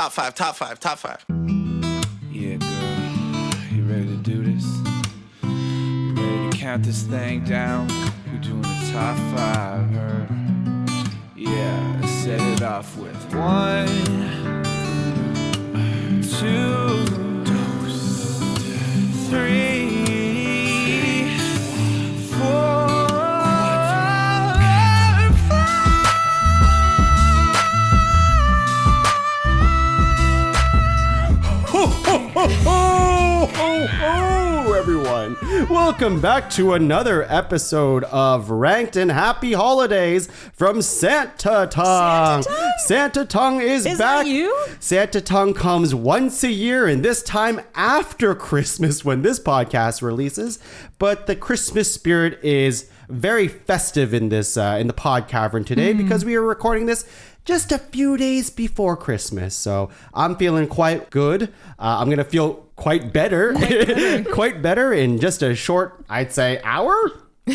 Top five. Yeah, girl, you ready to do this? You ready to count this thing down? We're doing the top five, her. Yeah, let's set it off with 1, 2, 3, 4. Ho, everyone. Welcome back to another episode of Ranked and Happy Holidays from Santa Tuong. Santa Tuong is back. That you? Santa Tuong comes once a year, and this time after Christmas when this podcast releases. But the Christmas spirit is very festive in this in the pod cavern today because we are recording this just a few days before Christmas. So I'm feeling quite good. I'm going to feel quite better, quite better in just a short, I'd say, hour.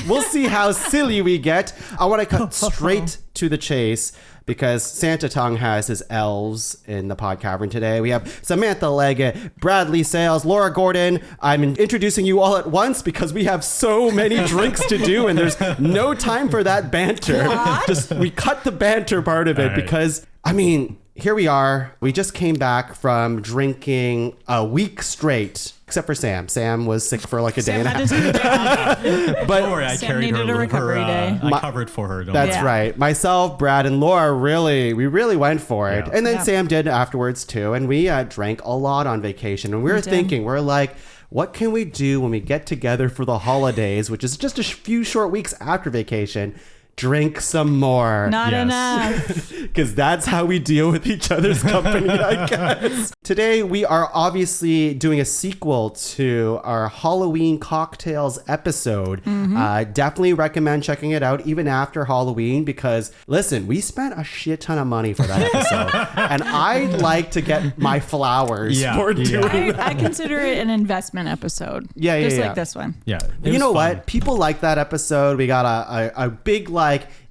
We'll see how silly we get. I want to cut straight to the chase because Santa Tuong has his elves in the pod cavern today. We have Samantha Leggatt, Bradley Sales, Laura Gordon. I'm introducing you all at once because we have so many drinks to do and there's no time for that banter. We cut the banter part of it because, I mean, here we are. We just came back from drinking a week straight, except for Sam. Sam was sick for like a day and a half. But don't worry, I Sam carried needed her. a recovery day. I covered for her. That's right. Myself, Brad, and Laura we really went for it. Yeah. And then Sam did afterwards too. And we drank a lot on vacation. And we were thinking, we're like, what can we do when we get together for the holidays, which is just a few short weeks after vacation? Drink some more. Not enough. Because that's how we deal with each other's company, I guess. Today, we are obviously doing a sequel to our Halloween cocktails episode. Definitely recommend checking it out even after Halloween because, listen, we spent a shit ton of money for that episode. And I'd like to get my flowers for doing that. I consider it an investment episode. Just like this one. Yeah. You know what? People like that episode. We got a big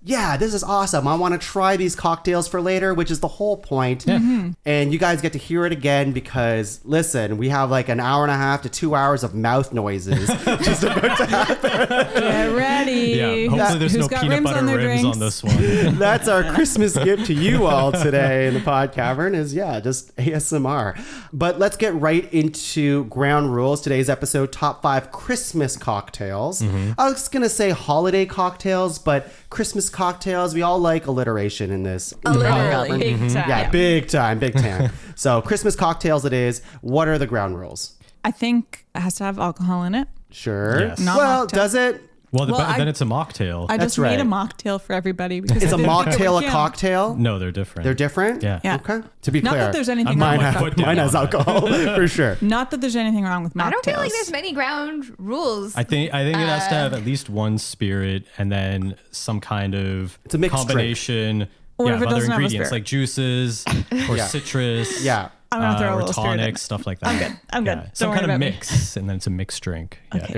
this is awesome. I want to try these cocktails for later, which is the whole point. And you guys get to hear it again because, listen, we have like an hour and a half to 2 hours of mouth noises just about to happen. Get ready. Yeah. Hopefully there's no peanut butter rims on this one. That's our Christmas gift to you all today in the pod cavern is, just ASMR. But let's get right into ground rules. Today's episode, top 5 Christmas cocktails. I was going to say holiday cocktails, but Christmas cocktails, we all like alliteration in this. Literally. Big time. Yeah, big time. So Christmas cocktails it is. What are the ground rules? I think it has to have alcohol in it. Sure. Yes. Not Well, mocktail. does it? Well, then it's a mocktail. I That's just made right. a mocktail for everybody. Because Is a I didn't think mocktail we a can. cocktail? No, they're different. They're different? Yeah. Yeah. Okay. To be Not clear. that there's anything I'm wrong not with my foot Mine has down on alcohol for sure. Not that there's anything wrong with mocktails. I don't feel like there's many ground rules. I think it has to have at least one spirit and then some kind of It's a mixed combination What if of it other doesn't have a ingredients spirit? like juices or citrus. Yeah. I'm gonna throw a or little spirit in tonics, it. stuff like that. I'm good. Some Don't kind worry of about me. mix, and then it's a mixed drink. Yeah. Okay.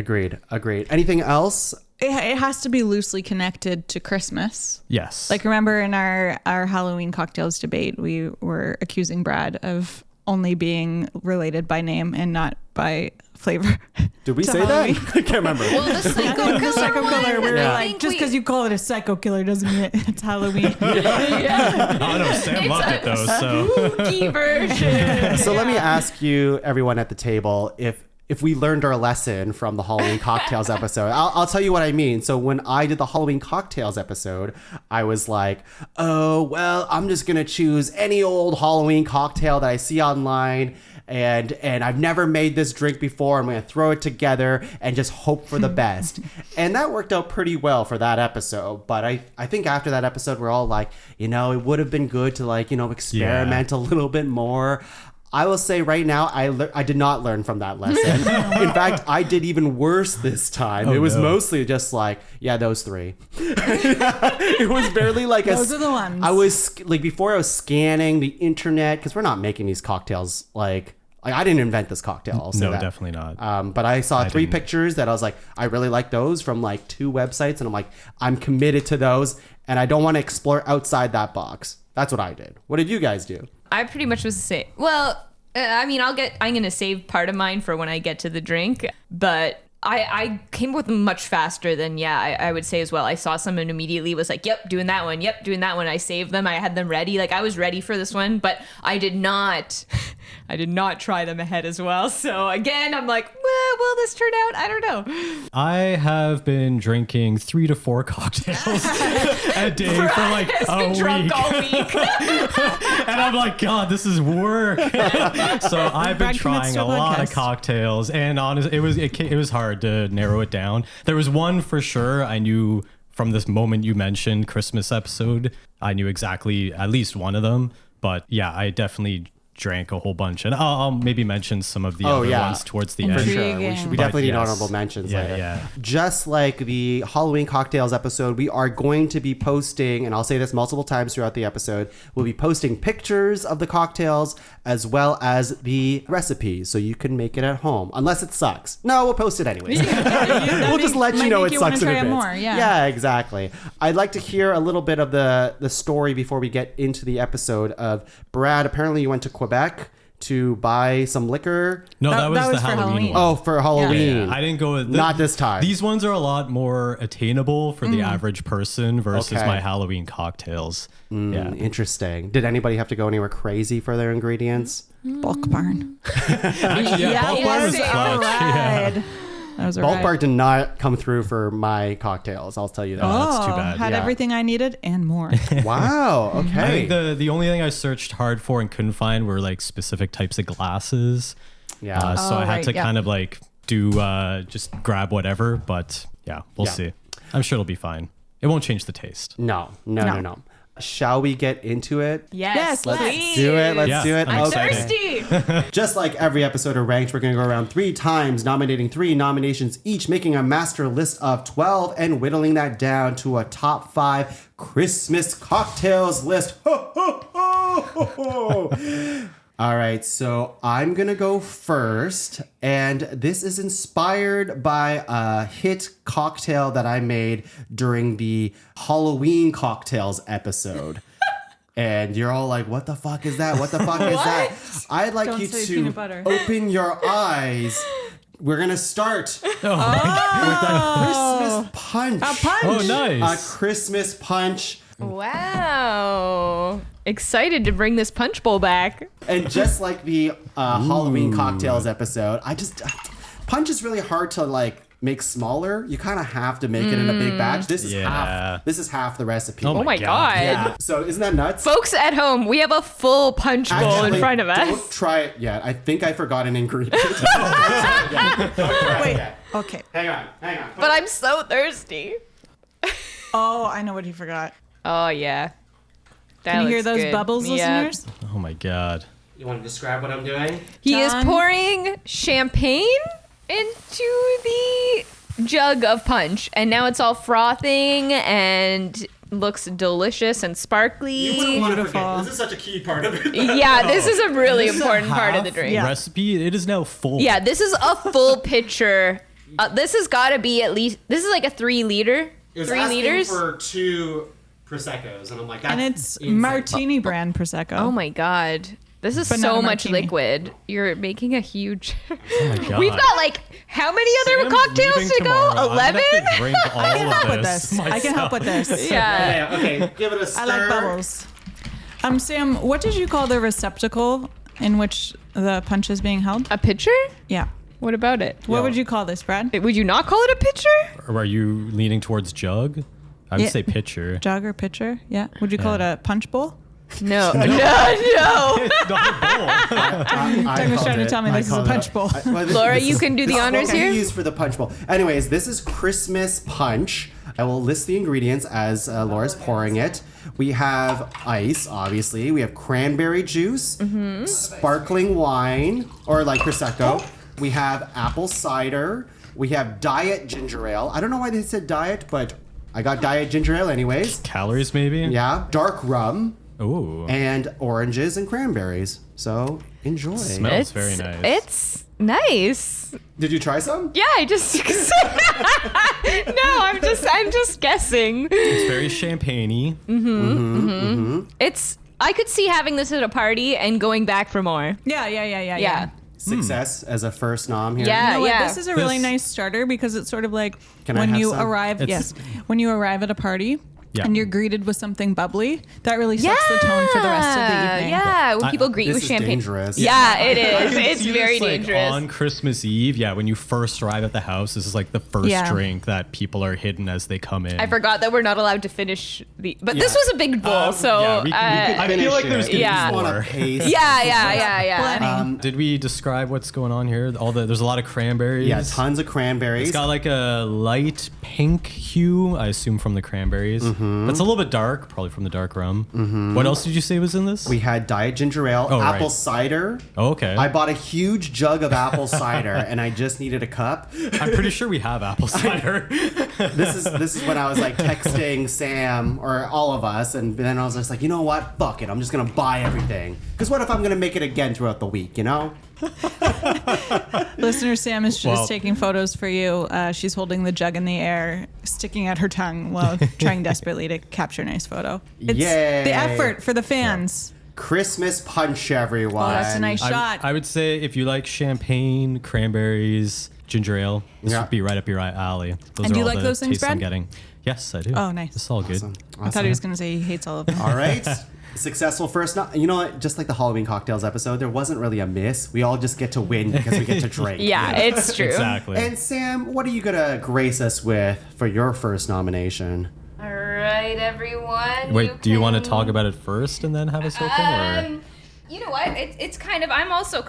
Agreed. Anything else? It has to be loosely connected to Christmas. Yes. Like, remember in our Halloween cocktails debate, we were accusing Brad of only being related by name and not by flavor. Did we to say Halloween. that? I can't remember. Well, the psycho killer Psycho killer, we were I like, think just because you call it a psycho killer doesn't mean it's Halloween. Oh no, Sam loved it though. So spooky version. So let me ask you, everyone at the table, if we learned our lesson from the Halloween cocktails episode. I'll tell you what I mean. So when I did the Halloween cocktails episode, I was like, oh, well, I'm just going to choose any old Halloween cocktail that I see online. And I've never made this drink before. I'm going to throw it together and just hope for the best. And that worked out pretty well for that episode. But I think after that episode, we're all like, it would have been good to experiment a little bit more. I will say right now, I did not learn from that lesson. In fact, I did even worse this time. It was mostly just those three. It was barely those are the ones. I was before I was scanning the internet, because we're not making these cocktails I didn't invent this cocktail. I'll say no, that. definitely not. But I saw three pictures that I was like, I really like those from 2 websites. And I'm like, I'm committed to those. and I don't want to explore outside that box. That's what I did. What did you guys do? I pretty much was the same. Well, I mean, I'm gonna save part of mine for when I get to the drink, but I came with them much faster than, I would say as well. I saw some and immediately was like, yep, doing that one. Yep, doing that one. I saved them. I had them ready. Like, I was ready for this one, but I did not try them ahead as well. So again, I'm like, well, will this turn out? I don't know. I have been drinking 3 to 4 cocktails a day for like a week. Drunk all week. And I'm like, God, this is work. So I've been Brad commits trying to a a lot of podcast. cocktails, and honestly, it was hard to narrow it down. There was one for sure I knew from this moment you mentioned Christmas episode. I knew exactly at least one of them, but yeah, I definitely drank a whole bunch, and I'll maybe mention some of the other ones towards the For end. sure. Intriguing. We But definitely need yes. honorable mentions Yeah, later. yeah. Just like the Halloween cocktails episode, we are going to be posting, and I'll say this multiple times throughout the episode, we'll be posting pictures of the cocktails as well as the recipes so you can make it at home. Unless it sucks. No, we'll post it anyways. We'll just let you know it sucks in advance. More, Yeah, exactly. I'd like to hear a little bit of the story before we get into the episode of Brad. Apparently you went to Quebec to buy some liquor. No, That that was was the for Halloween Halloween. one. Oh, for Halloween. Yeah, I didn't go with Not this time. These ones are a lot more attainable for the average person versus Okay. my Halloween cocktails. Yeah. Interesting. Did anybody have to go anywhere crazy for their ingredients? Bulk barn. Actually, yeah, Bulk Barn was yes, clutch. Yeah. That was a Bulk ride. Bar did not come through for my cocktails. I'll tell you that. that's too bad. Had Yeah. everything I needed and more. Wow. I Okay. think the only thing I searched hard for and couldn't find were like specific types of glasses. Yeah. So Oh, I had right, to yeah. kind of like do just grab whatever. But yeah, we'll Yeah. see. I'm sure it'll be fine. It won't change the taste. No. Shall we get into it? Yes, let's Do it. Let's Yeah, do it. I'm Okay. Thirsty. Just like every episode of Ranked, we're going to go around 3 times, nominating 3 nominations each, making a master list of 12 and whittling that down to a top 5 Christmas cocktails list. Ho, ho, ho, ho, ho. All right, so I'm going to go first, and this is inspired by a hit cocktail that I made during the Halloween cocktails episode. And you're all like, what the fuck is that? What the fuck is that? I'd like Don't you say to peanut butter. open your eyes. We're going to start with a Christmas punch. A punch. Oh, A nice. Christmas punch. Wow. Excited to bring this punch bowl back. And just like the Halloween cocktails episode, punch is really hard to like make smaller. You kind of have to make it in a big batch. This is Yeah. half the recipe. Oh my God. Yeah. So isn't that nuts? Folks at home, we have a full punch bowl in Actually, front of Don't us. try it yet. I think I forgot an ingredient. Wait. Okay. Hang on. But I'm so thirsty. Oh, I know what he forgot. Oh, yeah. That Can you hear looks those good. bubbles, Yeah. listeners? Oh my God. You want to describe what I'm doing? He is John? pouring champagne into the jug of punch, and now it's all frothing and looks delicious and sparkly. want to Beautiful. forget. This is such a key part of it. Yeah, this is a really This is a important part of the half drink. Yeah. Recipe. It is now full. Yeah, this is a full pitcher. This has got to be at least. This is like a 3 liter. It was 3 asking liters. for 2 Proseccos, and I'm like, that's And it's insane. martini brand Prosecco. Oh my god. This is But not so a much martini. liquid. You're making a huge. Oh my God. We've got like how many other Sam's cocktails leaving to tomorrow. go? I'm gonna 11? have to drink all I can of help with this. this. I can help with this. Yeah. Yeah, okay, give it a stir. I like bubbles. Sam, what did you call the receptacle in which the punch is being held? A pitcher? Yeah. What about it? What would you call this, Brad? Would you not call it a pitcher? Or are you leaning towards jug? I would Yeah. say pitcher. Jug or pitcher? Yeah. Would you call it a punch bowl? No. No. It's not a bowl. Doug was trying to tell me this is a punch bowl. Laura, you can do the honors What we here. use for the punch bowl. Anyways, this is Christmas punch. I will list the ingredients as Laura's pouring it. We have ice, obviously. We have cranberry juice, sparkling wine, or like Prosecco. We have apple cider. We have diet ginger ale. I don't know why they said diet, but I got diet ginger ale anyways. Calories, maybe? Yeah, dark rum. Ooh. and oranges and cranberries. So enjoy. Smells very nice. It's nice. Did you try some? Yeah, I just no, I'm just guessing. It's very champagne-y. It's I could see having this at a party and going back for more. Yeah. Success as a first nom here. Yeah. You know what? This is a really This- nice starter because it's sort of like Can I when have you some? arrive. It's- When you arrive at a party. Yeah. And you're greeted with something bubbly. That really sets the tone for the rest of the evening. Yeah, when people greet you This with is champagne. dangerous. Yeah, it I is. can It's see very this, like, dangerous. on Christmas Eve, when you first arrive at the house, this is like the first Yeah. drink that people are hidden as they come in. I forgot that we're not allowed to finish the. But this was a big bowl, so Yeah, we can I feel like there's gonna Yeah. be Want more. a pace. yeah. Plenty. Did we describe what's going on here? There's a lot of cranberries. Yeah, tons of cranberries. It's got like a light pink hue, I assume from the cranberries. It's a little bit dark, probably from the dark rum. What else did you say was in this? We had diet ginger ale, Oh, apple right. cider. Oh, okay. I bought a huge jug of apple cider, and I just needed a cup. I'm pretty sure we have apple cider. This is when I was like texting Sam or all of us, and then I was just like, you know what? Fuck it. I'm just gonna buy everything. Because what if I'm gonna make it again throughout the week? You know? Listener Sam is just Well- taking photos for you. She's holding the jug in the air, sticking out her tongue while trying desperately to capture a nice photo. It's Yay. the effort for the fans. Christmas punch, everyone. Oh, that's a nice shot. I would say if you like champagne, cranberries, ginger ale, this Yeah. would be right up your alley. Those And are do you all like the those things, tastes I'm Brad? getting. Yes, I do. Oh, nice. It's all good. I thought he was going to say he hates all of them. All right. Successful first. You know what? Just like the Halloween cocktails episode, there wasn't really a miss. We all just get to win because we get to drink. Yeah, it's true. Exactly. And Sam, what are you gonna grace us with for your first nomination? All right, everyone. Wait, do you want to can- talk about it first and then have us open, or? You know what? It's kind of. I'm also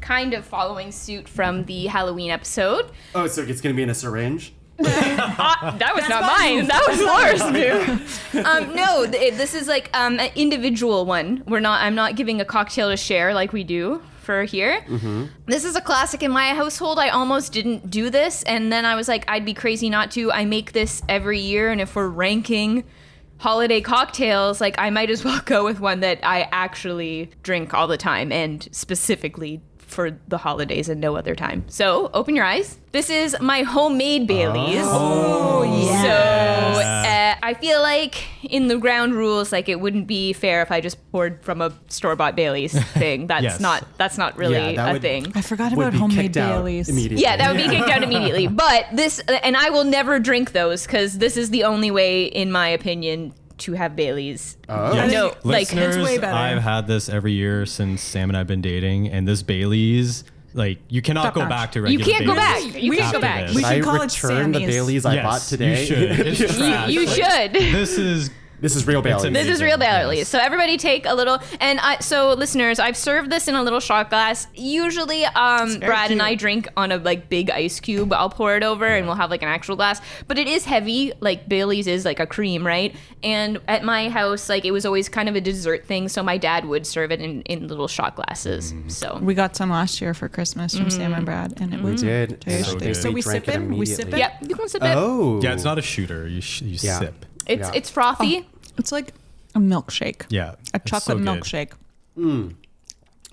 kind of following suit from the Halloween episode. Oh, so it's gonna be in a syringe? That was not mine. That was Laura's move. No, this is like an individual one. I'm not giving a cocktail to share like we do for here. This is a classic in my household. I almost didn't do this, and then I was like, I'd be crazy not to. I make this every year, and if we're ranking holiday cocktails, like I might as well go with one that I actually drink all the time, and specifically for the holidays and no other time. So open your eyes. This is my homemade Baileys. Oh, yeah. So I feel like in the ground rules, like it wouldn't be fair if I just poured from a store-bought Baileys thing. That's Yes. that's not really that a would- thing. I forgot Would about be homemade kicked out Baileys. immediately. Yeah, that would be kicked out immediately. But this, and I will never drink those because this is the only way, in my opinion, to have Baileys. Oh. Yes. No, like Listeners, It's way better. I've had this every year since Sam and I've been dating, and this Baileys, like, you cannot Top go notch. back to you regular can't go Baileys. back. You can't go after back. this. We Should I should call it return the Sammy's. Baileys I bought Yes, today? you should. It's trash. You Like, should. This is This is real Baileys. This is real Amazing, Baileys. yes. So everybody take a little, and so listeners, I've served this in a little shot glass. Usually, Brad and I drink on a like big ice cube. I'll pour it over, and we'll have like an actual glass. But it is heavy. Like Baileys is like a cream, right? And at my house, like it was always kind of a dessert thing. So my dad would serve it in little shot glasses. So We got some last year for Christmas from Sam and Brad, and it was did. tasty. good. So we drank sip it. We sip it. immediately. yep, you can sip it. Oh. yeah, it's not a shooter. You Yeah. sip. It's frothy. It's like a milkshake. Yeah, A it's chocolate so good. milkshake.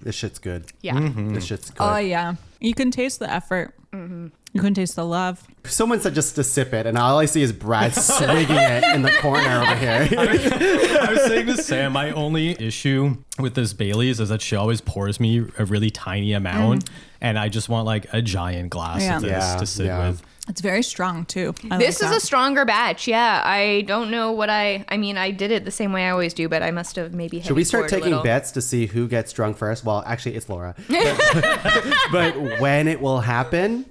This shit's good. Yeah. This shit's good. Oh yeah, you can taste the effort. You can taste the love. Someone said just to sip it, and all I see is Brad swigging it in the corner over here. I was saying to Sam, my only issue with this Baileys is that she always pours me a really tiny amount, and I just want like a giant glass Yeah. of this Yeah, to sit yeah. with. It's very strong too. I This like is a that. stronger batch. Yeah, I don't know what I mean, I did it the same way I always do, but I must have maybe Should we start heavy poured a taking little. bets to see who gets drunk first? Well, actually, it's Laura. But when it will happen?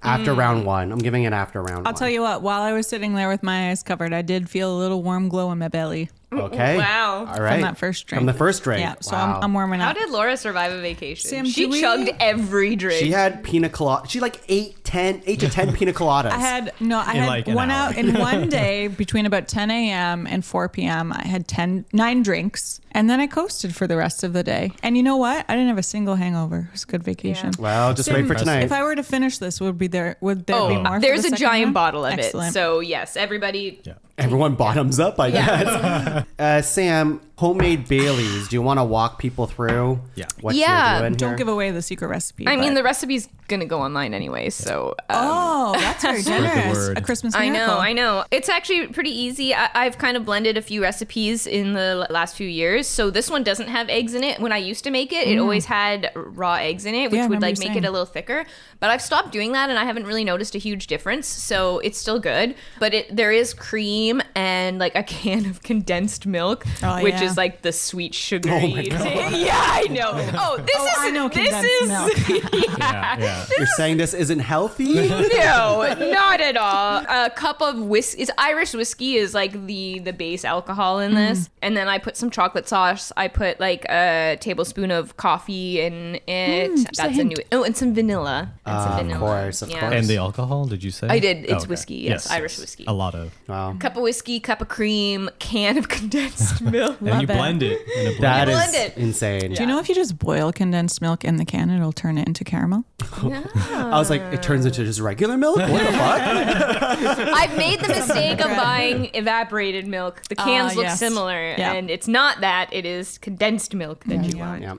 After round one. I'm giving it after round one. I'll tell you what. While I was sitting there with my eyes covered, I did feel a little warm glow in my belly Okay. Wow. All right. that first drink. From the first drink. Yeah, so Wow. I'm warming How up. did Laura survive a vacation? Sam, she do we- chugged every drink. She had pina colada. She like 8 to 10 pina coladas. I had like an one hour. out in one day between about 10 a.m. and 4 p.m. I had 9 drinks, and then I coasted for the rest of the day. And you know what? I didn't have a single hangover. It was a good vacation. Well, just wait for tonight. If I were to finish this, would there be more? For there's the a second giant round? bottle of Excellent. it. So yes, everybody. Yeah. Everyone bottoms up, I guess. Sam, Homemade Baileys. Do you want to walk people through what Yeah. you're doing Don't here? give away the secret recipe. I mean, but- the recipe's gonna go online anyway, so. that's very Spread the generous. word. A Christmas I miracle. know. It's actually pretty easy. I've kind of blended a few recipes in the last few years. So this one doesn't have eggs in it. When I used to make it, it always had raw eggs in it, which Yeah, I would remember like you make saying. it a little thicker. But I've stopped doing that, and I haven't really noticed a huge difference. So it's still good. But there is cream and like a can of condensed milk, Oh, which yeah. is like the sweet sugary. Yeah, I know. Oh, this is I know this condensed is milk. Yeah. You're saying this isn't healthy? No, not at all. A cup of whiskey. It's Irish whiskey is like the base alcohol in this, and then I put some chocolate sauce. I put like a tablespoon of coffee in it. just a That's a hint. new. Oh, and some vanilla. And some Of vanilla. course, of course. And the alcohol, did you say? I did. It's Oh, okay. whiskey, yes, Irish whiskey. A lot of. Wow. Cup of whiskey, cup of cream, can of condensed milk. And you it. blend it in a blender. That is blend it. insane. Do you know if you just boil condensed milk in the can, it'll turn it into caramel? I was like, it turns into just regular milk? What the fuck? I've made the mistake of buying evaporated milk. The cans look yes. similar, Yeah. and it's not that. It is condensed milk that you Yeah. want. Yeah.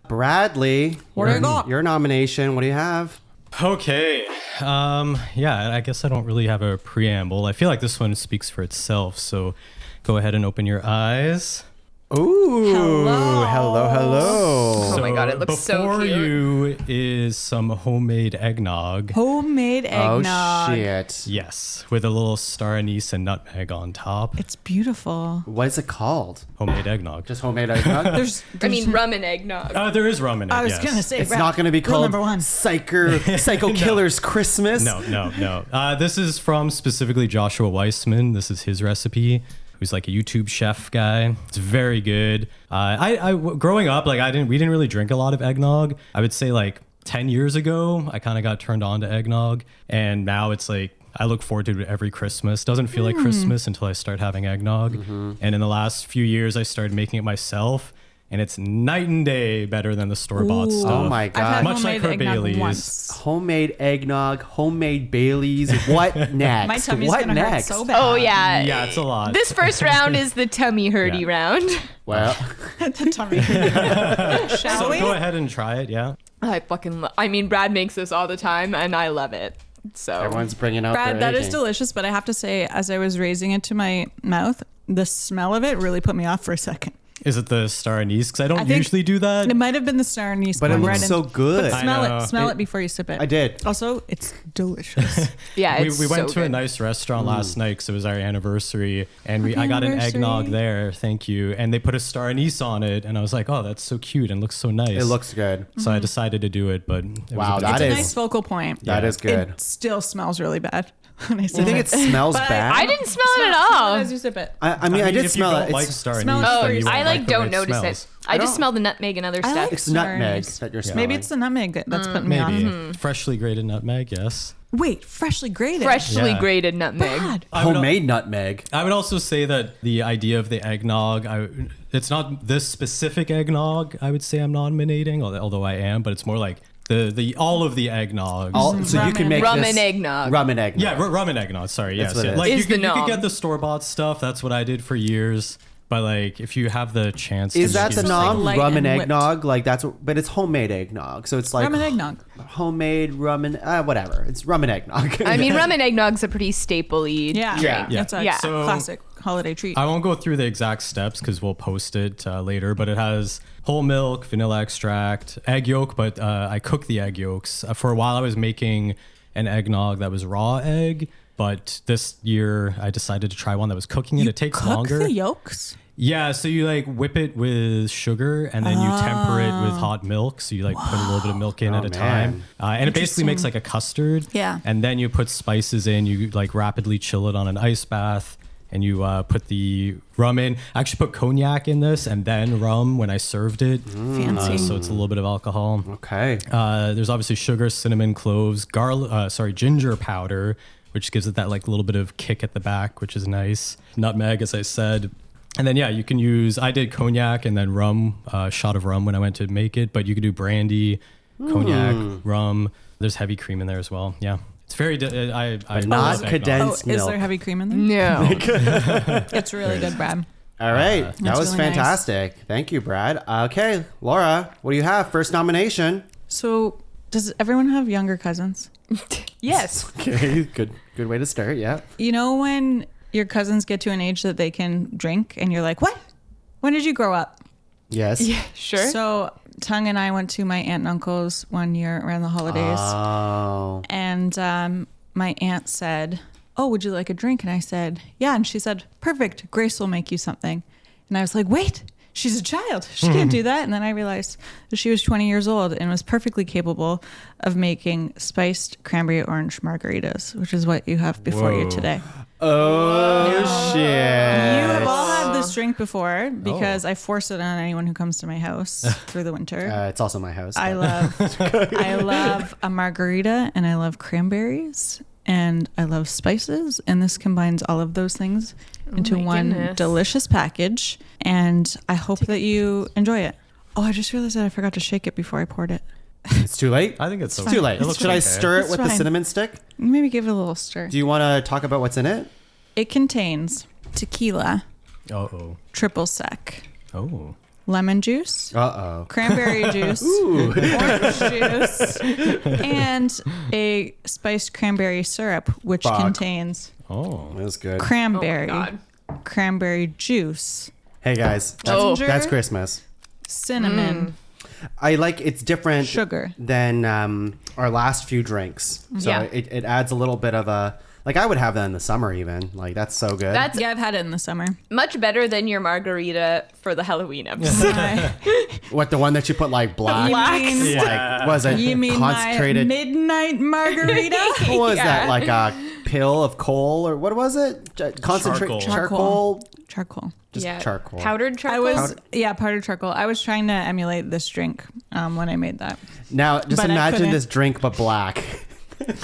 Bradley, What do you got? your nomination. What do you have? Okay. Yeah, I guess I don't really have a preamble. I feel like this one speaks for itself. So go ahead and open your eyes. Ooh. Hello. Hello. Oh my God, it looks so before cute. you is some homemade eggnog. Homemade eggnog. Oh, shit. Yes, with a little star anise and nutmeg on top. It's beautiful. What is it called? Homemade eggnog. Just homemade eggnog? I mean, rum and eggnog. There is rum in it. I was yes. gonna say It's Brad, not going to be rule called number one. Psycho Killer's Christmas. No. This is from specifically Joshua Weissman. This is his recipe. Who's like a YouTube chef guy. It's very good. I growing up, like we didn't really drink a lot of eggnog. I would say like 10 years ago, I kind of got turned on to eggnog, and now it's like I look forward to it every Christmas. Doesn't feel like Christmas until I start having eggnog. And in the last few years, I started making it myself. And it's night and day better than the store-bought Ooh. stuff. Oh my I've God. had Much like homemade her eggnog Baileys. once. Homemade eggnog, homemade Baileys. What next? My tummy's what gonna next? hurt so bad. Oh yeah. Yeah, it's a lot. This first round is the tummy hurty Yeah. round. Well, The tummy. Shall So we? go ahead and try it, yeah. I mean, Brad makes this all the time, and I love it. So everyone's bringing out Brad, their that is egging. delicious, but I have to say, as I was raising it to my mouth, the smell of it really put me off for a second. Is it the star anise? Because I I don't think usually do that. It might have been the star anise, But it going looks right so in- good. But smell I know. it. Smell it before you sip it. I did. Also, it's delicious. yeah, we it's went so to a good. nice restaurant last night because it was our anniversary, and I got an anniversary. eggnog there. Thank you. And they put a star anise on it, and I was like, oh, that's so cute and looks so nice. It looks good. So I decided to do it, but it Wow, was a bit that It's a is- nice focal point. That is good. It still smells really bad. When I You sip think it smells But bad? I didn't smell it at Smell all. it as you sip it. I mean, I did if smell you it. don't like It's, star Smell anise, it Oh, then you won't I like the way don't it notice smells. it. I just don't- smell the nutmeg and other I stuff. like it's nutmeg stars. that you're smelling. Maybe it's the nutmeg that's putting me Maybe on. freshly grated nutmeg, yes. Wait, freshly grated. Freshly Yeah. grated nutmeg. Brad. homemade nutmeg. I would also say that the idea of the eggnog, it's not this specific eggnog. I would say I'm nominating, although I am, but it's more like the all of the eggnogs. So you can Rum make Rum this and eggnog. Rum and eggnog. Yeah, rum and eggnog. Sorry, That's yes. what it Yeah. is. Like Is you the could nom. get the store bought stuff. That's what I did for years. But like, if you have the chance, Is to that just the use nom? light Rum and and whipped. eggnog? Like that's, but it's homemade eggnog. So it's like Rum and eggnog. homemade rum and whatever. It's rum and eggnog. I mean, rum and eggnog's a pretty staple-y Yeah. drink. Yeah. It's a Yeah. So- classic holiday treat. I won't go through the exact steps because we'll post it later. But it has whole milk, vanilla extract, egg yolk. But I cook the egg yolks. For a while, I was making an eggnog that was raw egg. But this year, I decided to try one that was cooking it. It takes Cook longer. the yolks? Yeah, so you like whip it with sugar and then you temper it with hot milk. So you like put a little bit of milk in at a time. And it basically makes like a custard. Yeah. And then you put spices in, you like rapidly chill it on an ice bath and you put the rum in. I actually put cognac in this and then rum when I served it. Fancy. So it's a little bit of alcohol. Okay. There's obviously sugar, cinnamon, cloves, ginger powder, which gives it that like little bit of kick at the back, which is nice. Nutmeg, as I said. And then, yeah, you can use, I did cognac and then rum, a shot of rum when I went to make it, but you could do brandy, cognac, rum. There's heavy cream in there as well. Yeah. It's very, I not love eggnog. condensed Oh, is milk. there heavy cream in there? No. It's really good, Brad. All right. That That's was really nice. fantastic. Thank you, Brad. Okay, Laura, what do you have? First nomination. So, does everyone have younger cousins? Yes. Okay, good way to start. Yeah. You know when your cousins get to an age that they can drink and you're like, what? When did you grow up? Yes. Yeah, sure. So Tuong and I went to my aunt and uncle's one year around the holidays. Oh. And my aunt said, oh, would you like a drink? And I said, yeah. And she said, perfect. Grace will make you something. And I was like, wait, she's a child. She can't do that. And then I realized that she was 20 years old and was perfectly capable of making spiced cranberry orange margaritas, which is what you have before you today. Oh, shit. You have all had this drink before because I force it on anyone who comes to my house through the winter. It's also my house. I love a margarita and I love cranberries and I love spices, and this combines all of those things into my one goodness. delicious package, and I hope that you enjoy it. Oh, I just realized that I forgot to shake it before I poured it. It's too late. I think it's Too late. It looks Should I okay. stir it It's with the fine. cinnamon stick? Maybe give it a little stir. Do you want to talk about what's in it? It contains tequila, Oh. triple sec, Oh. lemon juice, Uh-oh. cranberry juice, orange juice, and a spiced cranberry syrup, which Fuck. contains Oh. That's good. cranberry, Oh my God. cranberry juice, Hey, guys. Oh. ginger, That's Christmas. cinnamon, I like it's different sugar. than our last few drinks. So Yeah. it adds a little bit of a, like I would have that in the summer even. Like that's so good. That's Yeah, I've had it in the summer. much better than your margarita for the Halloween episode. What, the one that you put like black? Blacks. Like, was it You mean my concentrated? midnight margarita? What was Yeah. that? Like a pill of coal or what was it? Concentrate Charcoal. charcoal. Charcoal. Just charcoal. Powdered I charcoal. was powdered charcoal. I was trying to emulate this drink when I made that. Now just But I imagine couldn't. this drink but black.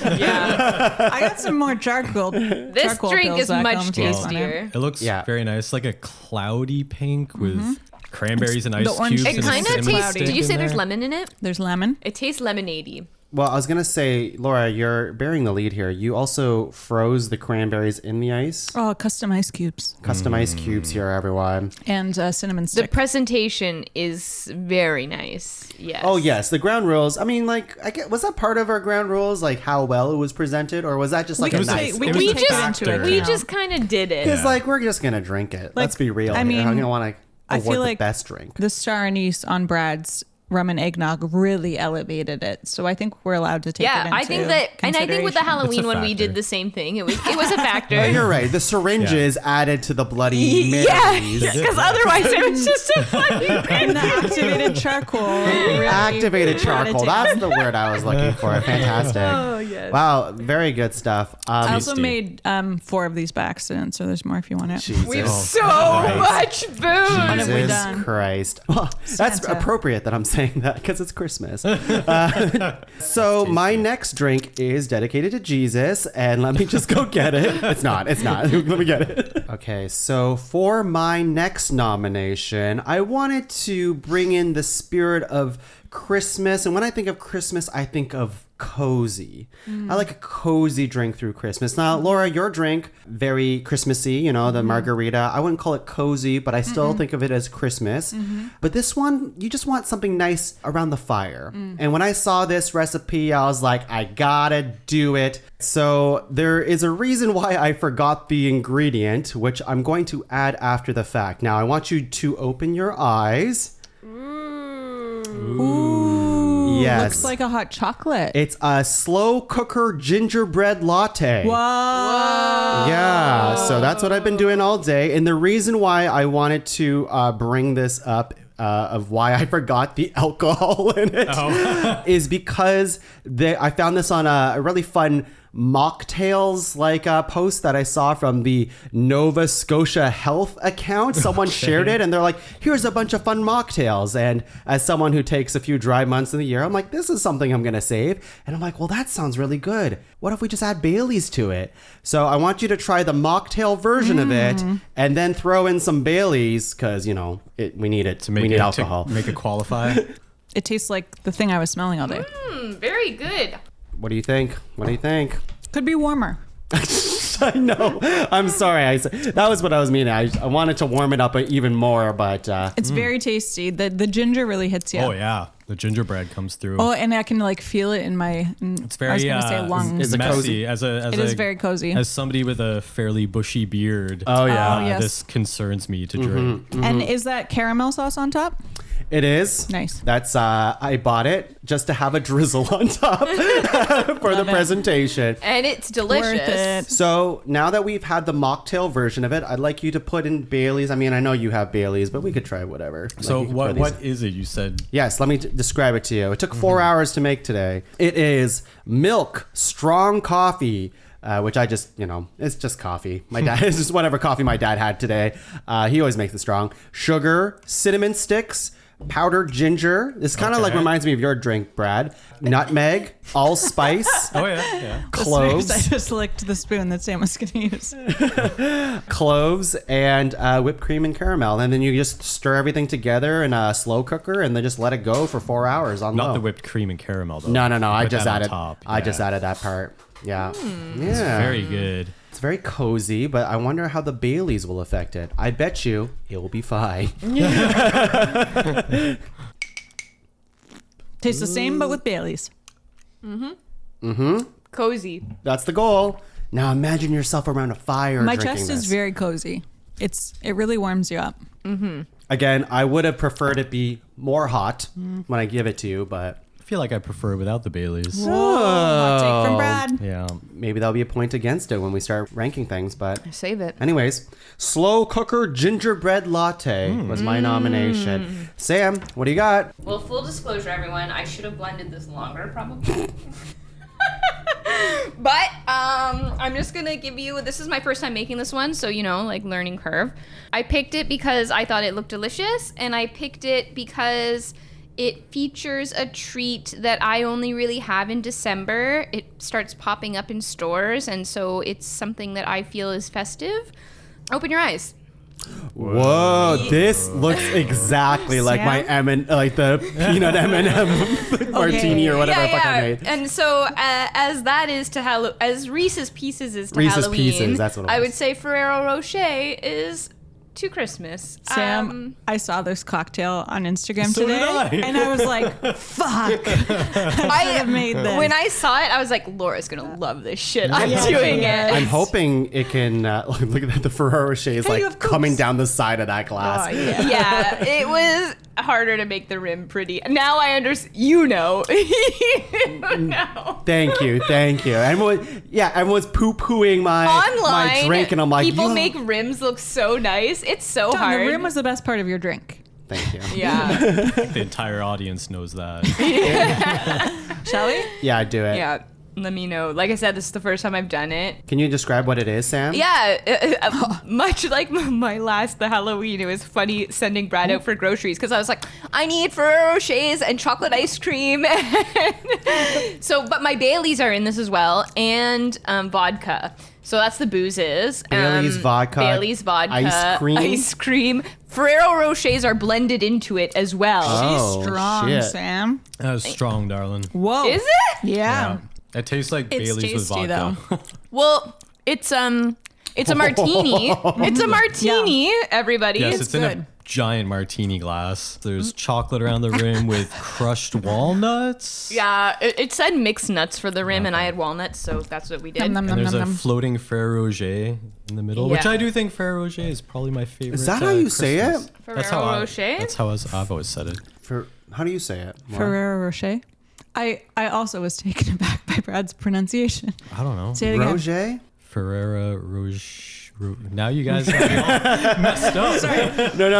yeah. I got some more charcoal. This charcoal drink pills is back much home to use on it. tastier. It looks Yeah. very nice, like a cloudy pink with cranberries and the ice orange cubes. juice It and a kind of cinnamon tastes. stick Did you say in there's there. lemon in it? There's lemon. It tastes lemonade-y. Well, I was gonna say, Laura, you're bearing the lead here. You also froze the cranberries in the ice. Oh, custom ice cubes Custom ice cubes here, everyone. and cinnamon The stick. presentation is very nice. Yes. Oh yes, the ground rules. I mean, like, was that part of our ground rules, like how well it was presented, or was that just like We a can nice? say- we It can was We a take it just into factor. we account. just kind of did it. Because like we're just gonna drink it. Let's be real. I here. mean, I'm gonna want to I award feel the like best drink. the star anise on Brad's rum and eggnog really elevated it. So I think we're allowed to take it Yeah, into I think that, and I think with the consideration. Halloween one we factor. did the same thing. It was a factor. Yeah, you're right. The syringes added to the bloody Yeah, Marys. because otherwise it was just a funny. And the activated charcoal. Really Activated added charcoal. to it. That's the word I was looking for. Fantastic. Oh yes. Wow, very good stuff. I also Tasty. made 4 of these by accident, so there's more if you want it. Jesus. We have Oh, so Christ. much booze. What have we Jesus done? Christ. Well, that's Santa. appropriate that I'm saying that because it's Christmas. So my next drink is dedicated to Jesus, and let me just go get it. It's not. Let me get it. Okay, so for my next nomination, I wanted to bring in the spirit of Christmas. And when I think of Christmas, I think of cozy. I like a cozy drink through Christmas. Now, Laura, your drink, very Christmassy, you know, the margarita. I wouldn't call it cozy, but I still think of it as Christmas. But this one, you just want something nice around the fire. And when I saw this recipe, I was like, I gotta do it. So there is a reason why I forgot the ingredient, which I'm going to add after the fact. Now, I want you to open your eyes. Ooh, Yes. looks like a hot chocolate. It's a slow cooker gingerbread latte. Whoa. Yeah, so that's what I've been doing all day. And the reason why I wanted to bring this up of why I forgot the alcohol in it is because I found this on a really fun mocktails post that I saw from the Nova Scotia Health account. Someone shared it and they're like, here's a bunch of fun mocktails. And as someone who takes a few dry months in the year, I'm like, this is something I'm going to save. And I'm like, well, that sounds really good. What if we just add Baileys to it? So I want you to try the mocktail version of it and then throw in some Baileys because, you know, we need it. To make we need it, alcohol. To make it qualify. It tastes like the thing I was smelling all day. Very good. What do you think? What do you think? Could be warmer. I know. I'm sorry. That was what I was meaning. I wanted to warm it up even more, but It's very tasty. The ginger really hits you. Oh yeah, the gingerbread comes through. Oh, and I can like feel it in my. It's very I was gonna say lungs. is it messy. cozy? It is very cozy. As somebody with a fairly bushy beard, Oh, yeah. Oh, yes. this concerns me to drink. And is that caramel sauce on top? it is. Nice. That's I bought it just to have a drizzle on top for the Love it. presentation. And it's Worth delicious. it. So now that we've had the mocktail version of it, I'd like you to put in Bailey's. I mean, I know you have Bailey's, but we could try whatever. So Like, you could put what these- is it? You said Yes, let me describe it to you. It took 4 hours to make today. It is milk, strong coffee, which I just, it's just coffee. My dad, it's just whatever coffee my dad had today. He always makes it strong. Sugar, cinnamon sticks, powdered ginger. This kind of like Okay. reminds me of your drink, Brad. Nutmeg, allspice, oh yeah. cloves, I just licked the spoon that Sam was going to use. cloves, and whipped cream and caramel. And then you just stir everything together in a slow cooker and then just let it go for 4 hours on Not low. the whipped cream and caramel though. No. I Put just that on added. top. I just Yeah. added that part. Yeah. It's Yeah. very good. It's very cozy, but I wonder how the Baileys will affect it. I bet you it will be fine. Tastes the same, but with Bailey's. Cozy. That's the goal. Now imagine yourself around a fire. My drinking chest this. is very cozy. It really warms you up. Again, I would have preferred it be more hot when I give it to you, but I feel like I prefer it without the Baileys. Hot take from Brad. Yeah. maybe that'll be a point against it when we start ranking things. But Save it. anyways, slow cooker gingerbread latte was my nomination. Sam, what do you got? Well, full disclosure, everyone, I should have blended this longer, probably. But I'm just gonna give you, this is my first time making this one, so like learning curve. I picked it because I thought it looked delicious, and I picked it because it features a treat that I only really have in December. It starts popping up in stores, and so it's something that I feel is festive. Open your eyes. Whoa, this looks exactly like my like the peanut M&M martini or whatever the fuck I made. And so, as that is to as Reese's Pieces is to Reese's Halloween, Pieces, that's what it I was. would say Ferrero Rocher is to Christmas. Sam, I saw this cocktail on Instagram So today, did I. and I was like, "Fuck!" I should have made this. When I saw it, I was like, Laura's gonna love this shit. I'm Yeah, doing yeah. it. I'm hoping it can look at that. The Ferrero Rocher is Hey, like you have coming coops. down the side of that glass. Oh, yeah. Yeah, it was harder to make the rim pretty. Now I understand. You know. Thank you. Everyone's poo-pooing my Online, drink, and I'm like, people "Yo." make rims look so nice. It's so John, hard. the rim was the best part of your drink. Thank you. yeah. The entire audience knows that. Shall we? Yeah, do it. Yeah. Let me know. Like I said, this is the first time I've done it. Can you describe what it is, Sam? Yeah, much like my last the Halloween, it was funny sending Brad out for groceries because I was like, I need Ferrero Rochers and chocolate ice cream. So, but my Baileys are in this as well, and vodka. So that's the boozes. Bailey's vodka, Bailey's vodka, ice cream. Ferrero Rochers are blended into it as well. Oh, Strong, shit. Sam. That was strong, darling. Whoa. Is it? Yeah. It tastes like It's Bailey's with tasty, vodka. Well, it's a martini. It's a martini, everybody. Yes, It's it's in a good. giant martini glass. There's chocolate around the rim with crushed walnuts. Yeah, it said mixed nuts for the rim, and I had walnuts, so that's what we did. Nom, nom, And nom, there's nom, a nom. floating Ferrero Rocher in the middle, which Yeah. I do think Ferrero Rocher is probably my favorite. Is that how you say Christmas. it? That's how Ferrero Rocher? That's how I've always said it. How do you say it? Laura? Ferrero Rocher. I also was taken aback by Brad's pronunciation. I don't know. Say it again. Roger? Ferrero Rocher. Now you guys have me all messed up. No.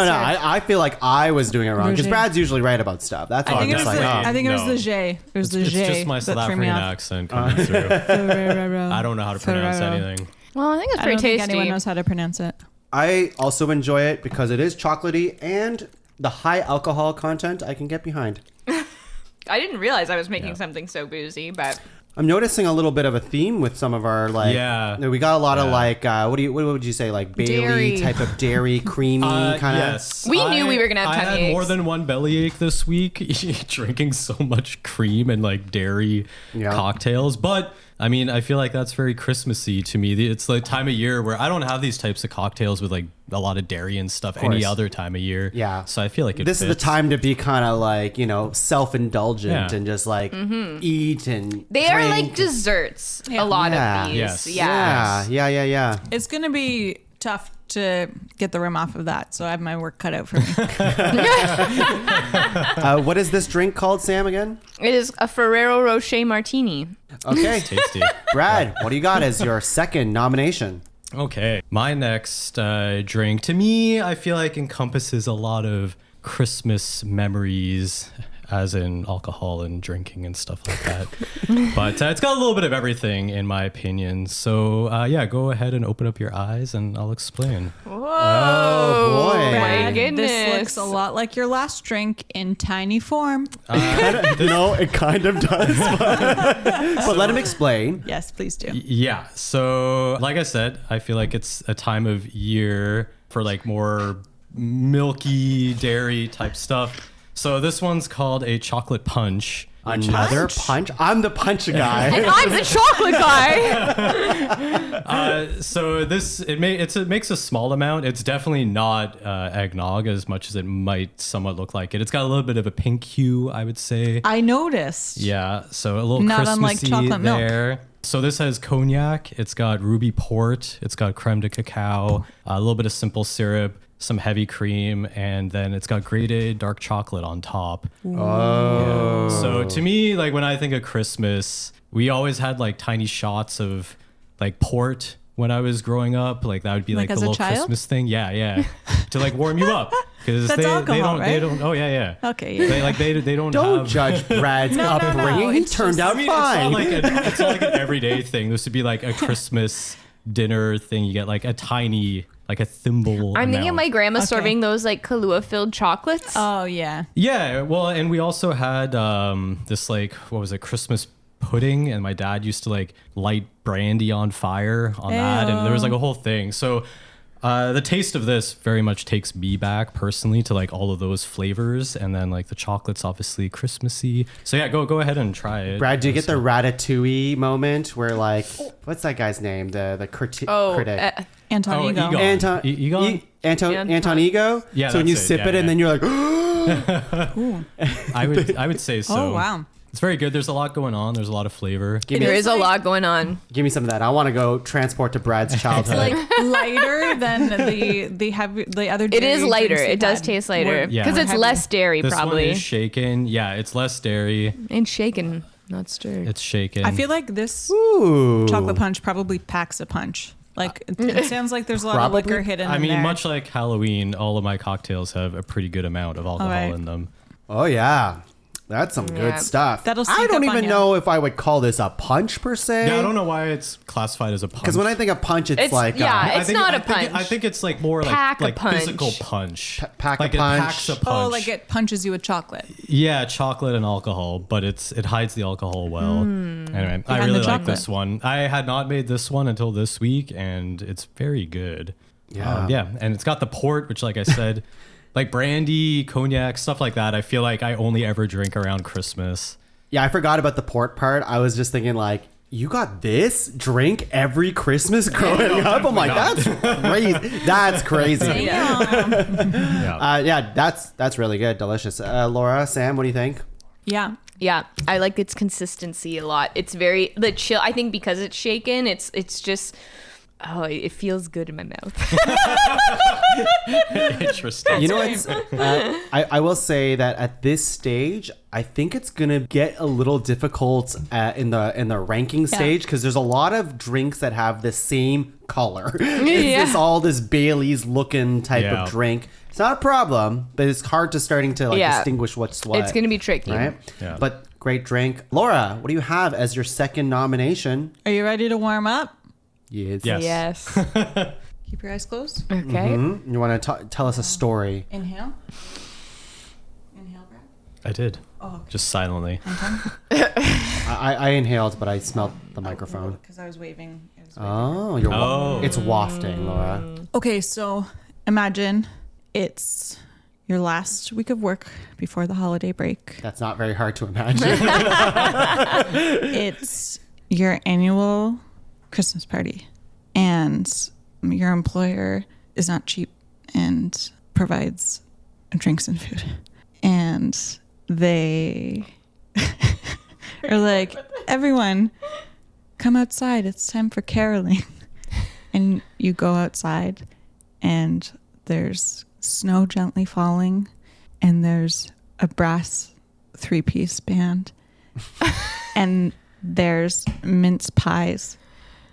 I feel like I was doing it wrong because Roger. Brad's usuly right about stuff. That's why I I'm think, it was just like, the, oh. I think it was no. the J. It was the It's J. just my that South threw me African off. accent coming through. Ferrero. I don't know how to pronounce Ferrero. anything. Well, I think it's I pretty don't think tasty. anyone knows how to pronounce it. I also enjoy it because it is chocolatey and the high alcohol content I can get behind. I didn't realize I was making something so boozy, but I'm noticing a little bit of a theme with some of our Yeah. We got a lot of Yeah. like what would you say, like Bailey Dairy. type of dairy, creamy kind of. Yes. We knew we were gonna have I tummy had more aches. than one bellyache this week, drinking so much cream and like dairy Yeah. cocktails. But I mean, I feel like that's very Christmassy to me. It's the time of year where I don't have these types of cocktails with like a lot of dairy and stuff any other time of year. Yeah. So I feel like this is the time to be kind of like, self-indulgent Yeah. and just like eat and They are like drink. desserts. A lot Yeah. of these. Yes. Yeah. It's going to be tough to get the rim off of that. So I have my work cut out for me. What is this drink called, Sam, again? It is a Ferrero Rocher martini. Okay. tasty. Brad, what do you got as your second nomination? Okay. My next drink, to me, I feel like encompasses a lot of Christmas memories, as in alcohol and drinking and stuff like that. But it's got a little bit of everything, in my opinion. So, go ahead and open up your eyes and I'll explain. Whoa. Oh, boy. My goodness. This looks a lot like your last drink in tiny form. No, it kind of does. But let him explain. Yes, please do. Yeah. So, like I said, I feel like it's a time of year for like more milky dairy type stuff. So this one's called a chocolate punch. Another punch? I'm the punch guy. And I'm the chocolate guy. So it makes a small amount. It's definitely not eggnog as much as it might somewhat look like it. It's got a little bit of a pink hue, I would say. I noticed. Yeah, so a little Not unlike Christmassy chocolate milk. there. So this has cognac. It's got ruby port. It's got creme de cacao. A little bit of simple syrup. Some heavy cream, and then it's got grated dark chocolate on top. Oh. So to me, like when I think of Christmas, we always had like tiny shots of like port when I was growing up. Like that would be Like like as the a little child? Christmas thing. Yeah. To like warm you up. Because That's alcohol, they right? don't. Oh yeah. Okay, yeah. They don't. Don't have, judge Brad's No, upbringing. He it's turned just- out I mean, fine. it's not like an everyday thing. This would be like a Christmas dinner thing. You get like a tiny, like a thimble. I'm thinking of my grandma Okay. serving those like Kahlua filled chocolates. Oh, yeah. Yeah, well, and we also had this like what was it, Christmas pudding, and my dad used to like light brandy on fire on that, and there was like a whole thing. So the taste of this very much takes me back personally to like all of those flavors, and then like the chocolate's obviously Christmassy. So yeah, go ahead and try it. Brad, do you get the Ratatouille moment where like, what's that guy's name? The critic. Anton Oh, Ego. Egon. Anton Egon? Anton Ego. Yeah, So when you that's it. sip Yeah, it and yeah. then you're like, I would say so. Oh, wow. It's very good. There's a lot going on. There's a lot of flavor. There is a lot going on. give me some of that. I want to go transport to Brad's It's childhood. like lighter than the other. It is dairy lighter. drinks It you've does had. taste lighter Yeah. because it's Heavy. less dairy This probably one is shaken. Yeah, it's less dairy. and shaken, not stirred. It's shaken. I feel like this Ooh. chocolate punch probably packs a punch. Like it sounds like there's a lot Probably. of liquor hidden. I in mean, there. much like Halloween, all of my cocktails have a pretty good amount of alcohol right. in them. Oh yeah. That's some good Yeah. stuff. That'll I sneak don't up on even ya. know if I would call this a punch per se. Yeah, I don't know why it's classified as a punch. Because when I think of punch, it's It's- like yeah, it's not a I think, punch. I think it's like more Pack a like punch. physical punch. pack a like punch. It packs a punch. Oh, like it punches you with chocolate. Yeah, chocolate and alcohol, but it hides the alcohol well. Anyway, I Behind the really like chocolate. this one. I had not made this one until this week, and it's very good. Yeah. And it's got the port, which, like I said, like brandy, cognac, stuff like that. I feel like I only ever drink around Christmas. Yeah, I forgot about the port part. I was just thinking like, you got this drink every Christmas growing up? I'm like, that's crazy. That's crazy. Yeah, that's really good. Delicious. Laura, Sam, what do you think? Yeah. Yeah, I like its consistency a lot. It's very the chill. I think because it's shaken, it's just it feels good in my mouth. Interesting. You know what's I will say that at this stage I think it's gonna get a little difficult in the ranking stage because there's a lot of drinks that have the same color. It's just all this Bailey's looking type Yeah. of drink. It's not a problem, but it's hard to starting to like distinguish what's what. It's gonna be tricky. right. Yeah. But great drink. Laura, what do you have as your second nomination? Are you ready to warm up? Yes. Yes. Yes. Keep your eyes closed. Okay. You want to tell us a story? Inhale. Inhale, Brad. I did. Oh, Just silently. I inhaled, but I smelled the microphone. because I was waving. Oh, it's wafting, Laura. Okay, so imagine it's your last week of work before the holiday break. That's not very hard to imagine. It's your annual Christmas party and your employer is not cheap and provides drinks and food. And they are like, everyone, come outside. It's time for caroling. And you go outside and there's snow gently falling and there's a brass 3-piece band and there's mince pies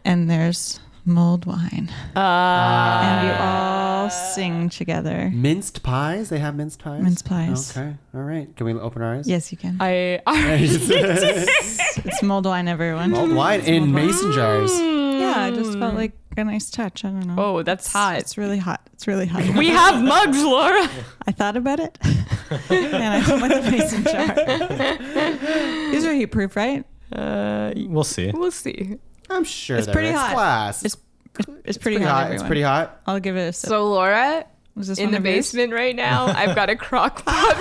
and there's mulled wine. And you all sing together. Minced pies? They have minced pies? Mince pies. Okay. All right. Can we open our eyes? Yes, you can. I It's mulled wine, everyone. Mulled wine in mason jars. Yeah, it just felt like a nice touch. I don't know. Oh, that's hot. It's really hot. It's really hot. We have mugs, Laura. I thought about it. And I went with the mason jar. These are heat proof, right? We'll see. We'll see. I'm sure It's pretty hot. Glass. It's pretty hot. It's pretty hot. I'll give it a sip. So Laura, Was this in one the of yours? basement right now, I've got a crock pot.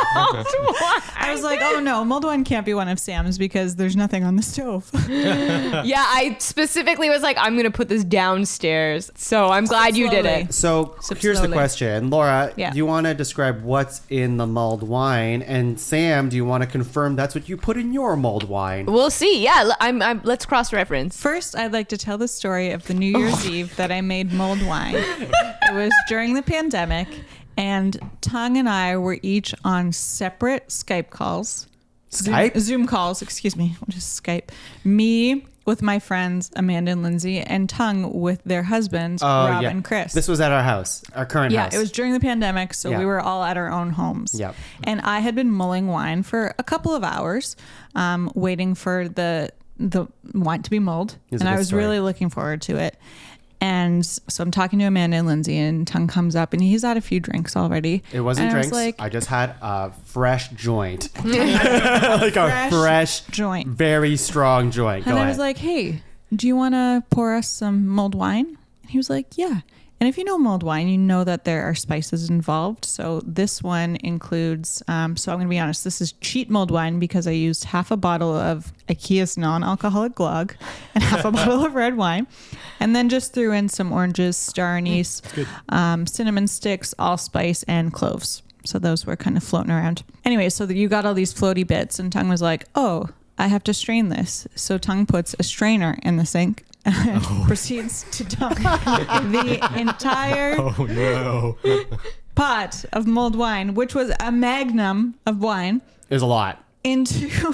I was like, oh no, mulled wine can't be one of Sam's because there's nothing on the stove. Yeah, I specifically was like, I'm going to put this downstairs. So I'm glad you did slowly. it. So Sip here's the slowly. question. Laura, Yeah. do you want to describe what's in the mulled wine? And Sam, do you want to confirm that's what you put in your mulled wine? We'll see. Yeah, let's cross-reference. First, I'd like to tell the story of the New Year's Eve that I made mulled wine. It was during the pandemic, and Tuong and I were each on separate Skype calls. Skype? Zoom calls, excuse me. What is Skype? Me with my friends Amanda and Lindsay, and Tuong with their husbands, Rob and Chris. This was at our house, our current house. Yeah, it was during the pandemic, so Yeah. we were all at our own homes. Yep. And I had been mulling wine for a couple of hours, waiting for the wine to be mulled. It's a And I good was story. really looking forward to it. And so I'm talking to Amanda and Lindsay, and Tuong comes up, and he's had a few drinks already. It wasn't And I drinks. was like, I just had a fresh joint. Like a fresh joint. very strong joint. Go And I ahead. was like, hey, do you want to pour us some mulled wine? And he was like, yeah. And if you know mulled wine, you know that there are spices involved. So this one includes, so I'm going to be honest, this is cheat mulled wine because I used half a bottle of IKEA's non-alcoholic glog and half a bottle of red wine. And then just threw in some oranges, star anise, cinnamon sticks, allspice, and cloves. So those were kind of floating around. Anyway, so you got all these floaty bits, and Tuong was like, oh, I have to strain this. So Tuong puts a strainer in the sink and proceeds to dump the entire Oh no. pot of mulled wine, which was a magnum of wine, it was a lot. into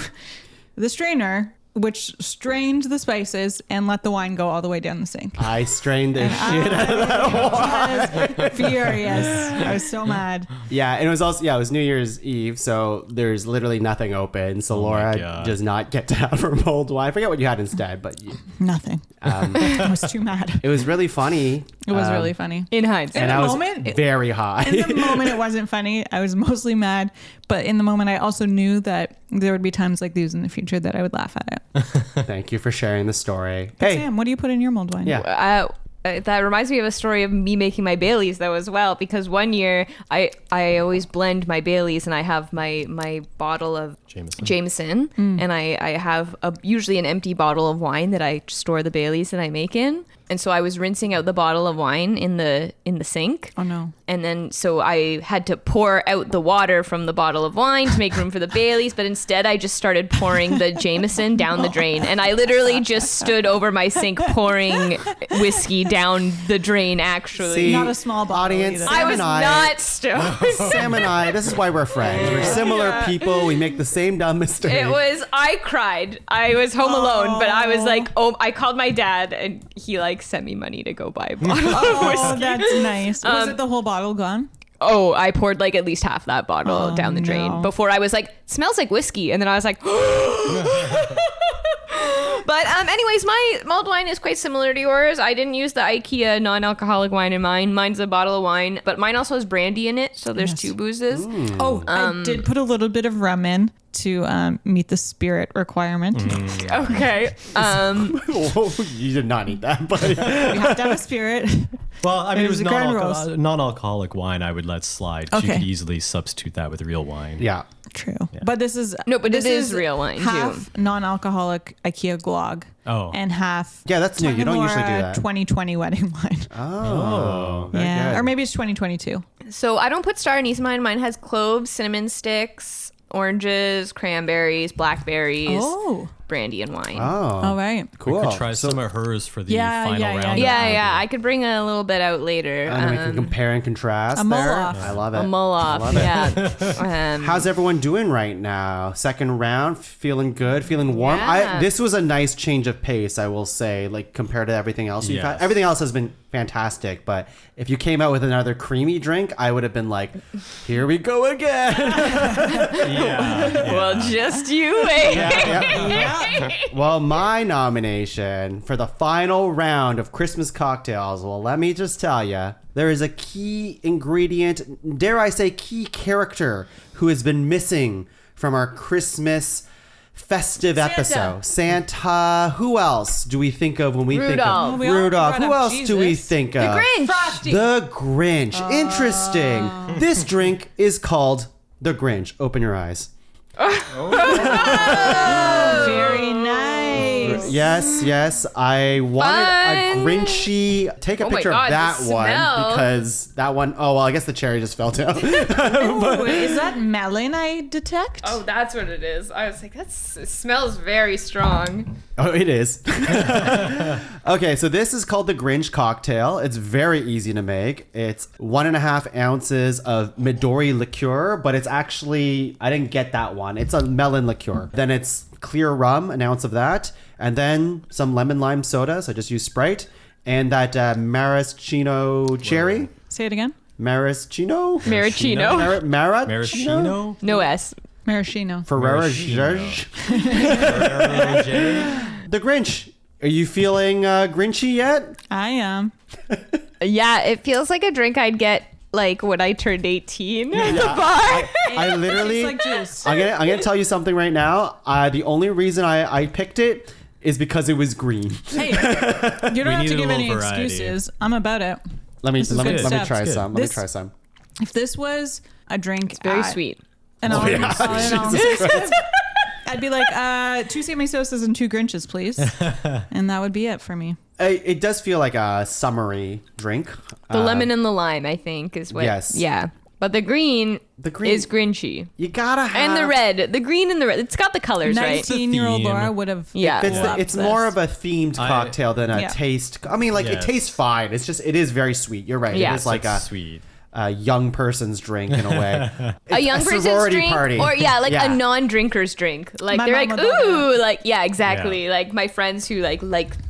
the strainer, which strained the spices and let the wine go all the way down the sink. I strained the shit out of that. I was furious. I was so mad. Yeah, and it was also it was New Year's Eve, so there's literally nothing open. So Oh my Laura God. does not get to have her mulled wine. I forget what you had instead, but Nothing. I was too mad. it was really funny. It was really funny. In hindsight. And the I was moment, it- very high. In the moment, it wasn't funny. I was mostly mad. But in the moment, I also knew that there would be times like these in the future that I would laugh at it. Thank you for sharing the story. Hey, Sam, what do you put in your mulled wine? Yeah. That reminds me of a story of me making my Baileys though as well, because one year I always blend my Baileys and I have my bottle of Jameson and I have usually an empty bottle of wine that I store the Baileys that I make in. And so I was rinsing out the bottle of wine in the sink. Oh no. And then so I had to pour out the water from the bottle of wine to make room for the Baileys, but instead I just started pouring the Jameson down the drain. And I literally just stood over my sink pouring whiskey down the drain actually. See, Not a small bottle audience. either. I Sam was and I, not stoned. Sam and I. This is why we're friends. We're similar people. We make the same dumb mistake. I cried. I was home alone, but I was like, I called my dad and he like sent me money to go buy a bottle of Oh, whiskey. that's nice. Was it the whole bottle gone? Oh, I poured like at least half that bottle down the drain no. before I was like, smells like whiskey. And then I was like, but anyways, my mulled wine is quite similar to yours. I didn't use the IKEA non-alcoholic wine in mine. Mine's a bottle of wine, but mine also has brandy in it. So there's Yes. two boozes. Oh, I did put a little bit of rum in to meet the spirit requirement. Okay. Oh, you did not need that, but You have to have a spirit. Well, I mean, it was There's a garden roast. non-alcoholic wine. I would let slide. 'Cause You Okay. could easily substitute that with real wine. yeah. True. But this is No, but it this is real wine, half non-alcoholic IKEA glog. Oh. And half Yeah, that's new. You don't usually do that. 2020 wedding wine. Oh, very Yeah. good. Or maybe it's 2022. So I don't put star anise in mine. Mine has cloves, cinnamon sticks, oranges, cranberries, blackberries, Oh. brandy, and wine. Oh, All right. cool. We could try some of hers for the Yeah, final yeah, yeah, round. Yeah, I could bring a little bit out later. And then we can compare and contrast a mull there. off. I love it. A mull I off. love it. Yeah. How's everyone doing right now? Second round, feeling good, feeling warm. Yeah. This was a nice change of pace, I will say, like compared to everything else you've had. Yes. Everything else has been fantastic, but if you came out with another creamy drink, I would have been like, here we go again. Yeah. Well, just you wait. Well, my nomination for the final round of Christmas cocktails, well, let me just tell you, there is a key ingredient, dare I say key character, who has been missing from our Christmas festive episode. Santa. Who else do we think of when we think Rudolph. of Oh, we all Rudolph? brought Who up else do we Jesus. think of? Grinch. Frosty. The Grinch. Interesting. This drink is called the Grinch. Open your eyes. Very nice. Yes. I wanted a Fun. Grinchy. Take a Oh my picture God, of that the one smell. because that one, oh, well, I guess the cherry just fell down. Ooh, is that melon I detect? Oh, that's what it is. I was like, it smells very strong. Oh, it is. Okay, so this is called the Grinch cocktail. It's very easy to make. It's 1.5 ounces of Midori liqueur, but it's actually, I didn't get that one. It's a melon liqueur. Then it's clear rum, an ounce of that. And then some lemon lime soda. So I just use Sprite. And that maraschino cherry. Say it again. Maraschino. Maraschino? Maraschino? Maraschino? No S. Maraschino. Ferrero Maraschino. Judge. The Grinch. Are you feeling Grinchy yet? I am. Yeah, it feels like a drink I'd get like when I turned 18 at the bar. I literally, It's like juice. I'm gonna tell you something right now. The only reason I picked it is because it was green. Hey, you don't We have need to a give any little variety. excuses. I'm about it. Let me This is let me good let me stuff. try It's good. some. Let me This- try some. If this was a drink, Very sweet. And all yeah. Jesus I'd be like, 2 semi-sauces and 2 Grinches, please. And that would be it for me. It does feel like a summery drink. The lemon and the lime, I think, is what. Yes. Yeah. But the green green is Grinchy. You gotta have. And the red. The green and the red. It's got the colors, right? 19-year-old theme. Laura would have. Yeah. It's loved more this. of a themed cocktail than a Yeah. taste. I mean, like it Yes. tastes fine. It's just it is very sweet. You're right. Yeah. It is like It's a sweet. a young person's drink in a way. A young person's sorority drink, party. or a non-drinker's drink. Like My they're mom like, would love ooh, like yeah, exactly. Yeah. Like my friends who like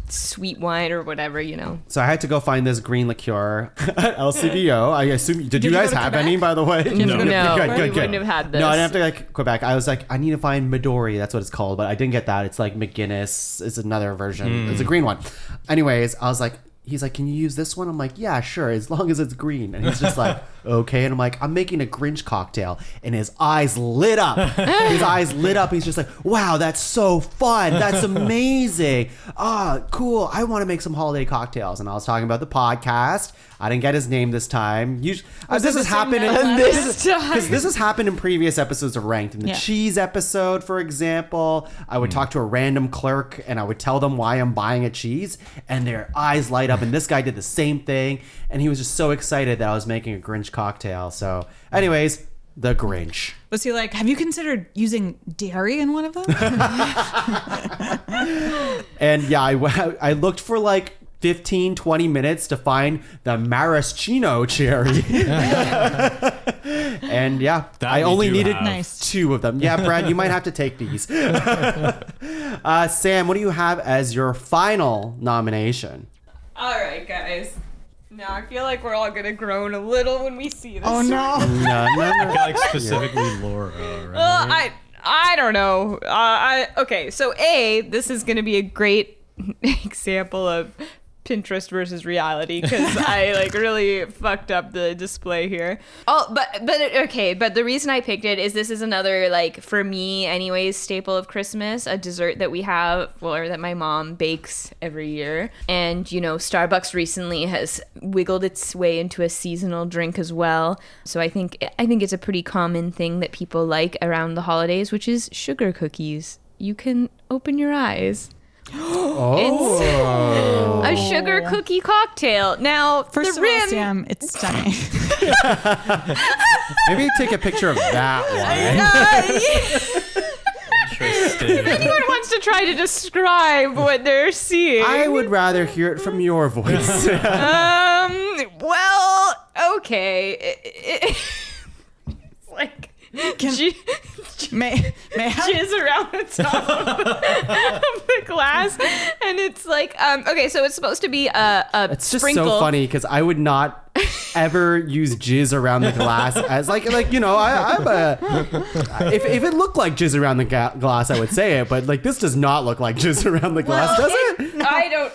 sweet wine or whatever, you know. So I had to go find this green liqueur at LCBO. I assume. Did you you guys go to have Quebec? any, by the way? Did you go to No, Quebec? we wouldn't have had this. No, I didn't have to like Quebec. I was like, I need to find Midori. That's what it's called, but I didn't get that. It's like McGuinness. It's another version. It's a green one. Anyways, I was like, he's like, can you use this one? I'm like, yeah, sure, as long as it's green. And he's just like, okay. And I'm like, I'm making a Grinch cocktail. And his eyes lit up. His eyes lit up. He's just like, wow, that's so fun. That's amazing. Ah, cool. I want to make some holiday cocktails. And I was talking about the podcast. I didn't get his name this time. This has it the same happened night last because this has happened in previous episodes of Ranked. In the Yeah. cheese episode, for example, I would talk to a random clerk and I would tell them why I'm buying a cheese, and their eyes light up. And this guy did the same thing, and he was just so excited that I was making a Grinch cocktail. So, anyways, the Grinch. Was he like, have you considered using dairy in one of them? And yeah, I looked for like 15, 20 minutes to find the maraschino cherry. And yeah, That I we only do needed have. Nice. 2 of them. Yeah, Brad, you might have to take these. Sam, what do you have as your final nomination? All right, guys. Now I feel like we're all gonna groan a little when we see this. Oh no. No. I feel like specifically Laura, right? I don't know. Okay, so this is gonna be a great example of Pinterest versus reality because I like really fucked up the display here. Oh, but the reason I picked it is this is another like for me anyways staple of Christmas, a dessert that we have or that my mom bakes every year. And you know, Starbucks recently has wiggled its way into a seasonal drink as well. So I think it's a pretty common thing that people like around the holidays, which is sugar cookies. You can open your eyes. Oh. It's a sugar cookie cocktail. Now, First the of all, rim. Sam, it's stunning. Maybe take a picture of that one. Interesting. Anyone wants to try to describe what they're seeing? I would rather hear it from your voice. Well, okay. It's like May I have jizz around the top of the glass, and it's like okay, so it's supposed to be a It's just sprinkle. so funny because I would not ever use jizz around the glass as like you know I'm a if it looked like jizz around the glass I would say it, but like this does not look like jizz around the glass, does it? I don't.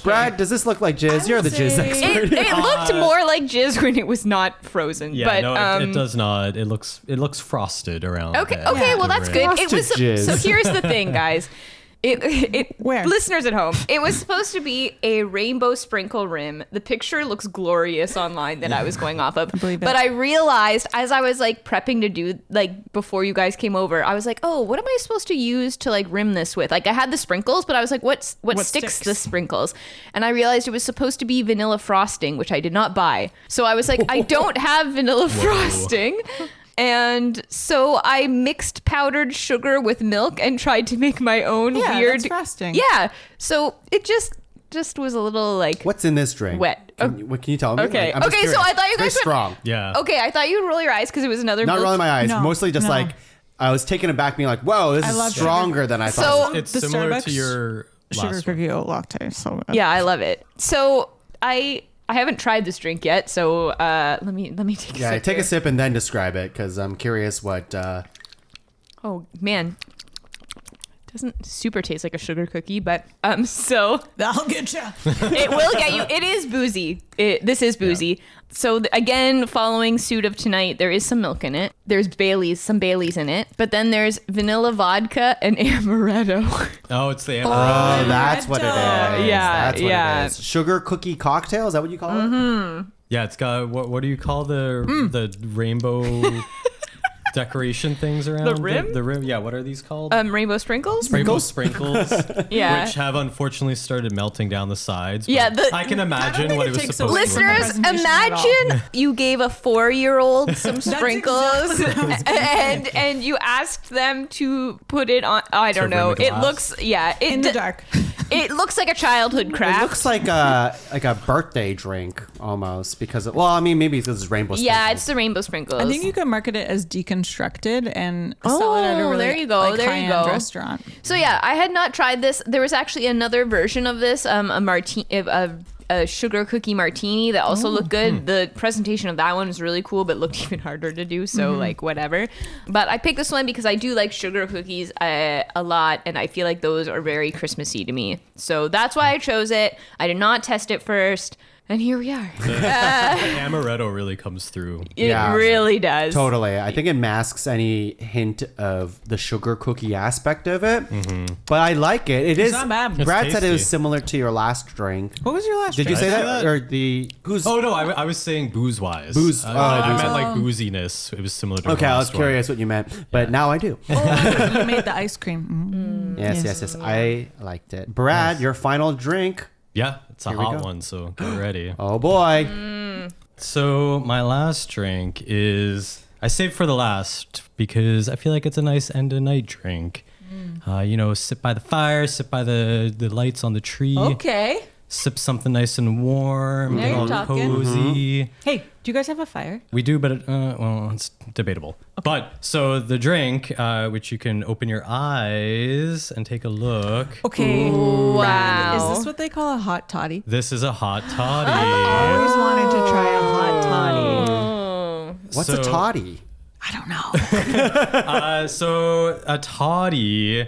Brad, does this look like jizz? You're the jizz say- expert. It looked more like jizz when it was not frozen. Yeah, but, no, it does not. It looks frosted around. Okay, the- okay, the well that's rim. good. It was Frosted jizz. so here's the thing, guys. Where? Listeners at home, it was supposed to be a rainbow sprinkle rim. The picture looks glorious online that I was going off of. believe it. But I realized as I was like prepping to do like before you guys came over, I was like, oh, what am I supposed to use to like rim this with? Like I had the sprinkles, but I was like, what sticks sticks? the sprinkles? And I realized it was supposed to be vanilla frosting, which I did not buy. So I was like, I don't have vanilla frosting. And so I mixed powdered sugar with milk and tried to make my own Yeah, weird that's frosting. Yeah. So it just was a little like What's in this drink? Wet. What can you tell me? Okay. Like, I'm just Okay, so curious. I thought you Very guys would- strong. Yeah. Okay, I thought you'd roll your eyes because it was another Not milk- rolling my eyes. No, Mostly just no. like I was taken aback, being like, "Whoa, this I is love stronger sugar. than I So- thought." It's The similar Starbucks to your sugar last one. cookie oat latte. So good. Yeah, I love it. So I haven't tried this drink yet, so let me take a Yeah, sip. take here. a sip and then describe it because I'm curious what. Oh man. Doesn't super taste like a sugar cookie, but so That'll get you. it will get you. It is boozy. This is boozy. So again, following suit of tonight, there is some milk in it. There's some Baileys in it, but then there's vanilla vodka and amaretto. Oh, it's the Oh, amaretto. that's what it is. Yeah, That's what yeah. it is. Sugar cookie cocktail. Is that what you call it? Yeah, it's got what do you call the rainbow decoration things around The rim? The rim. Yeah, what are these called? Rainbow sprinkles. Rainbow sprinkles, Yeah. which have unfortunately started melting down the sides. Yeah, but the- I can I imagine don't what think it was it takes supposed away to from look the like. Listeners, presentation at imagine you gave a 4-year-old some sprinkles and you asked them to put it on. I don't rim know. a It glass. looks In the dark. It looks like a childhood craft. It looks like a birthday drink almost because well, I mean maybe because it's rainbow. yeah, sprinkles. it's the rainbow sprinkles. I think you could market it as deconstructed and sell it at a Oh, really there you go, there you high-end go. restaurant. So yeah, I had not tried this. There was actually another version of this, a sugar cookie martini that also looked good. The presentation of that one was really cool, but looked even harder to do. So like whatever. But I picked this one because I do like sugar cookies a lot, and I feel like those are very Christmassy to me. So that's why I chose it. I did not test it first, and here we are. The amaretto really comes through. It Yeah. really does. Totally. I think it masks any hint of the sugar cookie aspect of it. But I like it. It is not bad. It's Brad said it was tasty. similar to your last drink. What was your last Did you drink? say I say that? that? Or the who's Oh no, I was saying booze wise. Booze- I booze. meant like booziness. It was similar to. Okay, the I was last one. curious what you meant, but now I do. Oh, you made the ice cream. Yes. I liked it. Brad, your final drink. Yeah, it's a Here we hot go. one, so get ready. Oh boy. So my last drink is I saved for the last because I feel like it's a nice end of night drink. Sit by the fire, sit by the lights on the tree, Okay. sip something nice and warm, Now get you're all talking. cozy. Hey, do you guys have a fire? We do, but it's debatable. But so the drink, which you can open your eyes and take a look. Okay. Wow. Is this what they call a hot toddy? This is a hot toddy. I always wanted to try a hot toddy. Oh. What's a So- toddy? I don't know. So a toddy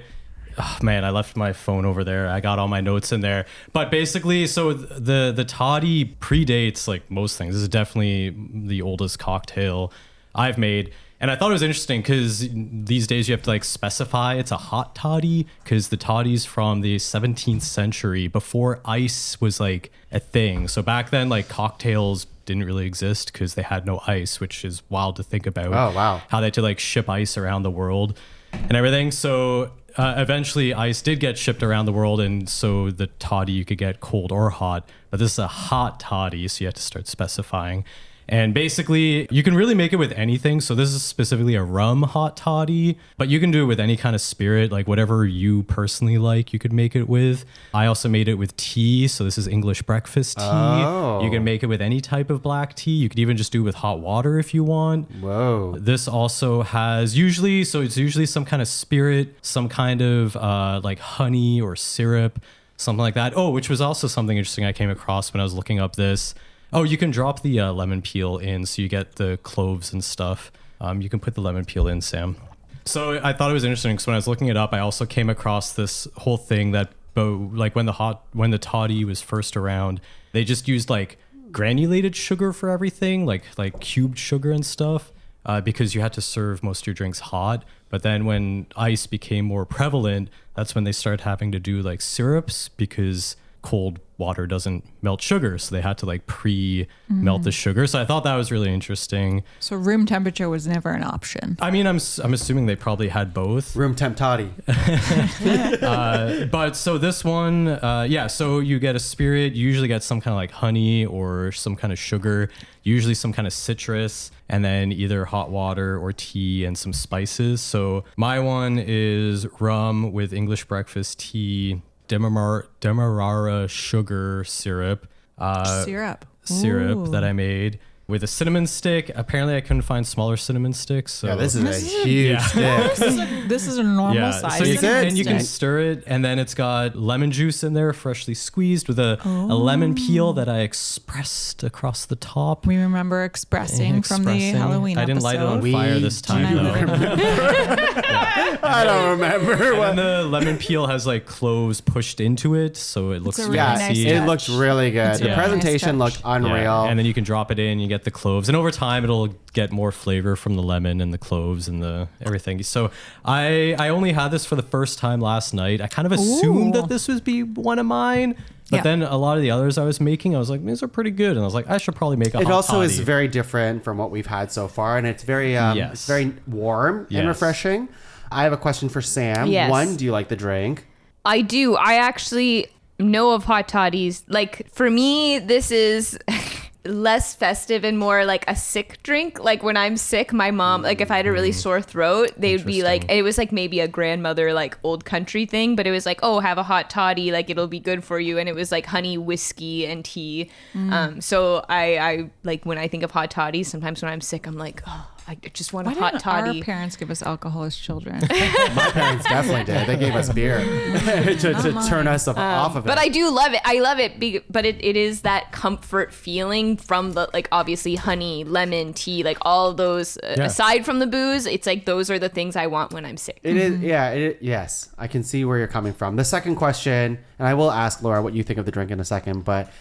Oh, man, I left my phone over there. I got all my notes in there. But basically, so the toddy predates like most things. This is definitely the oldest cocktail I've made. And I thought it was interesting because these days you have to like specify it's a hot toddy because the toddy's from the 17th century before ice was like a thing. So back then, like cocktails didn't really exist because they had no ice, which is wild to think about. Oh, wow. How they had to like ship ice around the world and everything. So eventually ice did get shipped around the world. And so the toddy you could get cold or hot, but this is a hot toddy. So you have to start specifying. And basically, you can really make it with anything. So this is specifically a rum hot toddy, but you can do it with any kind of spirit, like whatever you personally like, you could make it with. I also made it with tea. So this is English breakfast tea. Oh. You can make it with any type of black tea. You could even just do it with hot water if you want. Whoa. This also has it's usually some kind of spirit, some kind of like honey or syrup, something like that. Oh, which was also something interesting I came across when I was looking up this. Oh, you can drop the lemon peel in so you get the cloves and stuff. You can put the lemon peel in, Sam. So I thought it was interesting because when I was looking it up, I also came across this whole thing that like when the toddy was first around, they just used like granulated sugar for everything, like cubed sugar and stuff, because you had to serve most of your drinks hot. But then when ice became more prevalent, that's when they started having to do like syrups because cold water doesn't melt sugar, so they had to like pre-melt the sugar. So I thought that was really interesting. So room temperature was never an option. I mean, I'm assuming they probably had both. Room temp toddy. But so this one, so you get a spirit, you usually get some kind of like honey or some kind of sugar, usually some kind of citrus, and then either hot water or tea and some spices. So my one is rum with English breakfast tea, Demerara sugar syrup. Syrup Syrup that I made with a cinnamon stick. Apparently I couldn't find smaller cinnamon sticks. So Yeah, this is a huge stick. This is a normal size. So you Is it? can stir it, and then it's got lemon juice in there, freshly squeezed, with a lemon peel that I expressed across the top. We remember expressing from the Halloween I didn't light it on episode. fire this time, though. I don't remember. And then the lemon peel has like cloves pushed into it, so it looks a really fancy. nice It touch. looked really good. It's a The really nice presentation touch. looked unreal. Yeah, and then you can drop it in, you get the cloves, and over time it'll get more flavor from the lemon and the cloves and the everything. So I only had this for the first time last night. I kind of assumed that this would be one of mine, but Yeah. then a lot of the others I was making, I was like, these are pretty good, and I was like, I should probably make a It hot also is toddy. very different from what we've had so far, and it's very Yes. it's very warm Yes. and refreshing. I have a question for Sam. Yes. One, do you like the drink? I do. I actually know of hot toddies. Like for me, this is less festive and more like a sick drink. Like when I'm sick, my mom, like if I had a really sore throat, they would be like, it was like maybe a grandmother, like old country thing, but it was like, oh, have a hot toddy, like it'll be good for you. And it was like honey, whiskey, and tea. So I like when I think of hot toddies, sometimes when I'm sick, I'm like, oh, I just want a Why hot didn't toddy. our parents give us alcohol as children? My parents definitely did. They gave us beer to turn us off of it. But I do love it. I love it. But it is that comfort feeling from the, like, obviously honey, lemon, tea, like all those, aside from the booze, it's like those are the things I want when I'm sick. It is, yeah. Yes, I can see where you're coming from. The second question, and I will ask Laura what you think of the drink in a second, but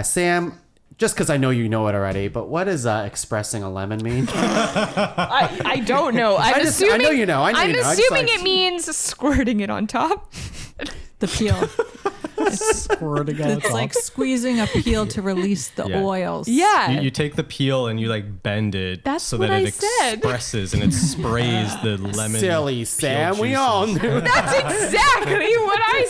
Sam, just because I know you know it already, but what does expressing a lemon mean? I don't know. I'm assuming, I know you know. I know I'm you know. assuming it means squirting it on top. The peel. Squirting out It's like squeezing a peel to release the Yeah. oils. Yeah. You take the peel and you like bend it That's so what that it I said. expresses and it sprays the lemon. Silly peel Sam, we juices. all knew. That's exactly what I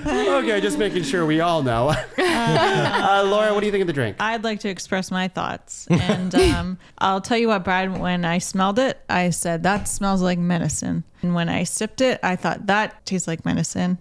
said. Okay, just making sure we all know. Laura, what do you think of the drink? I'd like to express my thoughts. And I'll tell you what, Brad, when I smelled it, I said, that smells like medicine. And when I sipped it, I thought, that tastes like medicine.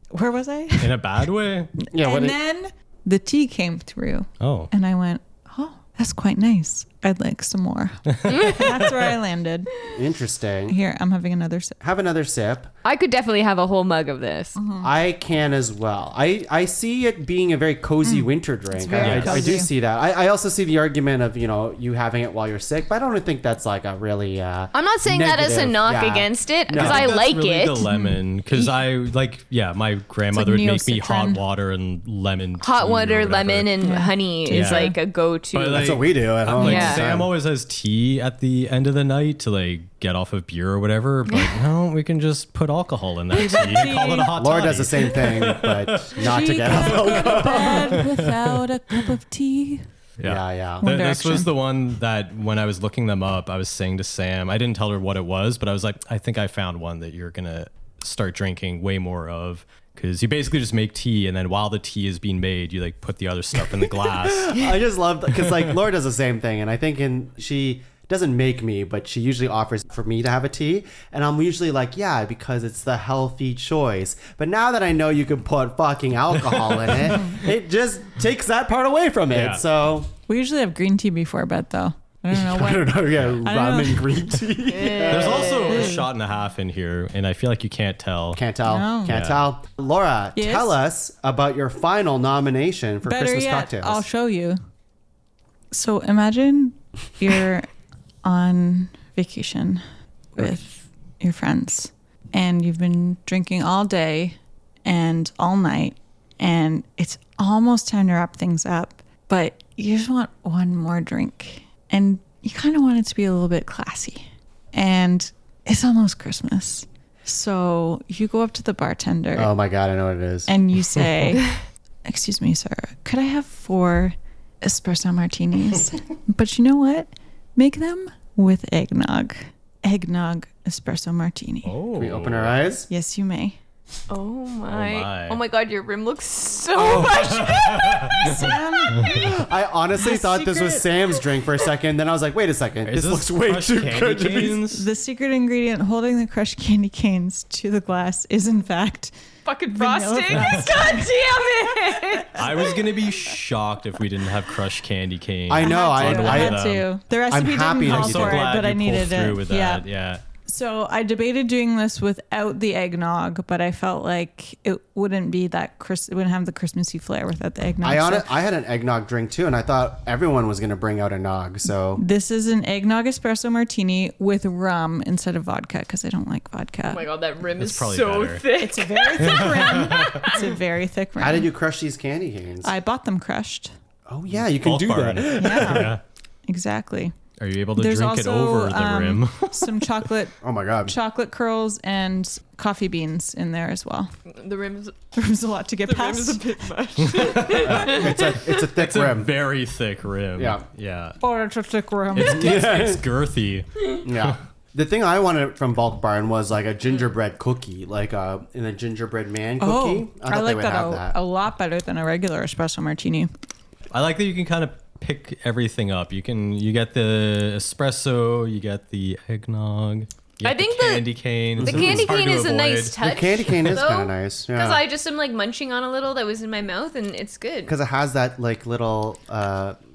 Where was I? In a bad way? Yeah, And then the tea came through. Oh. And I went, oh, that's quite nice. I'd like some more. That's where I landed. Interesting. Here, I'm having another sip. Have another sip. I could definitely have a whole mug of this. I can as well. I see it being a very cozy winter drink. very I do cozy. see that. I also see the argument of, you having it while you're sick, but I don't think that's like a really I'm not saying that as a negative. knock Yeah. against it No. because I I That's like really it. the lemon, because I my grandmother would make me hot neocitrin. water and lemon. Hot tea or water, whatever. lemon, and honey is Yeah. like a go-to. But, That's what we do at home. Like Yeah. Sam always has tea at the end of the night to like get off of beer or whatever. But no, we can just put alcohol in that tea and call it a hot Laura toddy. does the same thing, but not to She get out. can't go to bed without a cup of tea. Yeah. One This Direction. was the one that when I was looking them up, I was saying to Sam, I didn't tell her what it was, but I was like, I think I found one that you're going to start drinking way more of. Because you basically just make tea, and then while the tea is being made, you like put the other stuff in the glass. I just love because like Laura does the same thing, and I think she doesn't make me, but she usually offers for me to have a tea, and I'm usually like, yeah, because it's the healthy choice. But now that I know you can put fucking alcohol in it, it just takes that part away from it. Yeah. So We usually have green tea before bed, though. I don't know I what. don't know, yeah, know. ramen green tea. There's also a shot and a half in here, and I feel like you can't tell. Can't tell. No. Can't Yeah. tell. Laura, Yes? tell us about your final nomination for Better Christmas yet, cocktails. I'll show you. So imagine you're on vacation with your friends and you've been drinking all day and all night and it's almost time to wrap things up, but you just want one more drink and you kind of want it to be a little bit classy. And it's almost Christmas. So you go up to the bartender Oh my god, I know what it is. and you say, "Excuse me, sir, could I have 4 espresso martinis?" But you know what? Make them with eggnog. Eggnog espresso martini. Oh. Can we open our eyes? Yes, you may. Oh my. my. Oh my god, your rim looks so much I honestly thought this was secret- Sam's drink for a second. Then I was like, wait a second. Is This looks way crushed too candy good to be. canes? The secret ingredient holding the crushed candy canes to the glass is, in fact, fucking Vanilla frosting. frosting. God damn it. I was gonna be shocked if we didn't have crushed candy cane. I know. I on one had of to. them. The recipe happy didn't that call you for did. I'm so it, glad but I you needed pulled through it. with Yeah. that. Yeah. So I debated doing this without the eggnog, but I felt like it wouldn't be that it wouldn't have the Christmassy flair without the eggnog. So I had an eggnog drink too, and I thought everyone was going to bring out a nog. So this is an eggnog espresso martini with rum instead of vodka because I don't like vodka. Oh my god, that rim That's is probably so better. thick. It's a very thick rim. It's a very thick rim. how did you crush these candy canes? I bought them crushed. Oh yeah, you can Bulk do barn. that. Yeah, Yeah. exactly. Are you able to There's drink it also over the rim? some chocolate Oh my god. curls and coffee beans in there as well. The rim's There's a lot to get past. rim's a bit much. It's a thick It's a rim. very thick rim. Yeah. Yeah. Oh, it's a thick rim. It's girthy. Yeah. The thing I wanted from Bulk Barn was like a gingerbread cookie, like in a gingerbread man cookie. Oh, I thought they like would that have a lot better than a regular espresso martini. I like that you can kind of pick everything up. You get the espresso, you get the eggnog. You I get think the the- candy cane. The It's candy hard cane to is a avoid. nice touch. The candy cane is though, kind of nice. Because Yeah. I just am like munching on a little that was in my mouth and it's good. Because it has that like little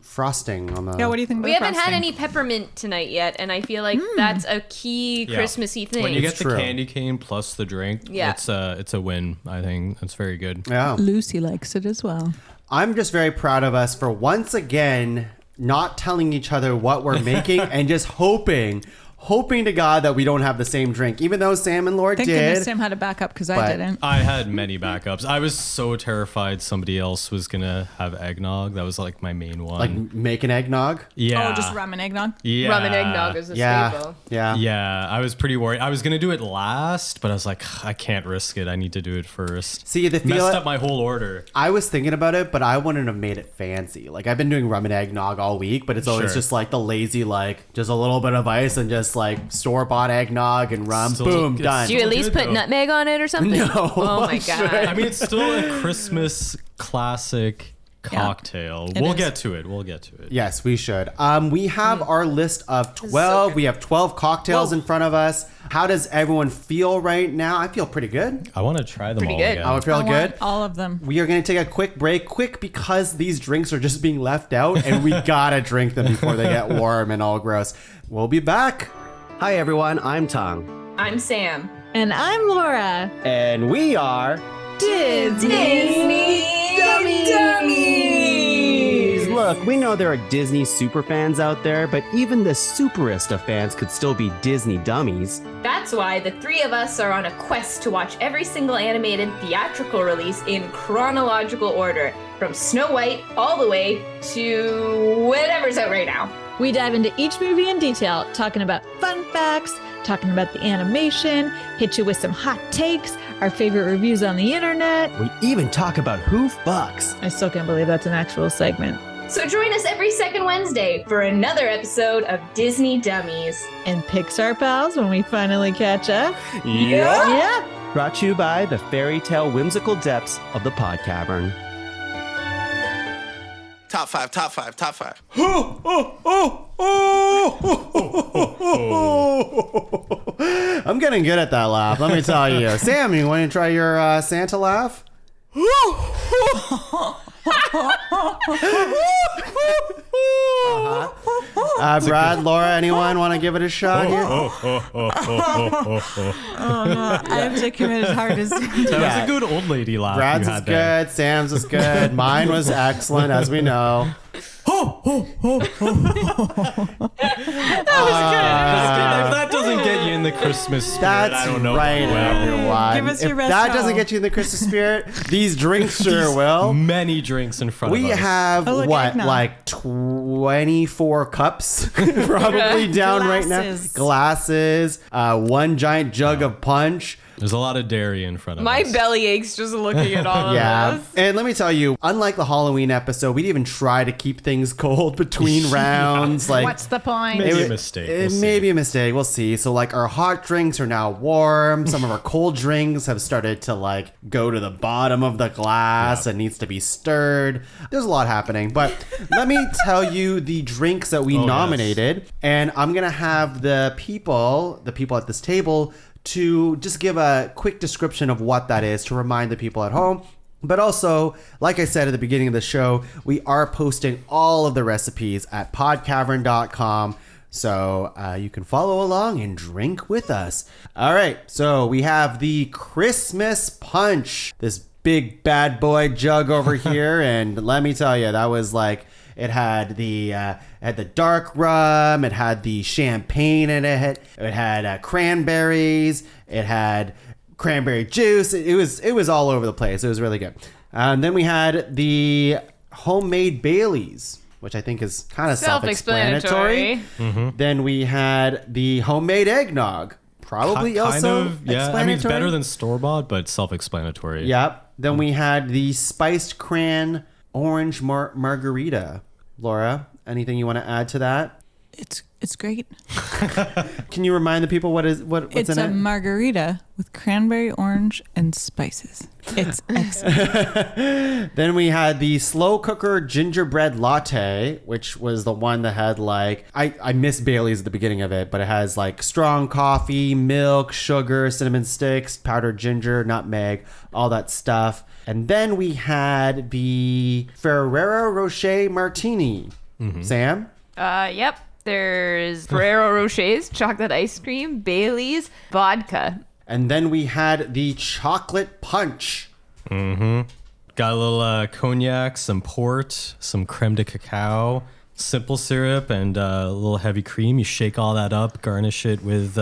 frosting on the. Yeah, what do you think about We haven't had frosting? any peppermint tonight yet, and I feel like that's a key Yeah. Christmassy thing. When you get It's the true. candy cane plus the drink, Yeah. it's a win. I think it's very good. Yeah. Lucy likes it as well. I'm just very proud of us for once again not telling each other what we're making and just hoping to God that we don't have the same drink, even though Sam and Laura Thank goodness did. Sam had to back up because But- I didn't. I had many backups. I was so terrified somebody else was gonna have eggnog. That was like my main one. Like make an eggnog. yeah. Oh, just rum and eggnog? Yeah. Rum and eggnog is a Yeah, staple. yeah. Yeah, I was pretty worried. I was gonna do it last, but I was like, I can't risk it. I need to do it first. See, the feel. Messed up my whole order. I was thinking about it, but I wouldn't have made it fancy. Like I've been doing rum and eggnog all week, but it's always Sure. just like the lazy, like just a little bit of ice and just like store-bought eggnog and rum. Still- Boom, it's done. Do you at Still least good, put though. nutmeg on it or something? No, Oh my I'm sure. god. I mean, it's still a Christmas classic cocktail. It We'll is. get to it. We'll get to it. Yes, we should. We have our list of 12. good. We have 12 cocktails in front of us. How does everyone feel right now? I feel pretty good. I want to try them Pretty all good. again. I would feel I good. want all of them. We are going to take a quick break. Quick because these drinks are just being left out and we gotta drink them before they get warm and all gross. We'll be back. Hi everyone, I'm Tuong. I'm Sam. And I'm Laura. And we are Disney Dummies. Look, we know there are Disney super fans out there, but even the superest of fans could still be Disney dummies. That's why the three of us are on a quest to watch every single animated theatrical release in chronological order, from Snow White all the way to whatever's out right now. We dive into each movie in detail, talking about fun facts, talking about the animation, hit you with some hot takes, our favorite reviews on the internet. We even talk about who fucks. I still can't believe that's an actual segment. So join us every second Wednesday for another episode of Disney Dummies. And Pixar pals when we finally catch up. Yeah. Brought to you by the fairy tale whimsical depths of the pod cavern. Top five. I'm getting good at that laugh, let me tell you. Sam, you want to try your Santa laugh? Brad, Laura, anyone want to give it a shot here? I have to commit as hard as. That was a good old lady laugh. Brad's you is had there. good, Sam's is good, mine was excellent, as we know. If that doesn't get you in the Christmas spirit, That's I don't know. right, everyone. Give us if your best that doesn't roll. get you in the Christmas spirit, these drinks sure will. Many drinks in front We of us. have, Oh, look, what, eggnog. like 24 cups probably down right now. Glasses. Glasses, one giant jug of punch. There's a lot of dairy in front of My us. belly aches just looking at all of Yeah. this. And let me tell you, unlike the Halloween episode, we didn't even try to keep things cold between rounds. Like, What's the point? Maybe a mistake. It We'll may see. be a mistake. We'll see. So, like, our hot drinks are now warm. Some of our cold drinks have started to, like, go to the bottom of the glass and needs to be stirred. There's a lot happening. But let me tell you the drinks that we Oh, nominated. And I'm going to have the people at this table, to just give a quick description of what that is to remind the people at home. But also, like I said at the beginning of the show, we are posting all of the recipes at podcavern.com. So you can follow along and drink with us. All right, so we have the Christmas Punch, this big bad boy jug over here. And let me tell you, that was like, it had the dark rum, it had the champagne in it, it had cranberries, it had cranberry juice. It was all over the place. It was really good. And then we had the homemade Baileys, which I think is kind of self-explanatory. Then we had the homemade eggnog, probably also yeah. I mean, it's explanatory. better than store-bought, but self-explanatory. Yep. Then we had the spiced cran orange margarita. Laura, anything you want to add to that? It's great. Can you remind the people what's It's in a it? margarita with cranberry, orange, and spices. It's excellent. Then we had the slow cooker gingerbread latte, which was the one that had like, I miss Bailey's at the beginning of it, but it has like strong coffee, milk, sugar, cinnamon sticks, powdered ginger, nutmeg, all that stuff. And then we had the Ferrero Rocher martini. Sam? Yep. There's Ferrero Rocher's chocolate ice cream, Bailey's, vodka. And then we had the chocolate punch. Got a little cognac, some port, some creme de cacao, simple syrup, and a little heavy cream. You shake all that up, garnish it with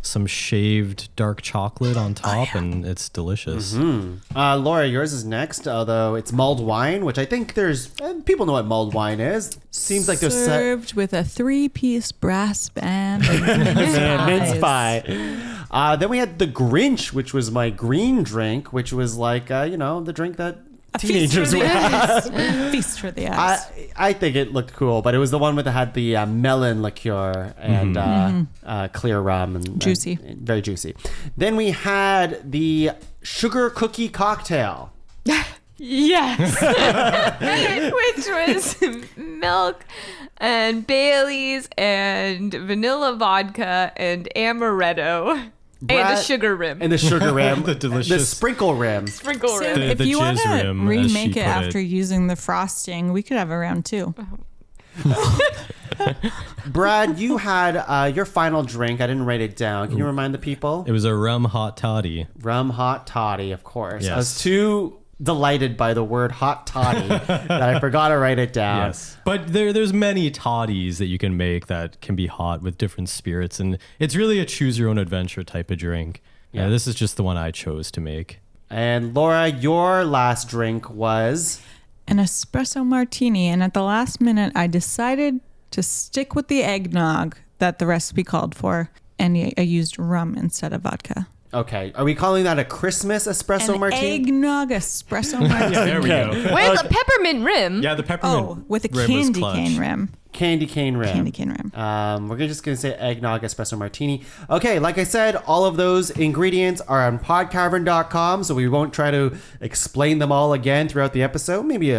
some shaved dark chocolate on top, and it's delicious. Laura, yours is next, although it's mulled wine, which I think there's people know what mulled wine is. Seems like there's served with a 3-piece brass band of mince pie. Then we had the Grinch, which was my green drink, which was like the drink that teenagers would have. Feast for the eyes. I think it looked cool, but it was the one that had the melon liqueur and clear rum and Juicy. and very juicy. Then we had the sugar cookie cocktail. Yes. Which was milk and Bailey's and vanilla vodka and amaretto. And the sugar rim. And the sugar rim. The delicious- The sprinkle rim. Sprinkle Sam, rim. if The you want jizz to rim, as remake she it put after it. using the frosting, we could have a round 2. Brad, you had your final drink. I didn't write it down. Can you remind the people? It was a rum hot toddy. Rum hot toddy, of course. I Yes. was too delighted by the word hot toddy that I forgot to write it down. Yes. But there's many toddies that you can make that can be hot with different spirits. And it's really a choose your own adventure type of drink. Yeah, this is just the one I chose to make. And Laura, your last drink was... An espresso martini. And at the last minute, I decided to stick with the eggnog that the recipe called for. And I used rum instead of vodka. Okay. Are we calling that a Christmas espresso An martini? eggnog espresso martini. Yeah, there we go. With a peppermint rim. Yeah, the peppermint Oh, with a rim was candy clutch. cane rim. Candy cane rim. Candy cane rim. Just going to say eggnog espresso martini. Okay, like I said, all of those ingredients are on podcavern.com, so we won't try to explain them all again throughout the episode. Maybe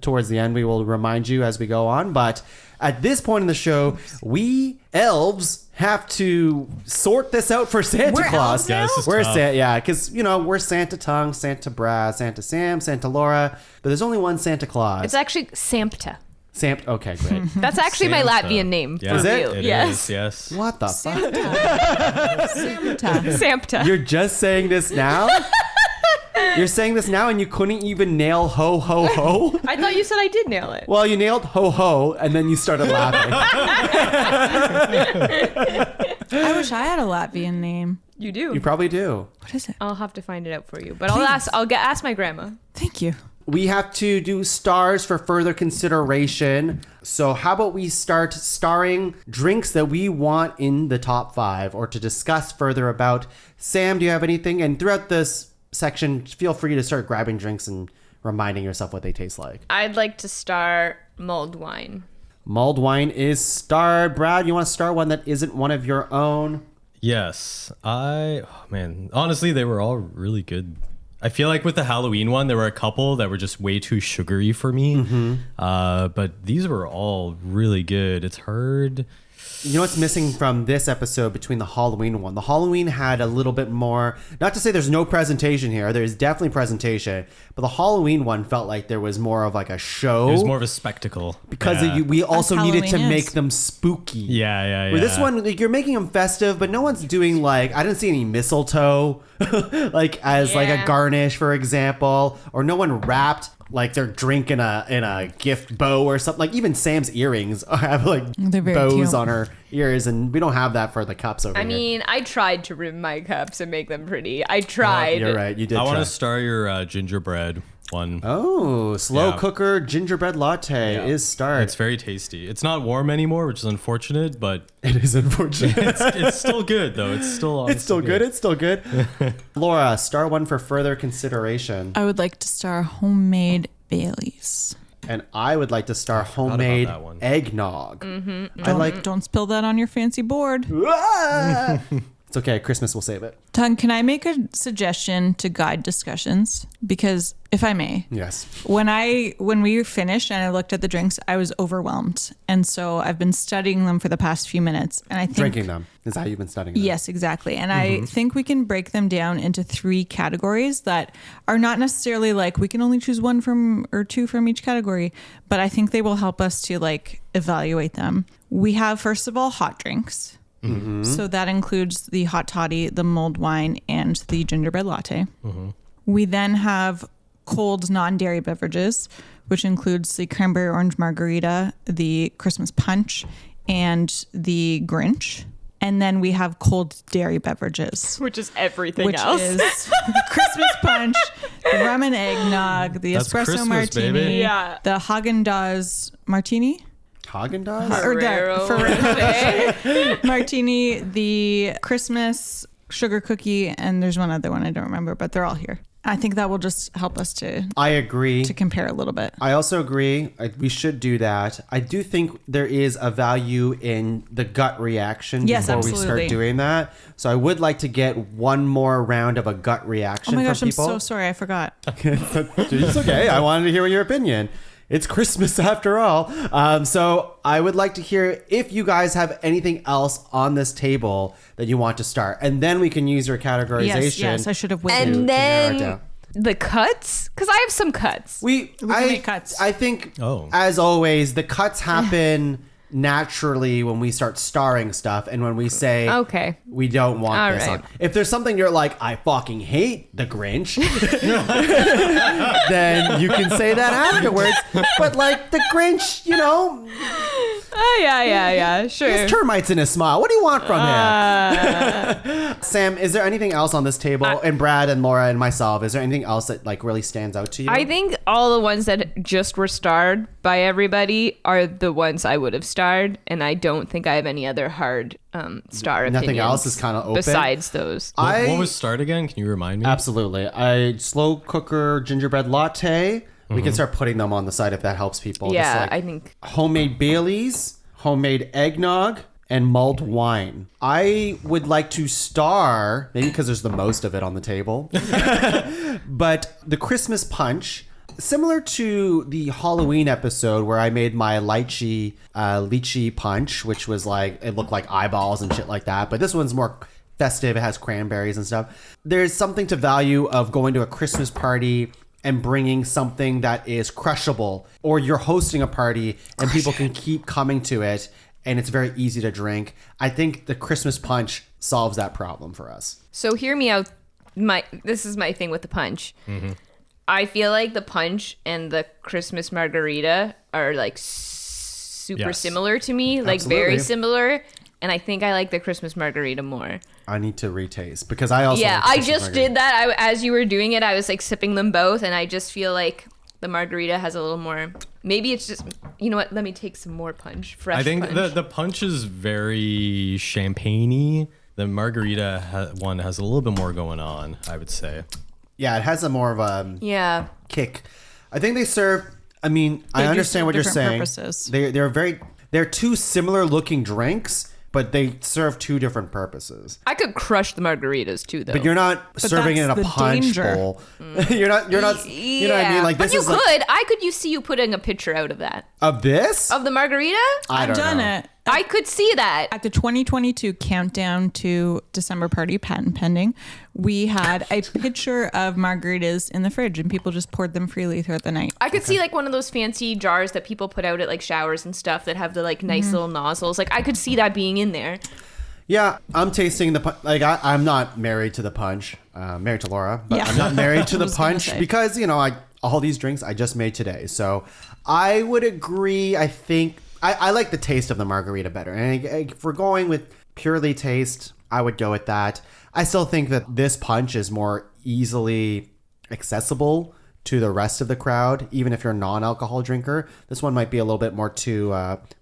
towards the end we will remind you as we go on, but at this point in the show, we elves have to sort this out for Santa We're Claus. elves now? Yeah, this is We're tough. yeah, because we're Santa Tongue, Santa Brad, Santa Sam, Santa Laura, but there's only one Santa Claus. It's actually Sampta. Okay, great. That's actually my Santa. Latvian name. Yeah, For Is it? real. It Yes. is, yes. What the fuck? Santa. Sampta. You're just saying this now? You're saying this now and you couldn't even nail ho ho ho? I thought you said I did nail it. Well, you nailed ho ho and then you started laughing. I wish I had a Latvian name. You do. You probably do. What is it? I'll have to find it out for you. But I'll ask my grandma. Thank you. We have to do stars for further consideration. So how about we start starring drinks that we want in the top 5 or to discuss further about. Sam, do you have anything? And throughout this section, feel free to start grabbing drinks and reminding yourself what they taste like. I'd like to star mulled wine. Mulled wine is starred. Brad, you want to start one that isn't one of your own? Yes. Honestly, they were all really good. I feel like with the Halloween one, there were a couple that were just way too sugary for me. But these were all really good. It's hard. You know what's missing from this episode between the Halloween one? The Halloween had a little bit more, not to say there's no presentation here, there's definitely presentation, but the Halloween one felt like there was more of like a show. It was more of a spectacle. because yeah. we also needed to Halloween make is. them spooky. Yeah. Where this one, like, you're making them festive, but no one's doing like, I didn't see any mistletoe, like as like a Yeah. garnish, for example, or no one wrapped like their drink in a gift bow or something. Like even Sam's earrings have like They're very bows cute. on her ears, and we don't have that for the cups over I here. mean, I tried to rim my cups and make them pretty. I tried. You're right. You did. I want try. to star your gingerbread one. Oh, slow Yeah. cooker gingerbread latte Yeah. is started. It's very tasty. It's not warm anymore, which is unfortunate, but It is unfortunate. it's still good though. It's still It's still good. It's still good. Laura, star one for further consideration. I would like to star homemade Baileys. And I would like to star about homemade that one. eggnog. I like. Don't spill that on your fancy board. Ah! It's okay. Christmas will save it. Tung, can I make a suggestion to guide discussions? Because if I may, Yes. when we finished and I looked at the drinks, I was overwhelmed. And so I've been studying them for the past few minutes. And I think Drinking them is how you've been studying them. Yes, exactly. And I think we can break them down into 3 categories that are not necessarily like we can only choose 1 from or 2 from each category, but I think they will help us to like evaluate them. We have, first of all, hot drinks. So that includes the hot toddy, the mulled wine, and the gingerbread latte. We then have cold non-dairy beverages, which includes the cranberry orange margarita, the Christmas punch, and the Grinch. And then we have cold dairy beverages, Which is everything which else. is the Christmas punch, the rum and eggnog, the That's espresso Christmas, martini, baby. Yeah. the Haagen-Dazs martini, Haagen-Dazs? or the Ferrero Ferrero martini, the Christmas sugar cookie, and there's one other one I don't remember, but they're all here. I think that will just help us to I agree. compare a little bit. I also agree. We should do that. I do think there is a value in the gut reaction Yes, before we absolutely. start doing that. So I would like to get one more round of a gut reaction Oh my from gosh, I'm people. so sorry. I forgot. It's okay. I wanted to hear your opinion. It's Christmas after all. So I would like to hear if you guys have anything else on this table that you want to start. And then we can use your categorization. Yes, I should have waited. And to narrow it then down. the cuts, because I have some cuts. We can make cuts. I think, Oh. as always, the cuts happen naturally when we start starring stuff and when we say, Okay. we don't want All this right. on. If there's something you're like, I fucking hate the Grinch, then you can say that afterwards. But like the Grinch, you know, Oh, yeah, sure. there's termites in his smile. What do you want from him? Sam, is there anything else on this table? And Brad and Laura and myself, is there anything else that like really stands out to you? I think all the ones that just were starred by everybody are the ones I would have starred, and I don't think I have any other hard star Nothing opinions else is kinda open? besides those. What was start again? Can you remind me? Absolutely. A slow cooker gingerbread latte. We can start putting them on the side if that helps people. Yeah, Just like I think homemade Baileys, homemade eggnog, and mulled wine. I would like to star, maybe because there's the most of it on the table, but the Christmas punch. Similar to the Halloween episode where I made my lychee punch, which was like, it looked like eyeballs and shit like that. But this one's more festive. It has cranberries and stuff. There's something to value of going to a Christmas party and bringing something that is crushable, or you're hosting a party and people can keep coming to it and it's very easy to drink. I think the Christmas punch solves that problem for us. so. Hear me out. This is my thing with the punch. Mm-hmm. I feel like the punch and the Christmas margarita are like super Yes. similar to me, like Absolutely. very similar. And I think I like the Christmas margarita more. I need to retaste because I also Yeah, like the I Christmas just margarita. did that. As you were doing it, I was like sipping them both, and I just feel like the margarita has a little more. Maybe it's just, you know what? Let me take some more punch. Fresh. I think punch. the punch is very champagne-y. The margarita one has a little bit more going on, I would say. Yeah, it has a more of a Yeah. kick. I think they serve. I mean, I do understand serve what you're different saying. purposes. They're two similar looking drinks, but they serve two different purposes. I could crush the margaritas too, though. But you're not serving it in a that's the punch danger. bowl. you're not. You know what I mean? Like but this you is could. like, I could. You see you putting a picture out of that of this. of the margarita. I I've don't done know. it. I could see that. At the 2022 countdown to December party, patent pending, we had a picture of margaritas in the fridge and people just poured them freely throughout the night. I could see like one of those fancy jars that people put out at like showers and stuff that have the like nice little nozzles. Like I could see that being in there. Yeah, I'm tasting the punch. Like I'm not married to the punch. Married to Laura, but Yeah. I'm not married to the was gonna punch say. because all these drinks I just made today. So I would agree. I think I like the taste of the margarita better. And if we're going with purely taste, I would go with that. I still think that this punch is more easily accessible to the rest of the crowd, even if you're a non-alcohol drinker. This one might be a little bit more too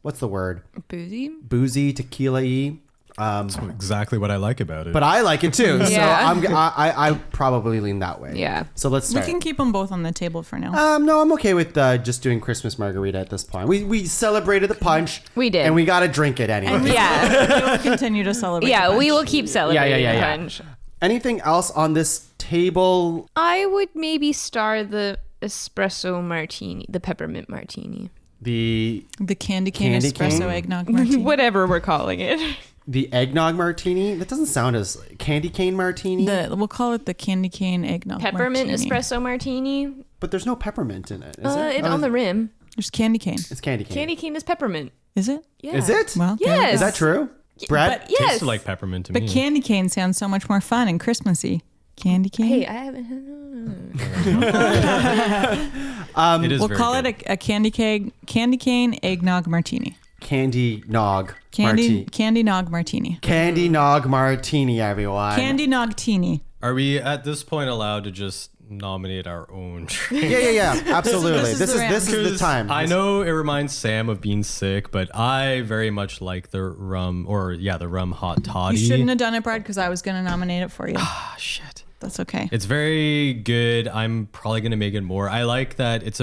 what's the word? Boozy, tequila-y. That's exactly what I like about it. But I like it too, so Yeah. I probably lean that way. Yeah. So let's We start. can keep them both on the table for now. No, I'm okay with just doing Christmas margarita at this point. We celebrated the punch. We did. and we got to drink it anyway. Yeah. We will continue to celebrate. Yeah. the We punch. will keep celebrating yeah. punch. Anything else on this table? I would maybe star the espresso martini, the peppermint martini, The candy cane Candy espresso cane? eggnog martini. whatever we're calling it. the eggnog martini. That doesn't sound as candy cane martini. We'll call it the candy cane eggnog Peppermint martini. espresso martini. but there's no peppermint in it. Is there? It on the rim. There's candy cane. It's candy cane. Candy cane is peppermint. Is it? Yeah. Is it? Well, Yes. Is that true? Brad? But yes. Tasted like peppermint to But me. candy cane sounds so much more fun and Christmassy. Candy cane. Hey, I haven't. It is We'll very call good. it a candy cane eggnog martini. Candy nog martini. Candy nog martini. Candy nog martini, everyone. Candy nog teeny. Are we at this point allowed to just nominate our own drink. Yeah. Absolutely. This is the time. I know it reminds Sam of being sick, but I very much like the rum, the rum hot toddy. You shouldn't have done it, Brad, because I was going to nominate it for you. Ah, shit. That's okay. It's very good. I'm probably gonna make it more. I like that it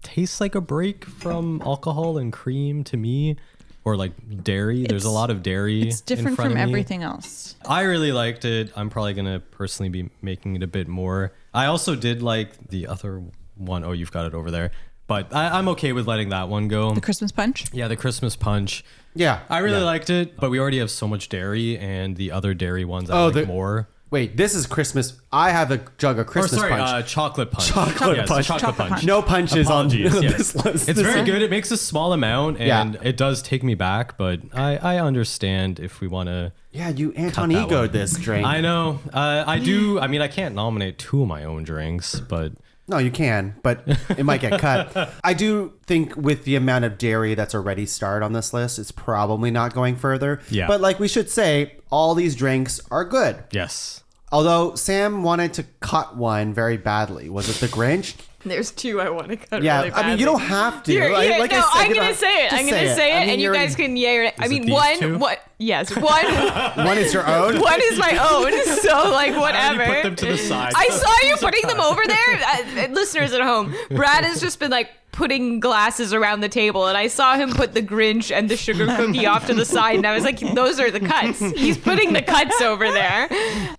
tastes like a break from alcohol and cream to me, or like dairy. There's a lot of dairy. It's different in front from of me. everything else. I really liked it. I'm probably gonna personally be making it a bit more. I also did like the other one. Oh, you've got it over there. But I'm okay with letting that one go. The Christmas punch? Yeah, the Christmas punch. Yeah. I really liked it, but we already have so much dairy, and the other dairy ones I like more. Wait, this is Christmas. I have a jug of Christmas punch. Chocolate punch. Chocolate punch. Chocolate punch. No punches Apologies, on yes. this list. It's very good. It makes a small amount, and Yeah. it does take me back, but I understand if we want to. Yeah, you Anton that egoed one. this drink. I know. I do. I mean, I can't nominate 2 of my own drinks, but No, you can, but it might get cut. I do think with the amount of dairy that's already starred on this list, it's probably not going further. Yeah. But like we should say, all these drinks are good. yes. Although Sam wanted to cut one very badly. Was it the Grinch? There's 2 I want to cut. Yeah, really I mean, badly. you don't have to. Here, Like- here, like I no, said, I'm you gonna know, say it. just I'm gonna say it, I mean, and you you're- guys can yay or nay. I it mean, these one, two? what? Yes, one. One is your own. One is my own, so like I whatever. already put them to the side. I saw you putting them over there. Listeners at home, Brad has just been like putting glasses around the table, and I saw him put the Grinch and the sugar cookie off to the side, and I was like, those are the cuts. He's putting the cuts over there.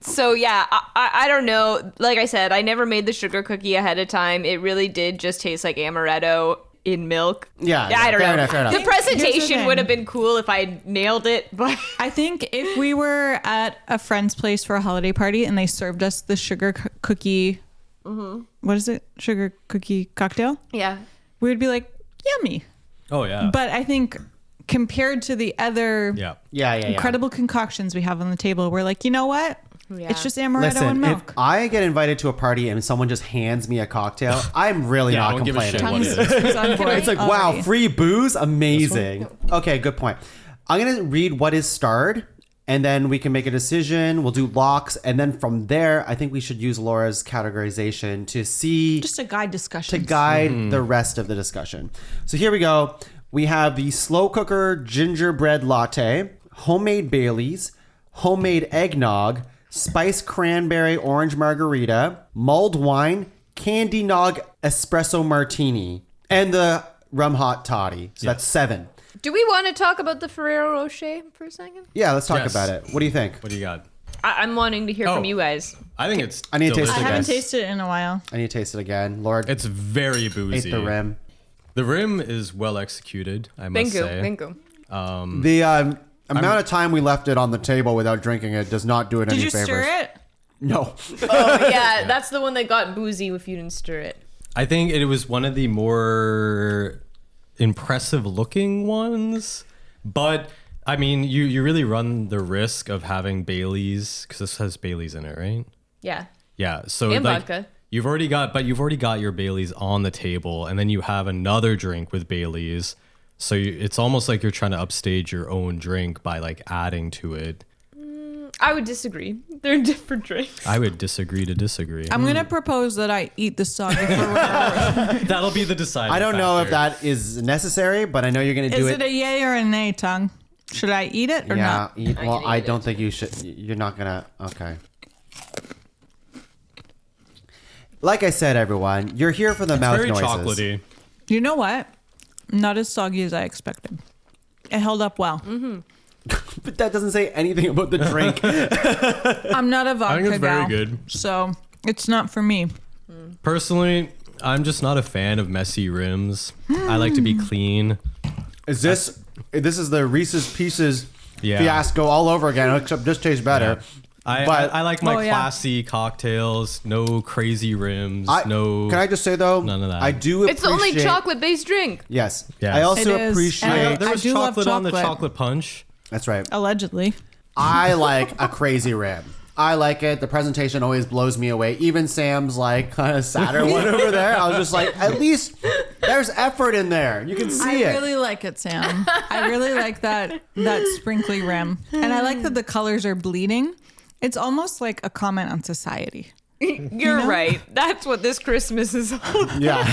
So yeah, I don't know. Like I said, I never made the sugar cookie ahead of time. It really did just taste like amaretto in milk. Yeah, I don't fair know. enough, fair enough. The Here's the presentation thing. would have been cool if I nailed it, but I think if we were at a friend's place for a holiday party and they served us the sugar cookie, what is it? Sugar cookie cocktail? yeah. We would be like, yummy. Oh yeah. But I think compared to the other yeah. incredible concoctions we have on the table, we're like, you know what? Yeah. It's just amaretto Listen, and if milk. I get invited to a party and someone just hands me a cocktail, I'm really Yeah, I not don't give a complaining. shit what it is. He's on board It's like, wow, already. free booze? Amazing. Okay, good point. I'm going to read what is starred, and then we can make a decision. We'll do locks, and then from there, I think we should use Laura's categorization to see, Just a guide discussion. to guide the rest of the discussion. So here we go. We have the slow cooker gingerbread latte, homemade Baileys, homemade eggnog, spiced cranberry orange margarita, mulled wine, candy nog espresso martini, and the rum hot toddy. So that's 7. Do we want to talk about the Ferrero Rocher for a second? Yeah, let's talk Yes. about it. What do you think? What do you got? I'm wanting to hear Oh. from you guys. I think it's. I need to taste I it haven't again. tasted it in a while. I need to taste it again. Lord, It's very ate boozy. the rim. The rim is well executed, I must Thank you. say. Thank you. The amount of time we left it on the table without drinking it does not do it Did any you favors. stir it? No. Oh yeah, that's the one that got boozy if you didn't stir it. I think it was one of the more impressive looking ones, but I mean, you really run the risk of having Baileys because this has Baileys in it, right? Yeah. Yeah. So And like, vodka. you've already got your Baileys on the table, and then you have another drink with Baileys. So it's almost like you're trying to upstage your own drink by like adding to it. I would disagree. They're different drinks. I would disagree to disagree. I'm going to propose that I eat the soggy Ferrero. That'll be the deciding I don't know if factor. that is necessary, but I know you're going to do Is it. it a yay or a nay, Tuong? Should I eat it or yeah. not? Well, can I eat don't it. think you should. You're not going to. Okay. Like I said, everyone, you're here for the mouth Very noises. chocolatey. You know what? Not as soggy as I expected. It held up well. But that doesn't say anything about the drink. I'm not a vodka I think it's very gal, good. so it's not for me. Personally, I'm just not a fan of messy rims. I like to be clean. Is this is the Reese's Pieces Yeah. fiasco all over again? Except this tastes better. But- I like my Oh, yeah. classy cocktails, no crazy rims, no. Can I just say though? None of that. I do appreciate. It's the only chocolate-based drink. Yes. Yes. I also It is. appreciate. And There I was do love chocolate on the chocolate. chocolate punch. That's right. Allegedly. I like a crazy rim. I like it. The presentation always blows me away. Even Sam's like kind of sadder one over there. I was just like, at least there's effort in there. You can see I it. really like it, Sam. I really like that sprinkly rim. And I like that the colors are bleeding. It's almost like a comment on society. You're right. That's what this Christmas is all about. Yeah.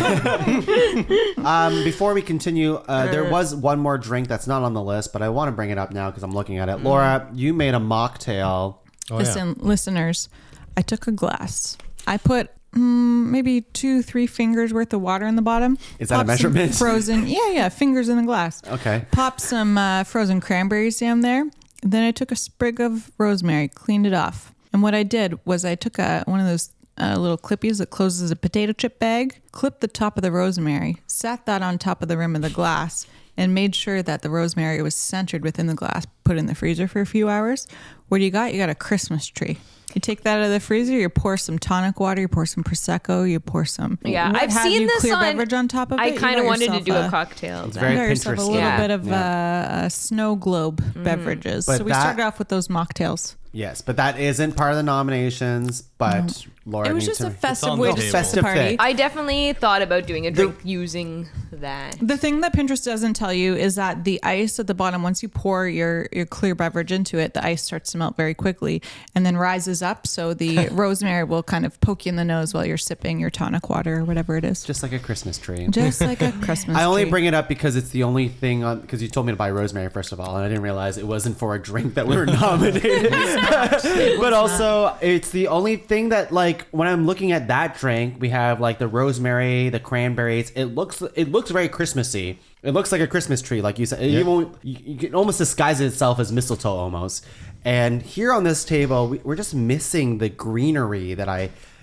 Before we continue, there was one more drink that's not on the list, but I want to bring it up now because I'm looking at it. Laura, you made a mocktail. Listen, listeners, I took a glass. I put maybe 2-3 fingers worth of water in the bottom. Is that a measurement? Frozen, yeah, fingers in the glass. Okay. Pop some frozen cranberries down there. Then I took a sprig of rosemary, cleaned it off. And what I did was I took one of those little clippies that closes a potato chip bag, clipped the top of the rosemary, sat that on top of the rim of the glass, and made sure that the rosemary was centered within the glass, put it in the freezer for a few hours. What do you got? You got a Christmas tree. You take that out of the freezer, you pour some tonic water, you pour some Prosecco, you pour some I've seen this clear on beverage on top of it. I You kind got of wanted to yourself do a cocktail. It's You very got yourself a Pinterest. little Yeah. bit of snow globe beverages. But So we that- started off with those mocktails. Yes, but that isn't part of the nominations. But Laura, It was needs just a to- festive on way the to table. start the Festive party. thing. I definitely thought about doing a drink using that. The thing that Pinterest doesn't tell you is that the ice at the bottom, once you pour your clear beverage into it, the ice starts to melt very quickly and then rises up. So the rosemary will kind of poke you in the nose while you're sipping your tonic water or whatever it is. just like a Christmas tree. Just like a Christmas I only tree. bring it up because it's the only thing on, because you told me to buy rosemary first of all, and I didn't realize it wasn't for a drink that we were nominated. But also, it's the only thing that, like, when I'm looking at that drink, we have like the rosemary, the cranberries. It looks very Christmassy. It looks like a Christmas tree, like you said. You can almost disguise it itself as mistletoe almost. And here on this table, we're just missing the greenery that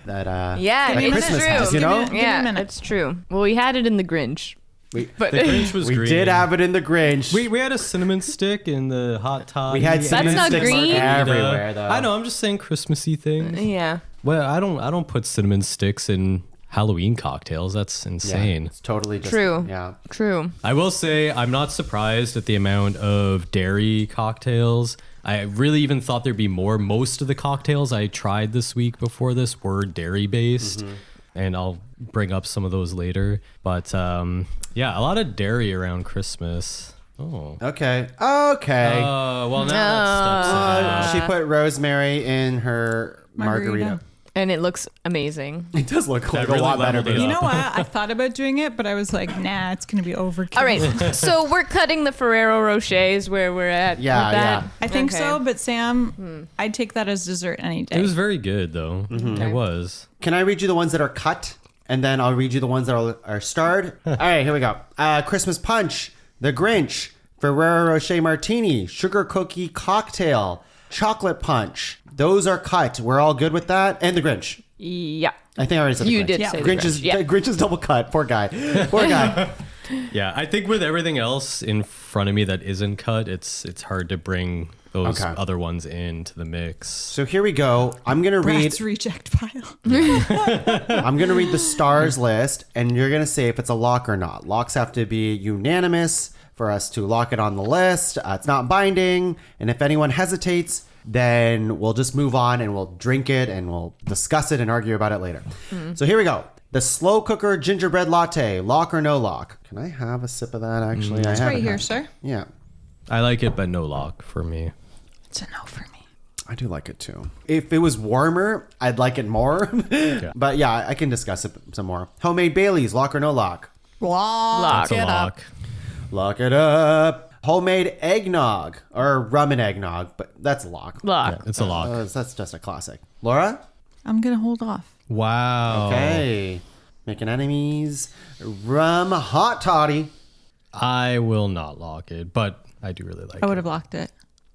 Yeah, it's Christmas true. has, you know? Give me a Yeah, minute. it's true. Well, we had it in the Grinch. But The Grinch was We green. did have it in the Grinch. We had a cinnamon stick in the hot toddy. We had cinnamon not sticks green. everywhere, though. I know. I'm just saying Christmassy things. yeah. Well, I don't put cinnamon sticks in Halloween cocktails. That's Yeah, insane. it's totally just, True. Yeah. True. I will say I'm not surprised at the amount of dairy cocktails. I really even thought there'd be more. Most of the cocktails I tried this week before this were dairy based. And I'll bring up some of those later. But yeah, a lot of dairy around Christmas. Oh. Okay. Well, now that stuff's She put rosemary in her margarita. And it looks amazing. It does look like really a lot better. leveled it But You know what? I thought about doing it, but I was like, nah, it's going to be overkill. All right. So we're cutting the Ferrero Rochers where we're at. Yeah, with that? yeah. I think Okay. so, but Sam, I'd take that as dessert any day. It was very good, though. It was. Can I read you the ones that are cut? And then I'll read you the ones that are starred. All right, here we go. Christmas Punch, The Grinch, Ferrero Rocher Martini, Sugar Cookie Cocktail, Chocolate Punch. Those are cut. We're all good with that? And The Grinch. Yeah. I think I already said You the Grinch. did say the Grinch, yeah. Grinch is double cut. Poor guy. Poor guy. Yeah, I think with everything else in front of me that isn't cut, it's hard to bring those Okay. other ones into the mix. So here we go. I'm gonna read. Brad's reject pile. I'm gonna read the stars list, and you're gonna say if it's a lock or not. Locks have to be unanimous for us to lock it on the list. It's not binding, and if anyone hesitates, then we'll just move on and we'll drink it and we'll discuss it and argue about it later. So here we go. The slow cooker gingerbread latte, lock or no lock? Can I have a sip of that? Actually, I It's have right here, sir. Yeah, I like it, but no lock for me. It's a no for me. I do like it too. If it was warmer, I'd like it more. But yeah, I can discuss it some more. Homemade Baileys, lock or no lock? Lock. It's a lock. Lock it up. Homemade eggnog or rum and eggnog, but that's a lock. Lock. It's a lock. That's just a classic. Laura? I'm going to hold off. Wow. Okay. Making enemies. Rum hot toddy. I will not lock it, but I do really like I would it. have locked it.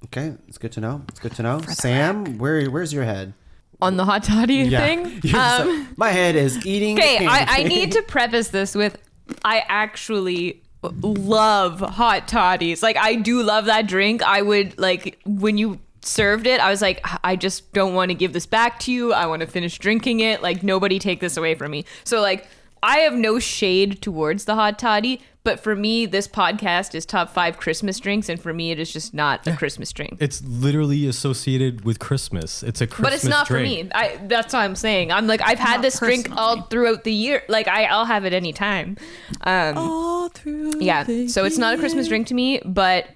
Okay, it's good to know. It's good to know. Sam, where's your head? On the hot toddy thing. You're so- my head is eating. the Okay, I candy. need to preface this with I actually love hot toddies. Like, I do love that drink. I would, like, when you served it, I was like, I just don't want to give this back to you. I want to finish drinking it. Like, nobody take this away from me. So, like, I have no shade towards the hot toddy, but for me, this podcast is top 5 Christmas drinks, and for me, it is just not a Christmas drink. It's literally associated with Christmas. It's a Christmas But it's not drink. for me. That's what I'm saying. I'm like, I've had Not this drink all personally. throughout the year. Like, I'll have it anytime. All through Yeah. the So it's not a Christmas year. drink to me, but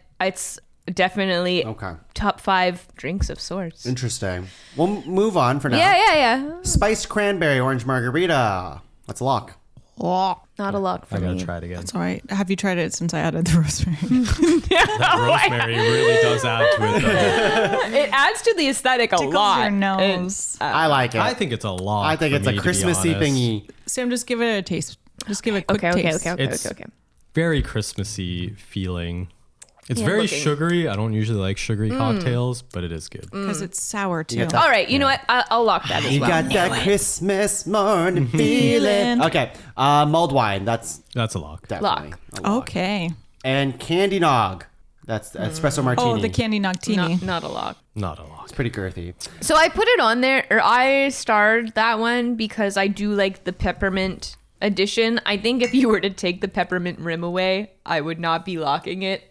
definitely Okay. top 5 drinks of sorts. Interesting. We'll move on for now. Yeah. Spiced cranberry orange margarita. Let's lock. Not a lock for I gotta me. try it again. It's all right. Have you tried it since I added the rosemary? Rosemary really does add to it. It adds to the aesthetic a Tickles lot. your nose. I like it. I think it's a lot. I think it's a Christmassy thingy. Sam, just give it a taste. Just give it a quick taste. Okay. Very Christmassy feeling. It's Yeah, very looking. sugary. I don't usually like sugary cocktails, but it is good. Because it's sour too. got that- All right, you know what? I'll lock that as You well. got that Christmas morning feeling. Okay. Mulled wine. That's That's a lock. definitely Lock. a lock. Okay. And candy nog. That's espresso martini. Oh, the candy noctini. Not a lock. Not a lock. It's pretty girthy. So I put it on there, or I starred that one because I do like the peppermint edition. I think if you were to take the peppermint rim away, I would not be locking it.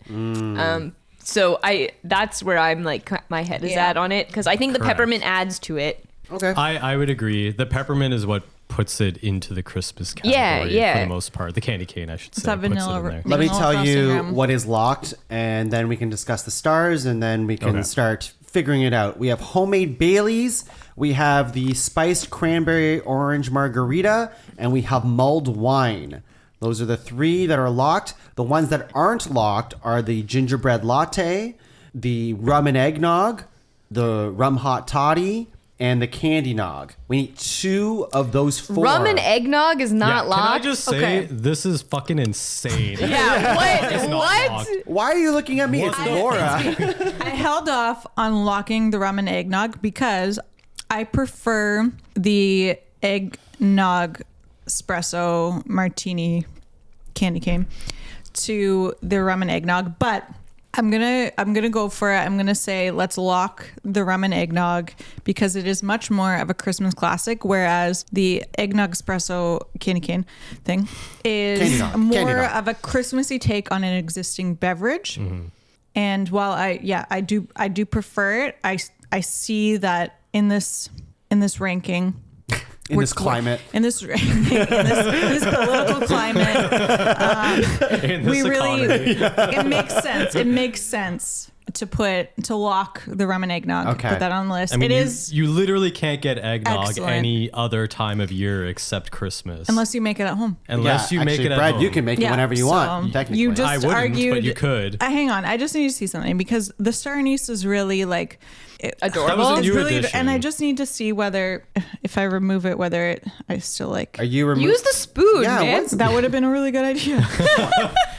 So that's where I'm like, my head is at on it, because I think the Correct. peppermint adds to it. Okay. I would agree. The peppermint is what puts it into the Christmas category Yeah. for the most part. The candy cane, I should say. that puts it vanilla in there. Let me Vanilla tell frosting you rim. what is locked, and then we can discuss the stars, and then we can Okay. start figuring it out. We have homemade Baileys, we have the spiced cranberry orange margarita, and we have mulled wine. Those are the 3 that are locked. The ones that aren't locked are the gingerbread latte, the rum and eggnog, the rum hot toddy, and the candy nog. We need 2 of those 4. Rum and eggnog is Yeah, not can I locked. just say this is fucking insane? Yeah, It's not what? locked. Why are you looking at me? It's Laura. I held off on locking the rum and eggnog because I prefer the eggnog espresso martini candy cane to the rum and eggnog, but I'm gonna go for it. I'm gonna say let's lock the rum and eggnog because it is much more of a Christmas classic, whereas the eggnog espresso candy cane thing is Candy nog. more Candy nog. of a Christmassy take on an existing beverage. And while I do prefer it, I see that in this ranking. In this climate. In this this political climate, In this we really economy. it makes sense to lock the rum and eggnog. Okay. Put that on the list. I mean, it you, is you literally can't get eggnog Excellent. any other time of year except Christmas. unless you make it at home. Unless you make actually, it at Brad, home. you can make it whenever you want, technically. You just I wouldn't, argued, but you could. Hang on, I just need to see something because the star anise is really like Adorable. That was a It's new really, addition. and I just need to see whether if I remove it, whether I still like. Are you removing? Use the spoon, Yeah, man. what's- That would have been a really good idea.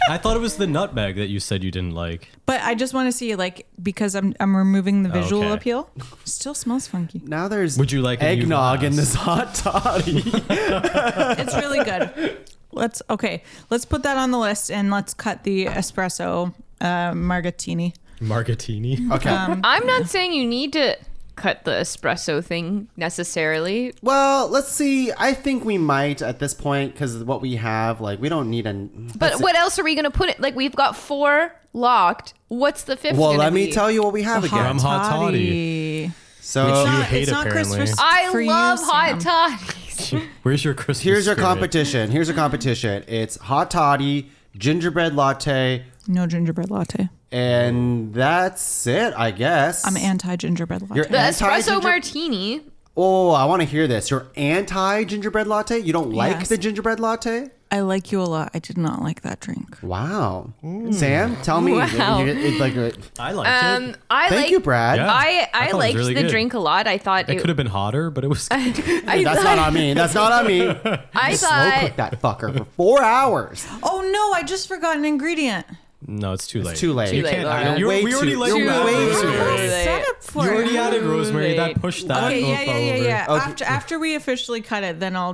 I thought it was the nutmeg that you said you didn't like. But I just want to see like because I'm removing the visual Okay. appeal. Still smells funky. Now there's Would you like a new eggnog in glass? this hot toddy. It's really good. Let's put that on the list and let's cut the espresso margatini. Margatini. Okay. I'm not saying you need to cut the espresso thing necessarily. Well, let's see. I think we might at this point because what we have, like, we don't need a. But what else are we going to put it? Like, we've got 4 locked. What's the 5th Well, gonna let me be? tell you what we have again. Rum hot toddy. So Which you It's hate, not apparently. Christmas I for you, love Sam. hot toddies. Where's your Christmas here's your spirit? competition. Here's your competition. It's hot toddy, gingerbread latte, No gingerbread latte. and that's it, I guess. I'm anti gingerbread latte. You're The espresso anti-ginger- martini. Oh, I want to hear this. You're anti gingerbread latte? You don't like Yes. the gingerbread latte? I like you a lot. I did not like that drink. Wow. Sam, tell me. Wow. It's like I liked it. I thank like. you, Brad. Yeah. I thought it was liked really the good. drink a lot. I thought It could have been hotter, but it was. That's not on me. That's not on me. I Slow thought. cook that fucker for 4 hours. Oh no! I just forgot an ingredient. No, it's too late. It's too late. Too You late, can't Laura. add it. You're way We already too- let you're you way add too rosemary. late. Set up for You it. already added rosemary. late. That pushed that. Okay, over. yeah. Okay. After we officially cut it, then I'll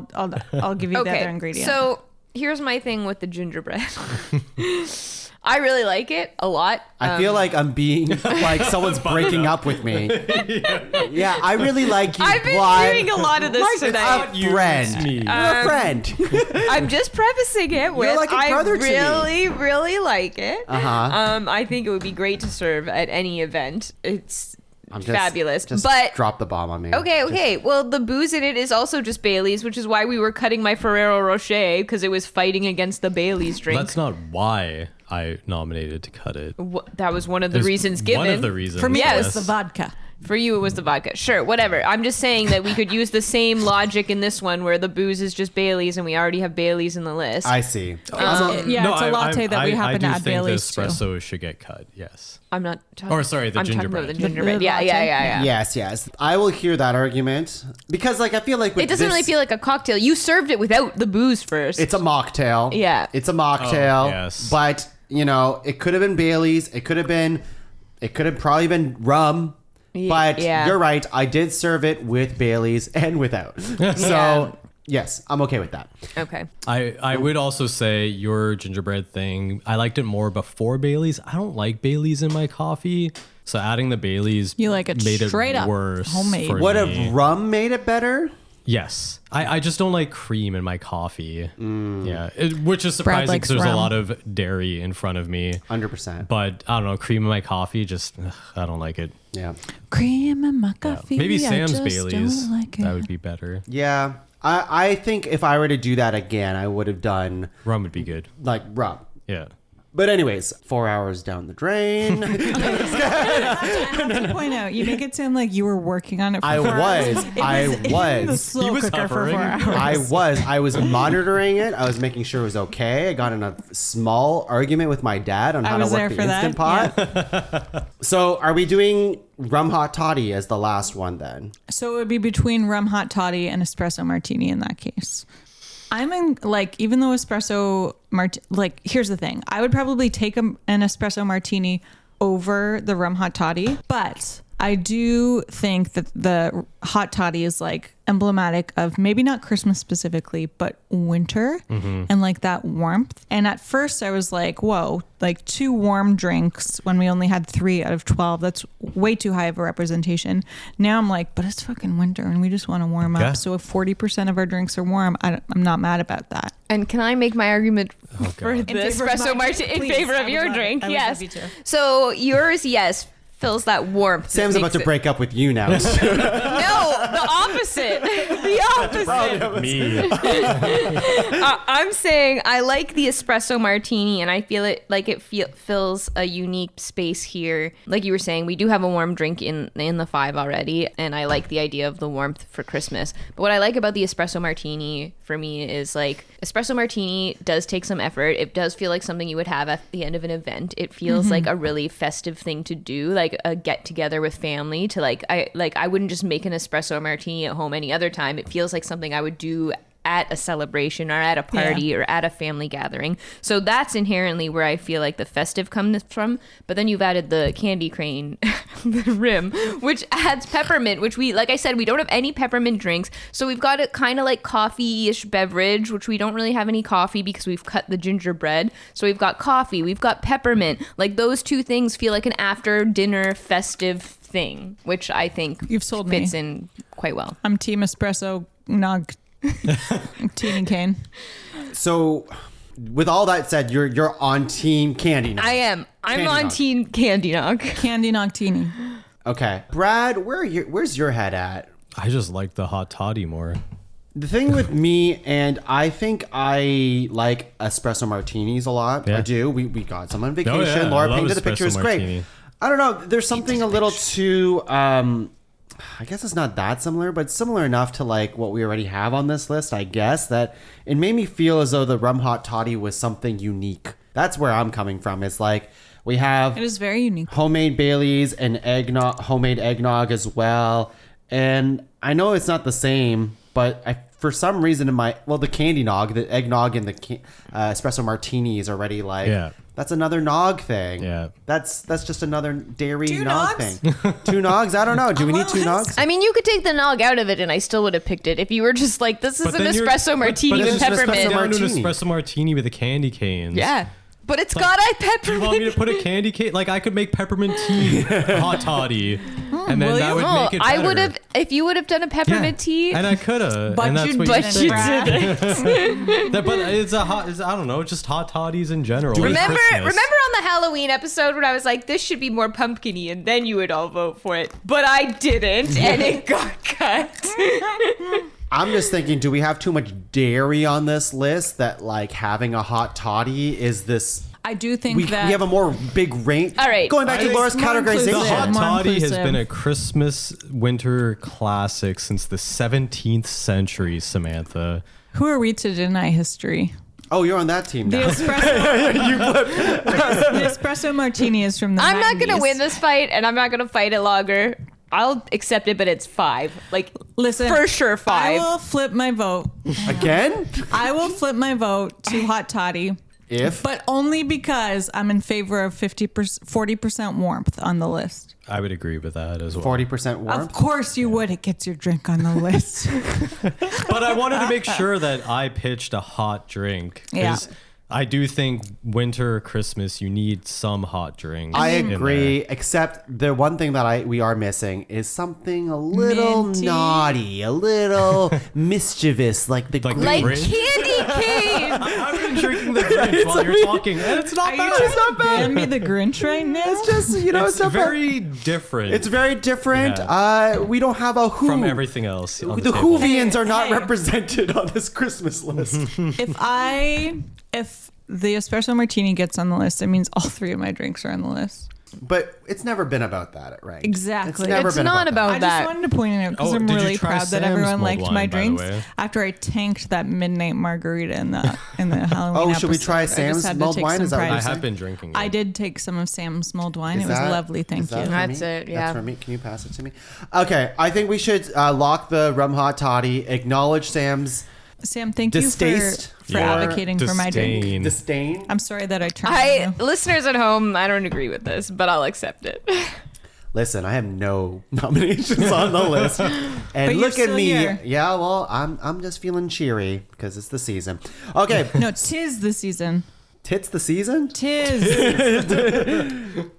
give you the other ingredient. So here's my thing with the gingerbread. I really like it a lot. I feel like I'm being like someone's breaking up with me. Yeah, I really like you. I've been Blythe. hearing a lot of this Like tonight. a friend. It's me. You're a friend. I'm just prefacing it with like a brother to me. I really like it. Uh-huh. I think it would be great to serve at any event. It's I'm just- fabulous. Just but drop the bomb on me. okay. Well, the booze in it is also just Bailey's, which is why we were cutting my Ferrero Rocher because it was fighting against the Bailey's drink. That's not why I nominated to cut it. That was one of the It's reasons given. One of the reasons. For me, it Yes. was the vodka. For you, it was the vodka. Sure, whatever. I'm just saying that we could use the same logic in this one where the booze is just Baileys and we already have Baileys in the list. I see. Yeah, it's a latte that we happen to add Baileys I to. do think the espresso should get cut. Yes. I'm not talking. Or sorry, the I'm talking about gingerbread. the gingerbread. The Yeah. latte? Yes. I will hear that argument because, like, I feel like with It doesn't this, really feel like a cocktail. You served it without the booze first. it's a mocktail. Yeah. It's a mocktail. Oh, yes. But, you know, it could have been Bailey's. It could have probably been rum. But yeah. you're right. I did serve it with Bailey's and without. So, Yeah. yes, I'm okay with that. Okay. I would also say your gingerbread thing, I liked it more before Bailey's. I don't like Bailey's in my coffee. So adding the Bailey's You like it made straight it up, worse. homemade. for What me. if rum made it better? Yes. I just don't like cream in my coffee. Yeah. Which is surprising likes because there's a rum. lot of dairy in front of me. 100%. But I don't know, cream in my coffee, just, I don't like it. Yeah. Cream in my coffee. Maybe I Sam's just Bailey's. don't like it. That would be better. Yeah. I think if I were to do that again, I would have done Rum would be good. like rum. Yeah. But anyways, 4 hours down the drain. I have to point out, you make it sound like you were working on it for I 4 hours. was. It I in the was. slow He was cooker for hovering. 4 hours. I was monitoring it. I was making sure it was okay. I got in a small argument with my dad on how to was work there the for that, Instant Pot. So are we doing rum hot toddy as the last one then? So it would be between rum hot toddy and espresso martini in that case. I'm in, like, even though espresso like, here's the thing. I would probably take an espresso martini over the rum hot toddy, but I do think that the hot toddy is like emblematic of maybe not Christmas specifically, but winter and like that warmth. And at first I was like, whoa, like 2 warm drinks when we only had 3 out of 12. That's way too high of a representation. Now I'm like, but it's fucking winter and we just want to warm up. Yeah. So if 40% of our drinks are warm, I'm not mad about that. And can I make my argument for the In favor of espresso mine? martini in Please, favor I of would your love it. drink? I would Yes. love you to. So yours, yes, fills that warmth. Sam's that about to makes break up with you now. it- No, the opposite. The opposite. Me. I'm saying I like the espresso martini, and I feel it like it fills a unique space here. Like you were saying, we do have a warm drink in the 5 already, and I like the idea of the warmth for Christmas. But what I like about the espresso martini for me is like espresso martini does take some effort. It does feel like something you would have at the end of an event. It feels like a really festive thing to do, like a get together with family. To I wouldn't just make an espresso martini at home any other time. It feels like something I would do at a celebration or at a party or at a family gathering. So that's inherently where I feel like the festive comes from. But then you've added the candy cane, the rim, which adds peppermint, which we, like I said, we don't have any peppermint drinks. So we've got it kind of like coffee-ish beverage, which we don't really have any coffee because we've cut the gingerbread. So we've got coffee, we've got peppermint. Like those two things feel like an after dinner festive thing, which I think You've sold fits me. in quite well. I'm team espresso, nog, tea and cane. So with all that said, you're on team candy now. I am. I'm Candy on nog. team candy nog. Candy noctini. Okay. Brad, where's your head at? I just like the hot toddy more. The thing with me, and I think I like espresso martinis a lot. Yeah. I do. We got some on vacation. Oh, yeah. I Laura love painted the picture. It's espresso great. martini. I don't know. There's something a little too. I guess it's not that similar, but similar enough to like what we already have on this list. I guess that it made me feel as though the rum hot toddy was something unique. That's where I'm coming from. It's like we have It is very unique. homemade Baileys and eggnog, homemade eggnog as well. And I know it's not the same, but for some reason the candy nog, the eggnog and the espresso martini is already like, Yeah. that's another nog thing. Yeah. That's just another dairy 2 nog nogs? thing. 2 nogs? I don't know. Do we need 2 nogs? I mean, you could take the nog out of it, and I still would have picked it if you were just like, "This is But an then you're- espresso martini but with it's just an peppermint." espresso Down to an martini. espresso martini with the candy canes. Yeah, but it's got a Do you want me to peppermint. put a candy cane? Like I could make peppermint tea hot toddy, and then will that you? would Oh, make it I better. would have if you would have done a peppermint tea. and I could have. But and that's you what didn't, you But you Brad. didn't. But it's a hot. I don't know, just hot toddies in general. Remember Christmas. on the Halloween episode when I was like, "This should be more pumpkin-y," and then you would all vote for it, but I didn't, and it got cut. I'm just thinking, do we have too much dairy on this list that like having a hot toddy is this I do think we that have a more big range. All right. Going back I to think Laura's more The inclusive. categorization. hot More toddy has inclusive. been a Christmas winter classic since the 17th century, Samantha. who are we to deny history? Oh, you're on that team The now. espresso martini is from the I'm not gonna 90s. win this fight, and I'm not gonna fight it longer. I'll accept it, but it's 5. Like, Listen, for sure 5. I will flip my vote. Again? I will flip my vote to hot toddy, If but only because I'm in favor of 40% warmth on the list. I would agree with that as well. 40% Of warmth. course you would. It gets your drink on the list. But I wanted to make sure that I pitched a hot drink. 'Cause Yeah. I do think winter or Christmas, you need some hot drinks. I in agree, there. except the one thing that we are missing is something a little Minty. naughty, a little mischievous, like the Like the Like Grinch. candy cane. I've been drinking the Grinch while you're talking, and it's not Are bad. you trying to ban me the Grinch right now? It's just It's very different. It's very different. Yeah. We don't have a Who. from everything else. on The table. Whovians are not Hey. represented on this Christmas list. If the espresso martini gets on the list, it means all 3 of my drinks are on the list. But it's never been about that, right? Exactly. It's never It's been not about about that. I just wanted to point it out because Oh, I'm did you really try proud that Sam's everyone mulled liked wine, my by the drinks way? after I tanked that midnight margarita in the Halloween. Oh, should we episode. try I just Sam's had to mulled take wine? some Is that what pride. you're I saying? have been drinking. I it. did take some of Sam's mulled wine. Is It was that- lovely. Thank is that you. for That's me? it, yeah. That's for me. Can you pass it to me? Okay, I think we should lock the rum hot toddy. Acknowledge Sam's Sam, thank Distaste you for advocating for my drink. Disdain. disdain. I'm sorry that I turned on you. Listeners at home, I don't agree with this, but I'll accept it. Listen, I have no nominations on the list, and But you're look at still me. here. Yeah, well, I'm just feeling cheery because it's the season. Okay, No, 'tis the season. tits the season. 'Tis.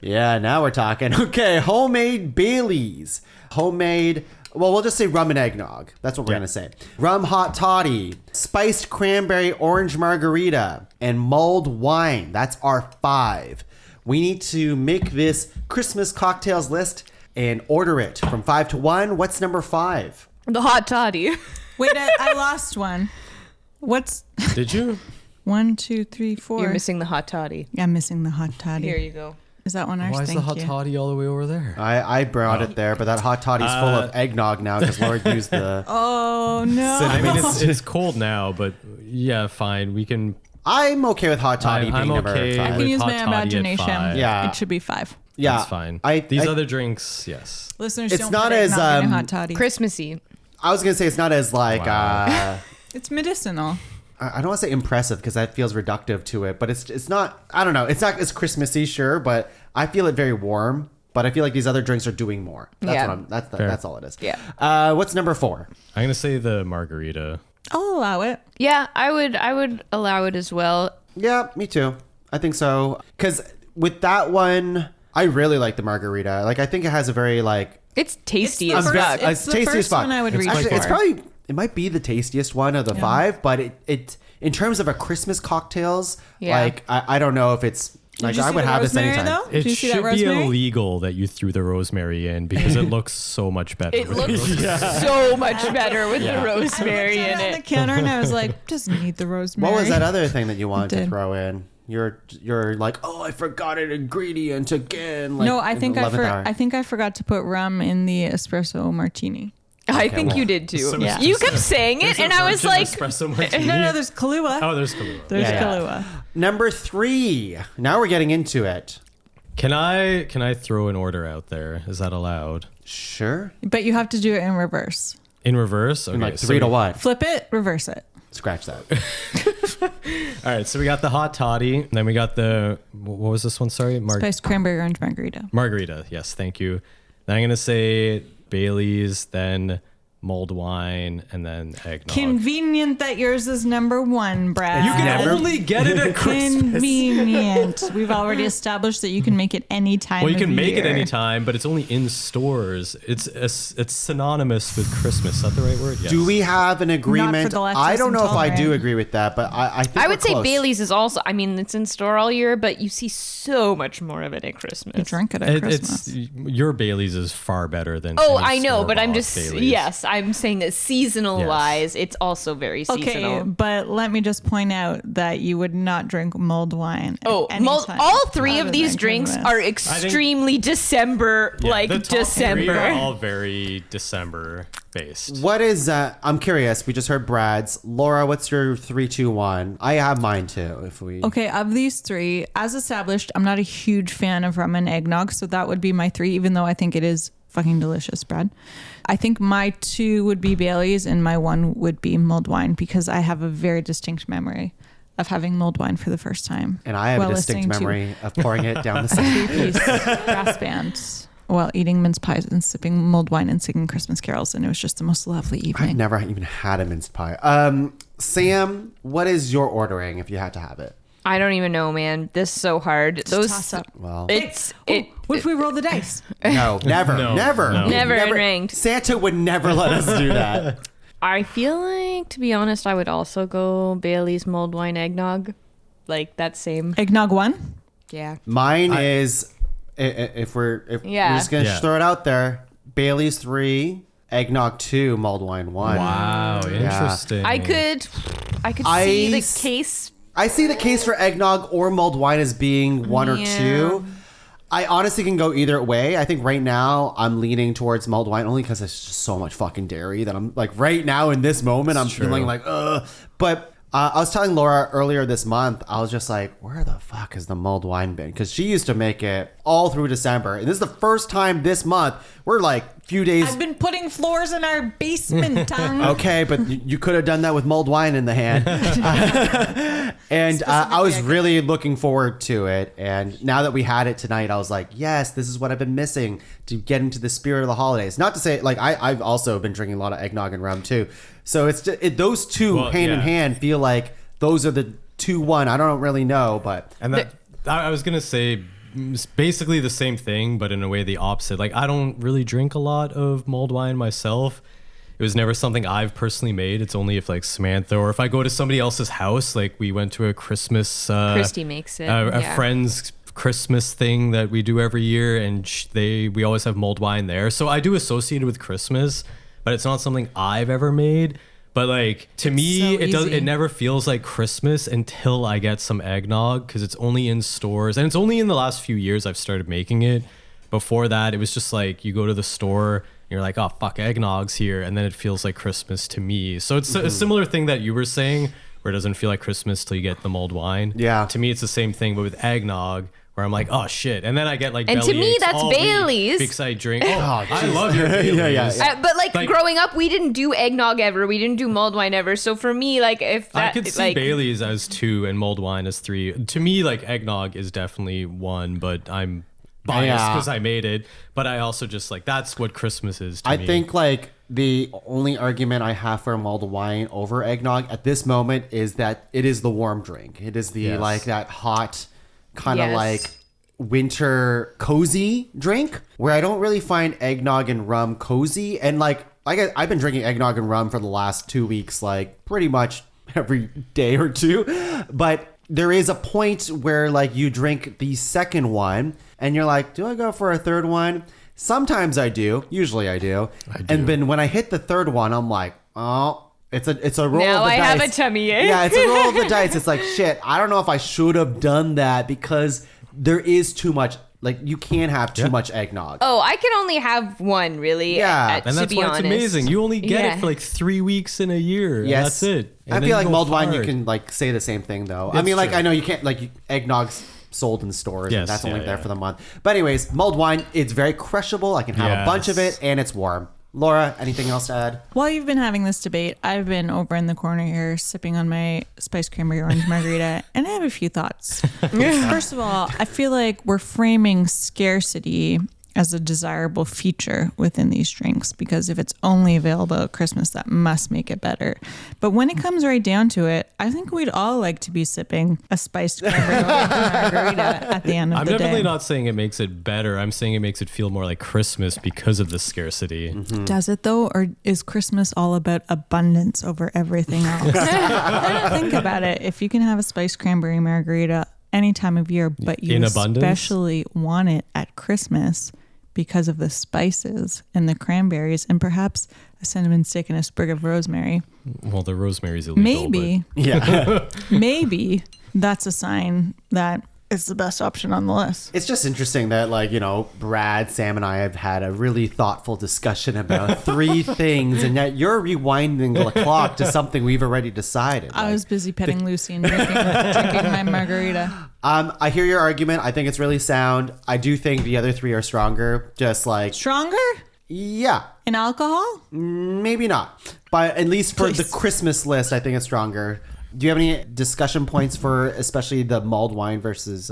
Yeah, now we're talking. Okay, homemade Baileys, homemade. Well, we'll just say rum and eggnog. That's what we're gonna say. Rum hot toddy, spiced cranberry orange margarita, and mulled wine. That's our 5. We need to make this Christmas cocktails list and order it from 5 to 1. What's number 5? The hot toddy. Wait, I lost one. What's Did you? 1, 2, 3, 4? You're missing the hot toddy. Yeah, I'm missing the hot toddy. Here you go. Is that one ours? Why is the Thank hot you. toddy all the way over there? I brought it there, but that hot toddy's full of eggnog now because Laura used the. Oh no! I mean, it's cold now, but yeah, fine. We can. I'm okay with hot toddy I'm being number okay 5. I can with use hot my toddy at imagination. 5. Yeah. It should be 5. Yeah, That's fine. I These other drinks, yes. Listeners, It's don't not put as, eggnog in a hot toddy. Christmassy. I was gonna say it's not as like Wow. It's medicinal. I don't want to say impressive because that feels reductive to it, but it's not. I don't know. It's not as Christmassy, sure, but I feel it very warm. But I feel like these other drinks are doing more. That's Yeah. what I'm. That's all it is. Yeah. What's number 4? I'm gonna say the margarita. I'll allow it. Yeah, I would allow it as well. Yeah, me too. I think so. Because with that one, I really like the margarita. Like I think it has a very like. It's tasty It's as the fuck. first- It's the tasty as first fuck. one I would reach Actually, it's for. probably it might be the tastiest one of the 5, but it in terms of a Christmas cocktails, Yeah. like I don't know if it's like you I see would the have this rosemary, anytime. though? Did It you see that should be rosemary? illegal that you threw the rosemary in because it looks so much better. It with looks rosemary. so much better with Yeah. the rosemary I in looked at it on the it. counter and I was like, doesn't need the rosemary. What was that other thing that you wanted to Did. throw in? You're like, oh, I forgot an ingredient again. Like, No, I in think the 11th hour. I think I forgot to put rum in the espresso martini. I think well. you did too. So Yeah. You kept saying it, and I was like, espresso martini. No, there's Kahlua. Oh, there's Kahlua. There's Yeah, yeah. Kahlua. Number 3. Now we're getting into it. Can I throw an order out there? Is that allowed? Sure. But you have to do it in reverse. In reverse? Okay. Like 3 to what? Flip it, reverse it. Scratch that. All right. So we got the hot toddy. And then we got the, what was this one? Sorry. Spiced cranberry orange margarita. Margarita. Yes. Thank you. Then I'm going to say Bailey's, then mulled wine, and then eggnog. Convenient that yours is number 1, Brad. You can only get it at Christmas. Convenient. We've already established that you can make it any time. Well, you of can make it year. anytime, but it's only in stores. It's synonymous with Christmas. Is that the right word? Yes. Do we have an agreement? the lactose I don't know if I do intolerant. agree with that, but I think I we're would say close. Bailey's is also. I mean, it's in store all year, but you see so much more of it at Christmas. You drink it at It's Christmas. your Bailey's is far better than. Oh, any I know, but I'm store-bought just Baileys. yes, I'm saying that seasonal wise, it's also very seasonal. Okay, but let me just point out that you would not drink mulled wine. Oh, all three of these drinks are extremely December, the top December. Three are all very December based. What is I'm curious. We just heard Brad's. Laura, what's your 3, 2, 1? I have mine too. If we Okay, of these three, as established, I'm not a huge fan of rum and eggnog, so that would be my 3, even though I think it is fucking delicious, Brad. I think my 2 would be Bailey's and my 1 would be mulled wine because I have a very distinct memory of having mulled wine for the first time. And I have a distinct memory of pouring it down the side. 3-piece brass band while eating mince pies and sipping mulled wine and singing Christmas carols, and it was just the most lovely evening. I've never even had a mince pie. Sam, what is your ordering if you had to have it? I don't even know, man. This is so hard. Toss up. Well, What if we roll the dice? no, never, never, Never ranked. Santa would never let us do that. I feel like, to be honest, I would also go Bailey's mulled wine eggnog. Like that same. Eggnog 1? Yeah. Mine is, if we're just going to throw it out there, Bailey's 3, eggnog 2, mulled wine 1. Wow, interesting. I could see the case. I see the case for eggnog or mulled wine as being 1 or 2. I honestly can go either way. I think right now I'm leaning towards mulled wine only because it's just so much fucking dairy that I'm like right now in this moment I'm feeling like ugh. But I was telling Laura earlier this month, I was just like, where the fuck has the mulled wine been? Because she used to make it all through December. And this is the first time this month. We're like a few days. I've been putting floors in our basement, Tuong. Okay, but you could have done that with mulled wine in the hand. And I was really looking forward to it. And now that we had it tonight, I was like, yes, this is what I've been missing to get into the spirit of the holidays. Not to say, like, I've also been drinking a lot of eggnog and rum too. So it's just, those two hand in hand feel like those are the 2-1. I don't really know, but. And that, I was going to say it's basically the same thing, but in a way the opposite. Like, I don't really drink a lot of mulled wine myself. It was never something I've personally made. It's only if like Samantha or if I go to somebody else's house, like we went to a Christmas, Christy makes it. A friend's Christmas thing that we do every year, and we always have mulled wine there. So I do associate it with Christmas, but it's not something I've ever made. But like to me, it never feels like Christmas until I get some eggnog because it's only in stores, and it's only in the last few years I've started making it. Before that, it was just like you go to the store and you're like, oh fuck, eggnog's here, and then it feels like Christmas to me. So it's a similar thing that you were saying, where it doesn't feel like Christmas till you get the mulled wine. Yeah. To me, it's the same thing, but with eggnog, where I'm like, oh shit, and then I get like and belly to me aches that's all Bailey's week because I drink. I love your Bailey's. But like growing up, we didn't do eggnog ever. We didn't do mulled wine ever. So for me, like if that, I could see Bailey's as 2 and mulled wine as 3. To me, like eggnog is definitely 1, but I'm biased because I made it. But I also just like that's what Christmas is to me. I think like the only argument I have for mulled wine over eggnog at this moment is that it is the warm drink. It is the like that hot kind of like winter cozy drink where I don't really find eggnog and rum cozy. And like I've been drinking eggnog and rum for the last 2 weeks, like pretty much every day or two. But there is a point where like you drink the second one and you're like, do I go for a third one? Sometimes I do. Usually I do. And then when I hit the third one, I'm like, oh, it's a roll now of the dice. Now I have a tummy ache. Yeah, it's a roll of the dice. It's like, shit, I don't know if I should have done that because there is too much. Like, you can't have too much eggnog. Oh, I can only have one, really. Yeah. And that's why it's amazing. You only get it for like 3 weeks in a year. Yes. That's it. I feel like mulled wine, you can like say the same thing though. I mean, like, I know you can't, like, eggnog's sold in stores and that's only there for the month. But anyways, mulled wine, it's very crushable. I can have a bunch of it and it's warm. Laura, anything else to add? While you've been having this debate, I've been over in the corner here sipping on my spiced cranberry orange margarita, and I have a few thoughts. First of all, I feel like we're framing scarcity as a desirable feature within these drinks because if it's only available at Christmas, that must make it better. But when it comes right down to it, I think we'd all like to be sipping a spiced cranberry orange margarita at the end of the day. I'm definitely not saying it makes it better. I'm saying it makes it feel more like Christmas because of the scarcity. Mm-hmm. Does it though? Or is Christmas all about abundance over everything else? Think about it. If you can have a spiced cranberry margarita any time of year, but you especially want it at Christmas, because of the spices and the cranberries and perhaps a cinnamon stick and a sprig of rosemary. Well, the rosemary's illegal. Maybe, Yeah. maybe that's a sign that it's the best option on the list. It's just interesting that, like, you know, Brad, Sam, and I have had a really thoughtful discussion about 3 things, and yet you're rewinding the clock to something we've already decided. I Like, was busy petting Lucy and drinking my margarita. I hear your argument. I think it's really sound. I do think the other 3 are stronger. Just like, Stronger yeah, in alcohol? maybe not. But at least for the Please. Christmas list, I think it's stronger. Do you have any discussion points for especially the mulled wine versus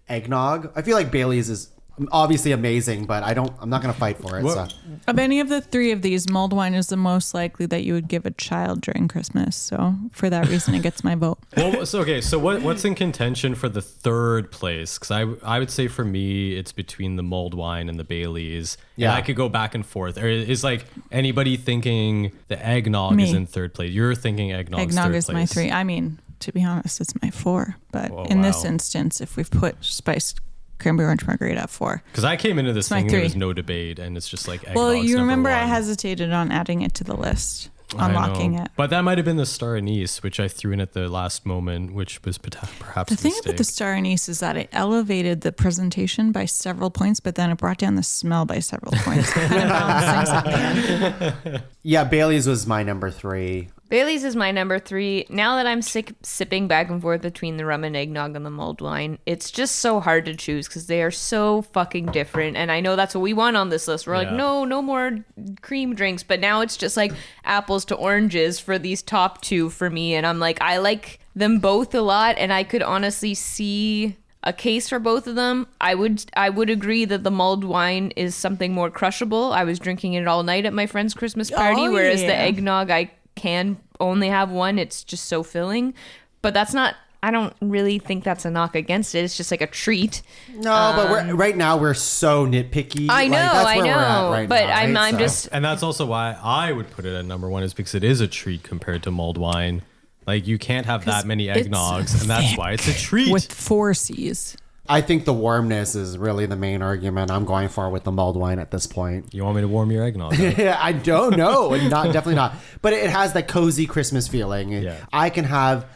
eggnog? I feel like Bailey's is obviously amazing, but I'm not going to fight for it. So. Of any of the 3 of these, mulled wine is the most likely that you would give a child during Christmas. So for that reason, it gets my vote. Well, so what's in contention for the 3rd place? Because I would say for me, it's between the mulled wine and the Baileys. Yeah. And I could go back and forth. Or is like anybody thinking the eggnog Me. is in 3rd place? You're thinking eggnog's Eggnog 3rd is place. my 3. I mean, to be honest, it's my 4. But Oh, in this wow. instance, if we've put spiced cranberry orange margarita at 4. Because I came into this my thing, there 3. was no debate, and it's just like eggnog's Well, you remember I #1. hesitated on adding it to the list, I unlocking know. it. But that might have been the star anise, which I threw in at the last moment, which was perhaps The a thing mistake. about the star anise is that it elevated the presentation by several points, but then it brought down the smell by several points. Kind of balanced things at the end. Yeah, Bailey's was my number 3. Bailey's is my number 3. Now that I'm sipping back and forth between the rum and eggnog and the mulled wine, it's just so hard to choose because they are so fucking different. And I know that's what we want on this list. We're like, Yeah. no more cream drinks. But now it's just like apples to oranges for these top 2 for me. And I'm like, I like them both a lot. And I could honestly see a case for both of them. I would agree that the mulled wine is something more crushable. I was drinking it all night at my friend's Christmas party, Oh, whereas yeah. the eggnog, I can only have one. It's just so filling. But that's not, I don't really think that's a knock against it. It's just like a treat. No, but right now we're so nitpicky. I know, Like, that's where we're at I know. right But now, I'm right? So- just, And that's also why I would put it at #1 is because it is a treat compared to mulled wine. Like you can't have that many it's eggnogs, and that's why it's a treat. With 4 C's. I think the warmness is really the main argument I'm going for with the mulled wine at this point. You want me to warm your eggnog? up? Yeah, I don't know. Definitely not. But it has that cozy Christmas feeling. Yeah. I can have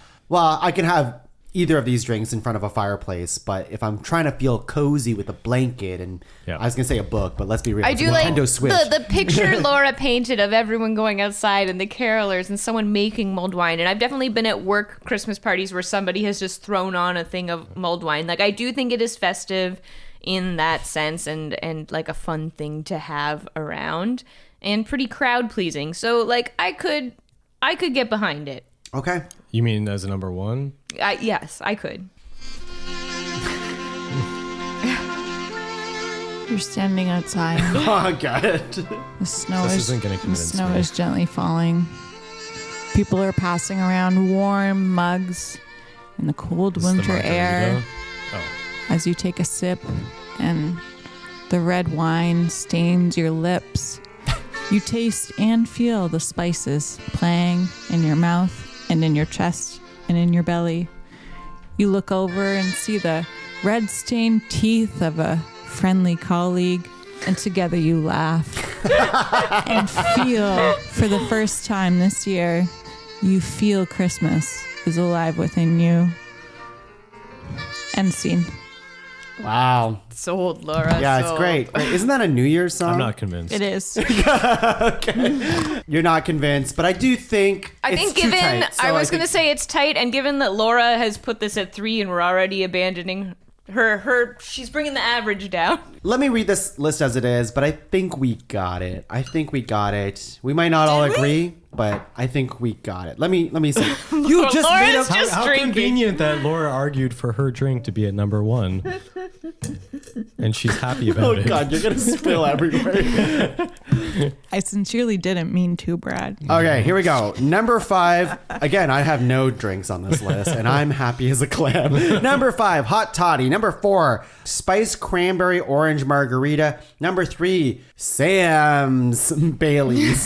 either of these drinks in front of a fireplace, but if I'm trying to feel cozy with a blanket and Yeah. I was gonna say a book, but let's be real. I it's do a like Nintendo Switch. the picture Laura painted of everyone going outside and the carolers and someone making mulled wine. And I've definitely been at work Christmas parties where somebody has just thrown on a thing of mulled wine. Like I do think it is festive in that sense and like a fun thing to have around and pretty crowd pleasing. So like I could get behind it. Okay. You mean as a #1? Yes, I could. You're standing outside. Oh god. The snow This is isn't gonna the convince snow me. is gently falling. People are passing around warm mugs in the cold This is the winter air margarita? Oh. as you take a sip and the red wine stains your lips. You taste and feel the spices playing in your mouth and in your chest and in your belly. You look over and see the red-stained teeth of a friendly colleague, and together you laugh and feel, for the first time this year, you feel Christmas is alive within you. End scene. Wow. Sold, Laura. Yeah, it's sold. great. Wait, isn't that a New Year's song? I'm not convinced. It is. You're not convinced, but I do think I it's think too given tight, so I was think- gonna say it's tight, and given that Laura has put this at 3 and we're already abandoning her she's bringing the average down. Let me read this list as it is, but I think we got it. We might not all agree, but I think we got it. Let me see. You just Laura's made up. just How drinking. convenient that Laura argued for her drink to be at #1. And she's happy about Oh it. god, you're gonna spill everywhere. I sincerely didn't mean to, Brad. Okay, here we go. Number 5. Again, I have no drinks on this list, and I'm happy as a clam. Number 5, hot toddy. Number 4, spiced cranberry orange margarita. Number 3, Sam's Bailey's.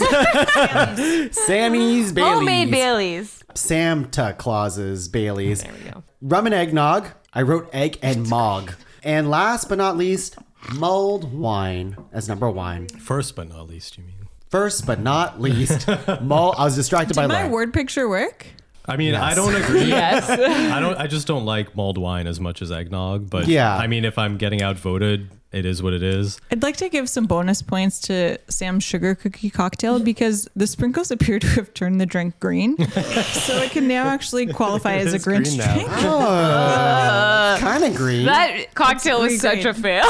Sammy's Bailey's. Homemade Baileys. Santa Claus's Bailey's. There we go. Rum and eggnog. I wrote egg and mog. And last but not least, mulled wine as number one. First but not least, you mean? First but not least, I was distracted by Did my Laura. word picture work? I mean, Yes. I don't agree. Yes. I just don't like mulled wine as much as eggnog. But Yeah. I mean, if I'm getting outvoted, it is what it is. I'd like to give some bonus points to Sam's sugar cookie cocktail because the sprinkles appear to have turned the drink green. So it can now actually qualify as a is Grinch green now. drink. Oh, kind of green. That cocktail was It's such a great. fail.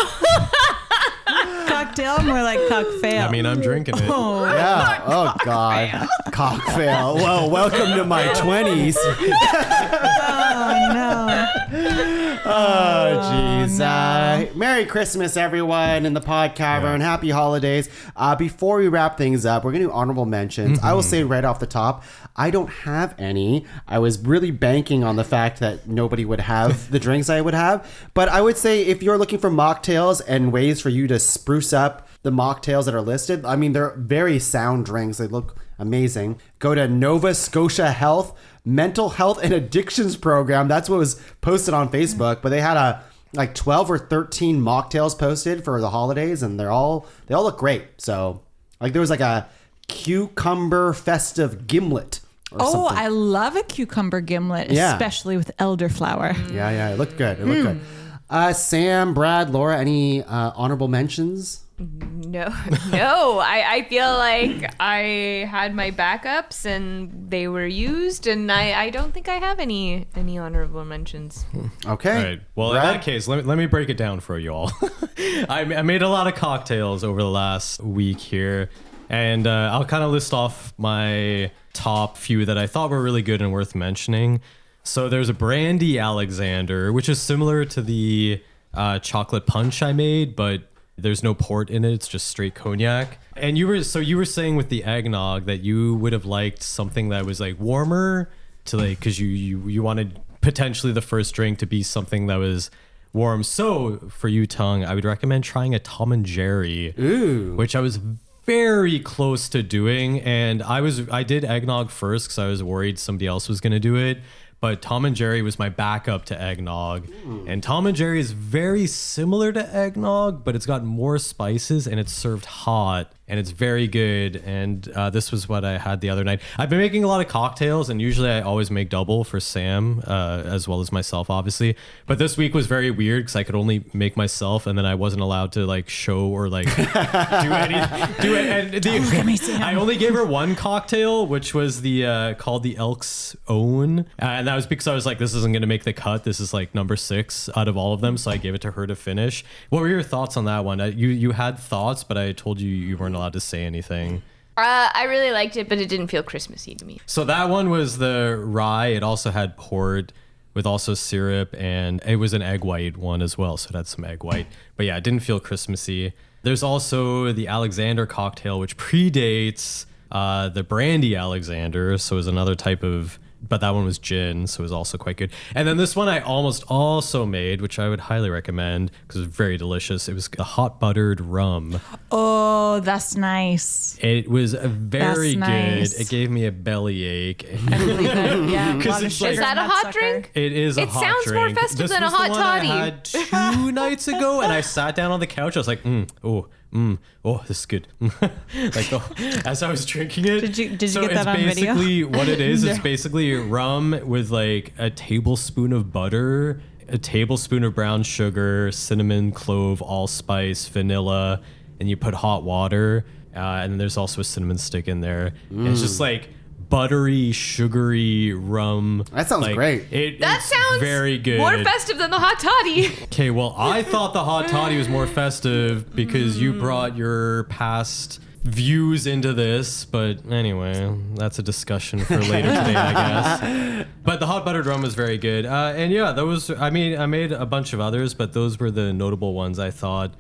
Cocktail, more like cockfail. I mean, I'm drinking it. oh, Yeah. Oh God. Cockfail. Well, welcome to my 20s. no. Oh, jeez. Merry Christmas, everyone, in the Pod Cavern. Happy holidays. Before we wrap things up, we're going to do honorable mentions. I will say right off the top, I don't have any. I was really banking on the fact that nobody would have the drinks I would have. But I would say if you're looking for mocktails and ways for you to spruce up the mocktails that are listed, I mean, they're very sound drinks. They look amazing. Go to Nova Scotia Health Mental Health and Addictions Program. That's what was posted on Facebook. But they had like 12 or 13 mocktails posted for the holidays, and they all look great. So like there was like a cucumber festive gimlet. Or Oh, something. I love a cucumber gimlet, Yeah. especially with elderflower. Yeah, it looked good. It looked good. Sam, Brad, Laura, any honorable mentions? No. I feel like I had my backups and they were used, and I don't think I have any honorable mentions. Okay. All right. Well, Brad? in that case, let me break it down for you all. I made a lot of cocktails over the last week here, and I'll kind of list off my top few that I thought were really good and worth mentioning. So there's a Brandy Alexander, which is similar to the chocolate punch I made, but there's no port in it. It's just straight cognac. And you were saying with the eggnog that you would have liked something that was like warmer to like, because you wanted potentially the first drink to be something that was warm. So for you, Tuong, I would recommend trying a Tom and Jerry, which I was very close to doing. And I did eggnog first because I was worried somebody else was going to do it. But Tom and Jerry was my backup to eggnog. And Tom and Jerry is very similar to eggnog, but it's got more spices and it's served hot and it's very good. And this was what I had the other night. I've been making a lot of cocktails, and usually I always make double for Sam, as well as myself, obviously. But this week was very weird because I could only make myself, and then I wasn't allowed to like show or like do anything. I only gave her one cocktail, which was the called the Elk's Own, and that was because I was like, this isn't going to make the cut. This is like number 6 out of all of them, so I gave it to her to finish. What were your thoughts on that one? You had thoughts, but I told you weren't allowed to say anything. I really liked it, but it didn't feel Christmassy to me. So that one was the rye. It also had port with also syrup, and it was an egg white one as well. So it had some egg white. But yeah, it didn't feel Christmassy. There's also the Alexander cocktail, which predates the Brandy Alexander. So it was another type of, but that one was gin, so it was also quite good. And then this one I almost also made, which I would highly recommend because it was very delicious. It was a hot buttered rum. Oh, that's nice. It was very That's nice. good. It gave me a bellyache. I believe it. Yeah, a lot of it's sugar like- Is that in a hot sucker. drink? It is a It hot sounds drink. more festive This than a was hot the one toddy. I had 2 nights ago, and I sat down on the couch. I was like, oh, this is good. Like as I was drinking it. Did you so get that on it's video? basically what it is. It's basically rum with like a tablespoon of butter, a tablespoon of brown sugar, cinnamon, clove, allspice, vanilla, and you put hot water. And then there's also a cinnamon stick in there. And it's just like buttery, sugary rum. That sounds Like, great. That it's sounds very good. more festive than the hot toddy. Okay, well, I thought the hot toddy was more festive because you brought your past views into this, but anyway, that's a discussion for later today, I guess. But the hot buttered rum was very good. And yeah, those, I mean, I made a bunch of others, but those were the notable ones I thought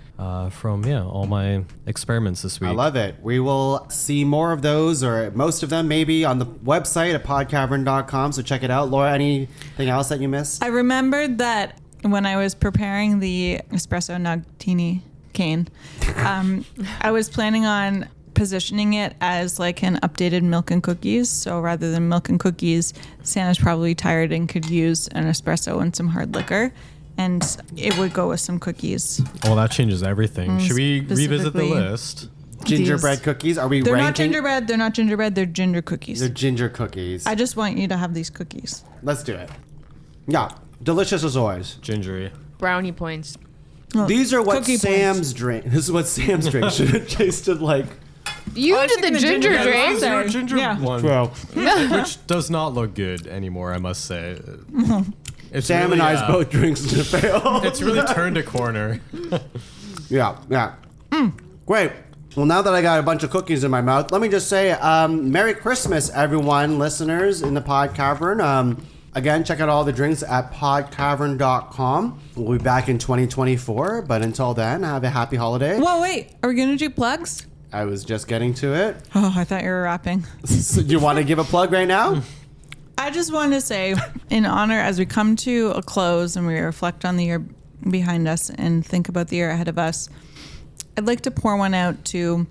from, all my experiments this week. I love it. We will see more of those, or most of them maybe, on the website at podcavern.com, so check it out. Laura, anything else that you missed? I remembered that when I was preparing the espresso nugtini cane, I was planning on positioning it as like an updated milk and cookies. So rather than milk and cookies, Santa's probably tired and could use an espresso and some hard liquor. and it would go with some cookies. Well, that changes everything. Should we revisit the specifically- list? Gingerbread cookies. Are we They're not ranking? gingerbread. They're not gingerbread. They're ginger cookies. They're ginger cookies. I just want you to have these cookies. Let's do it. Yeah, delicious as always. Gingery. Brownie points. These are what Cookie Sam's drink. This is what Sam's drink should have tasted like. You I was did the thinking ginger gingerbread. drink. These are ginger Yeah. one, Well, which does not look good anymore, I must say. It's Sam and really, I's both drinks to fail. It's really turned a corner. Yeah. Great. Well, now that I got a bunch of cookies in my mouth, let me just say Merry Christmas, everyone, listeners in the Pod Cavern. Again, check out all the drinks at podcavern.com. We'll be back in 2024, but until then, have a happy holiday. Whoa, wait. Are we going to do plugs? I was just getting to it. Oh, I thought you were rapping. So do you want to give a plug right now? I just want to say, in honor, as we come to a close and we reflect on the year behind us and think about the year ahead of us, I'd like to pour one out to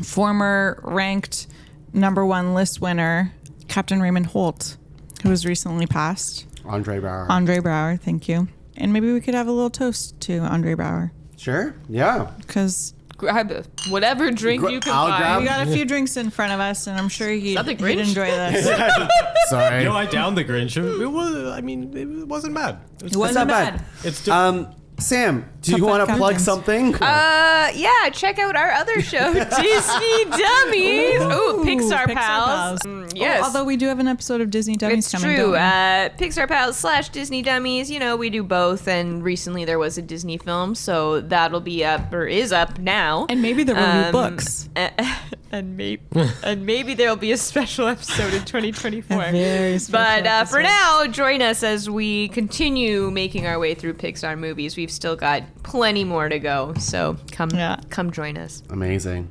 former ranked #1 list winner, Captain Raymond Holt, who was recently passed. Andre Bauer. Andre Bauer, thank you. And maybe we could have a little toast to Andre Bauer, Sure. Yeah. because Grab whatever drink you can I'll find. grab- we got a few drinks in front of us, and I'm sure he'd that the enjoy Grinch? this. Sorry. No, I downed the Grinch. It was. I mean, it wasn't bad. It wasn't not bad. bad. It's still, Sam, do you Top want to five plug contents. something? Yeah, check out our other show, Disney Dummies. Ooh, Pixar Pals. Yes. Although we do have an episode of Disney Dummies It's coming. true. don't we? Pixar Pals / Disney Dummies. You know, we do both. And recently there was a Disney film, so that'll be up or is up now. And maybe there will be books. And maybe there'll be a special episode in 2024. A very special But for episode. now, join us as we continue making our way through Pixar movies. We've still got plenty more to go, so come join us. Amazing.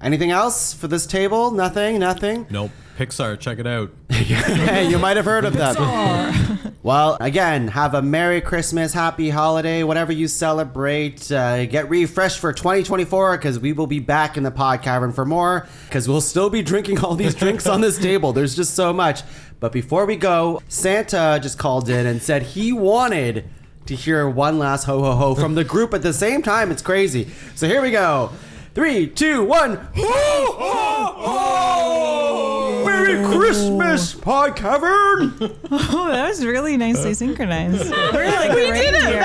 Anything else for this table? Nothing? nope. Pixar, check it out. Hey, you might have heard of them. Well, again, have a Merry Christmas, Happy Holiday, whatever you celebrate. Get refreshed for 2024 because we will be back in the Pod Cavern for more because we'll still be drinking all these drinks on this table. There's just so much. But before we go, Santa just called in and said he wanted to hear one last ho ho ho from the group at the same time. It's crazy. So here we go. 3, 2, 1. Ho ho ho! Merry Christmas, Pod Cavern! Oh, that was really nicely synchronized. We're like we did it.